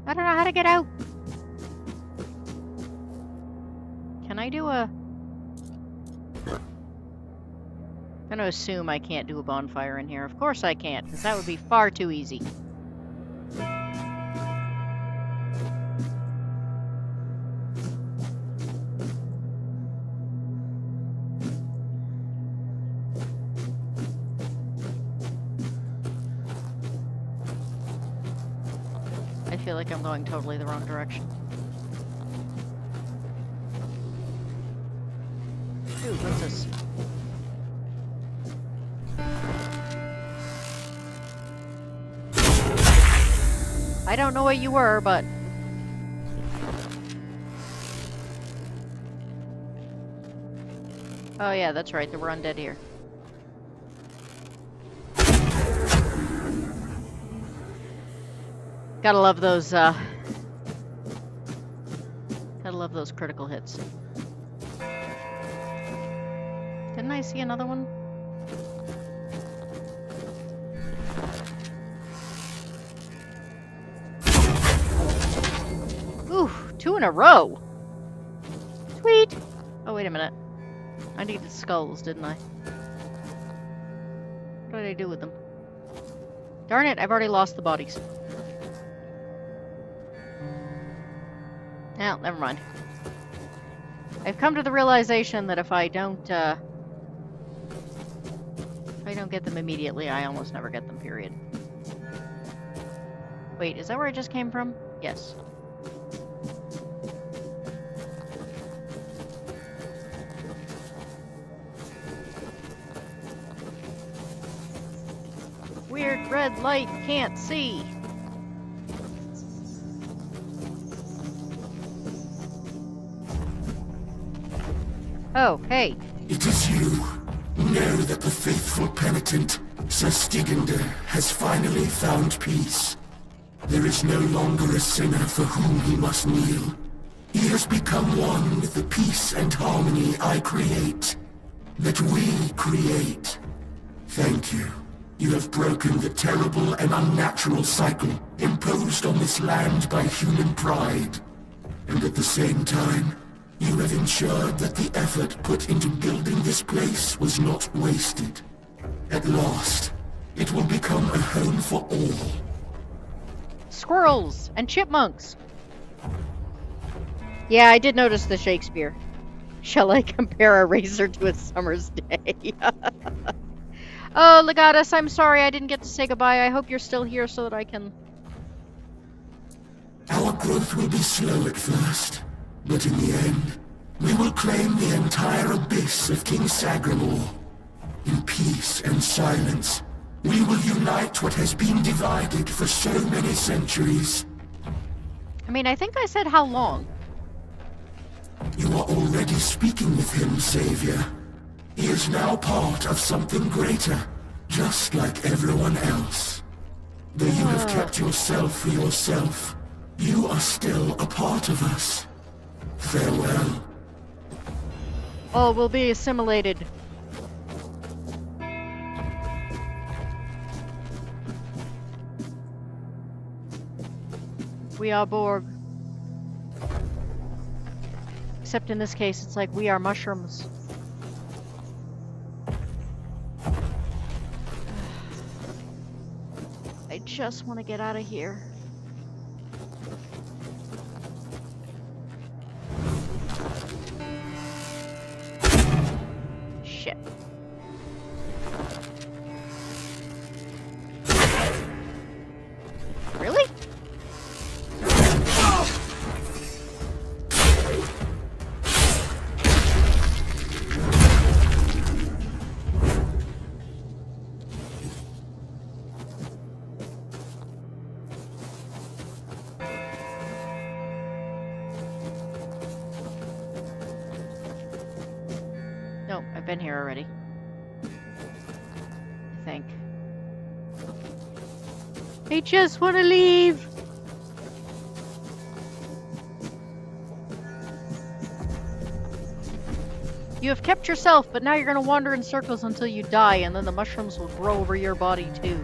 I don't know how to get out. Can I do a... I'm gonna assume I can't do a bonfire in here. Of course I can't, because that would be far too easy. feel like I'm going totally the wrong direction. Ooh, what's this? I don't know what you were, but... Oh yeah, that's right, there were undead here. Gotta love those, gotta love those critical hits. Didn't I see another one? Ooh, 2 in a row! Sweet! Oh, wait a minute. I needed skulls, didn't I? What did I do with them? Darn it, I've already lost the bodies. Oh, never mind. I've come to the realization that if I don't get them immediately, I almost never get them, period. Wait, is that where I just came from? Yes. Weird red light, can't see. Oh, hey. It is you. Know that the faithful penitent, Sir Stigender, has finally found peace. There is no longer a sinner for whom he must kneel. He has become one with the peace and harmony I create. That we create. Thank you. You have broken the terrible and unnatural cycle imposed on this land by human pride. And at the same time, you have ensured that the effort put into building this place was not wasted. At last, it will become a home for all. Squirrels and chipmunks. Yeah, I did notice the Shakespeare. Shall I compare a razor to a summer's day? Oh, Legatus, I'm sorry I didn't get to say goodbye. I hope you're still here so that I can... Our growth will be slow at first, but in the end, we will claim the entire abyss of King Sagramore. In peace and silence, we will unite what has been divided for so many centuries. I mean, I think I said how long. You are already speaking with him, Savior. He is now part of something greater, just like everyone else. Though you have kept yourself for yourself, you are still a part of us. Farewell. Oh, we'll be assimilated. We are Borg. Except in this case, it's like we are mushrooms. I just want to get out of here. Shit. Really? No, I've been here already. I think. I just want to leave! You have kept yourself, but now you're gonna wander in circles until you die, and then the mushrooms will grow over your body too.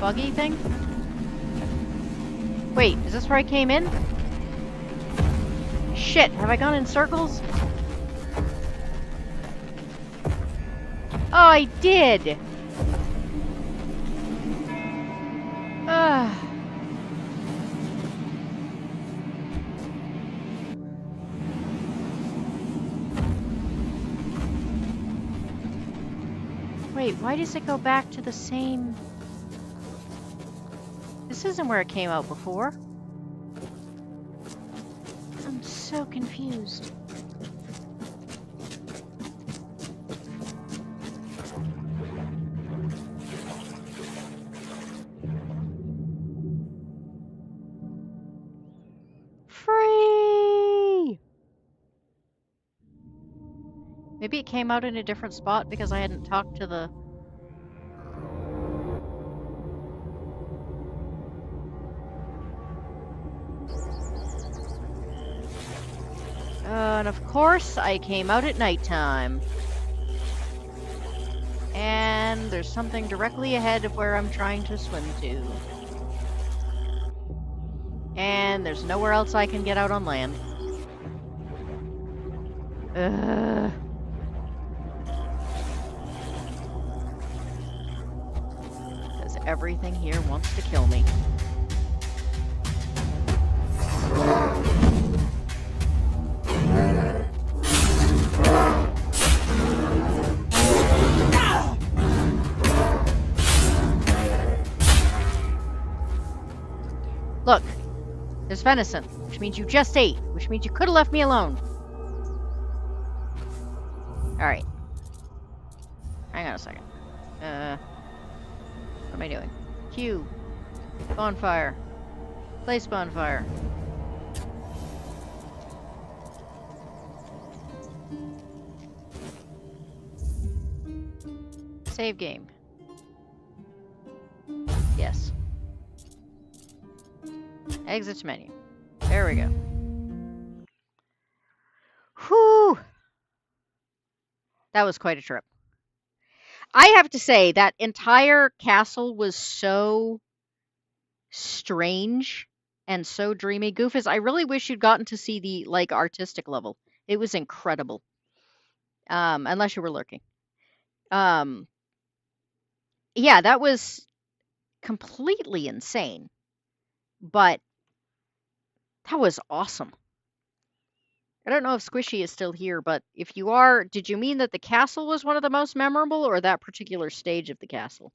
Buggy thing? Wait, is this where I came in? Shit, have I gone in circles? Oh, I did! Ugh. Wait, why does it go back to the same... This isn't where it came out before. I'm so confused. Free! Maybe it came out in a different spot because I hadn't talked to the... and of course, I came out at nighttime. And there's something directly ahead of where I'm trying to swim to. And there's nowhere else I can get out on land. Because everything here wants to kill me. Look, there's venison, which means you just ate, which means you could have left me alone. Alright. Hang on a second. What am I doing? Q. Bonfire. Place bonfire. Save game. Yes. Exit menu. There we go. Whew! That was quite a trip. I have to say, that entire castle was so strange and so dreamy. Goofus, I really wish you'd gotten to see the, like, artistic level. It was incredible. Unless you were lurking. Yeah, that was completely insane. But that was awesome. I don't know if Squishy is still here, but if you are, did you mean that the castle was one of the most memorable or that particular stage of the castle?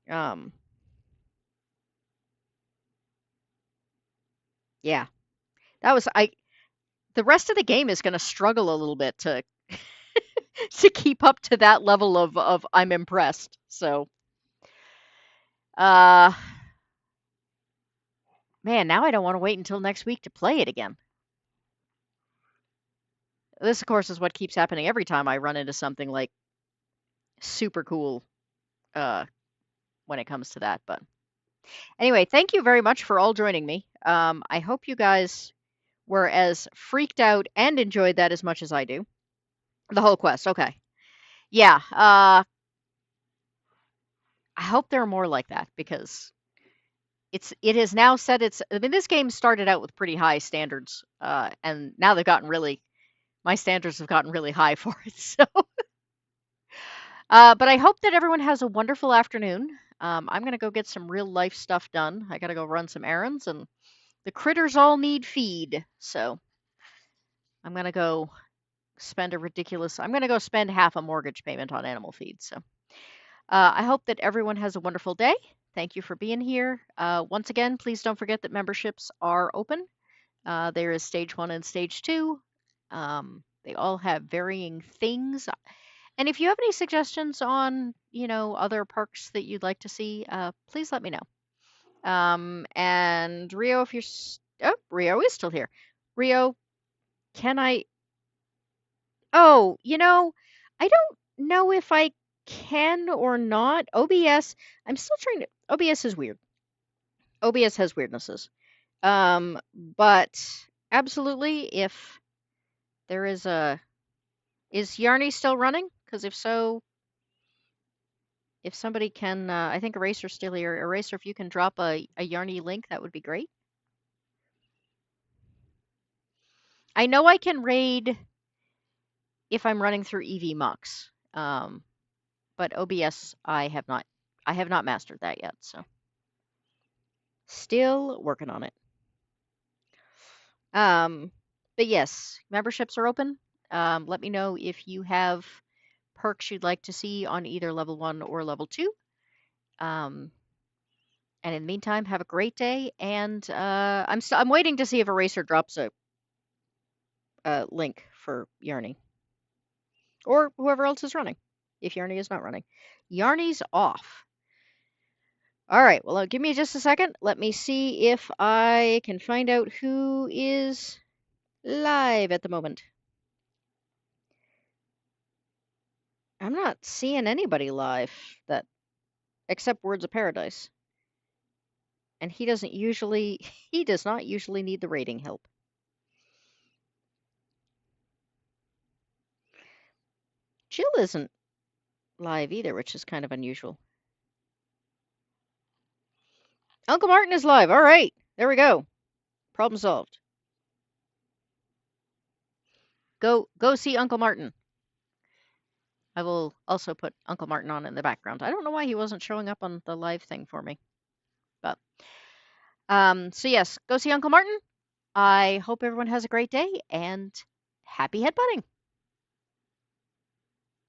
Yeah. That was the rest of the game is going to struggle a little bit to to keep up to that level of I'm impressed. So man, now I don't want to wait until next week to play it again. This, of course, is what keeps happening every time I run into something like super cool when it comes to that. But anyway, thank you very much for all joining me. I hope you guys were as freaked out and enjoyed that as much as I do. The whole quest, okay. Yeah, I hope there are more like that because it has now set its... I mean, this game started out with pretty high standards, and now my standards have gotten really high for it. So, but I hope that everyone has a wonderful afternoon. I'm gonna go get some real life stuff done. I gotta go run some errands, and the critters all need feed. So, I'm gonna go spend half a mortgage payment on animal feed. So, I hope that everyone has a wonderful day. Thank you for being here. Once again, please don't forget that memberships are open. There is stage 1 and stage 2. They all have varying things. And if you have any suggestions on, other perks that you'd like to see, please let me know. And Rio, if you're... Rio is still here. Rio, can I... Oh, I don't know if I can or not. OBS, I'm still trying to... OBS is weird. OBS has weirdnesses. But absolutely, if there is a... Is Yarny still running? Because if so, if somebody can... I think Eraser's still here. Eraser, if you can drop a Yarny link, that would be great. I know I can raid if I'm running through EV Mux. But OBS, I have not mastered that yet, so still working on it. But yes, memberships are open. Let me know if you have perks you'd like to see on either level 1 or level 2. And in the meantime, have a great day. And I'm waiting to see if Eraser drops a link for Yarny or whoever else is running. If Yarny is not running, Yarny's off. All right. Well, give me just a second. Let me see if I can find out who is live at the moment. I'm not seeing anybody live that except Words of Paradise. And he does not usually need the rating help. Jill isn't live either, which is kind of unusual. Uncle Martin is live. All right. There we go. Problem solved. Go see Uncle Martin. I will also put Uncle Martin on in the background. I don't know why he wasn't showing up on the live thing for me. But so yes, go see Uncle Martin. I hope everyone has a great day and happy headbutting.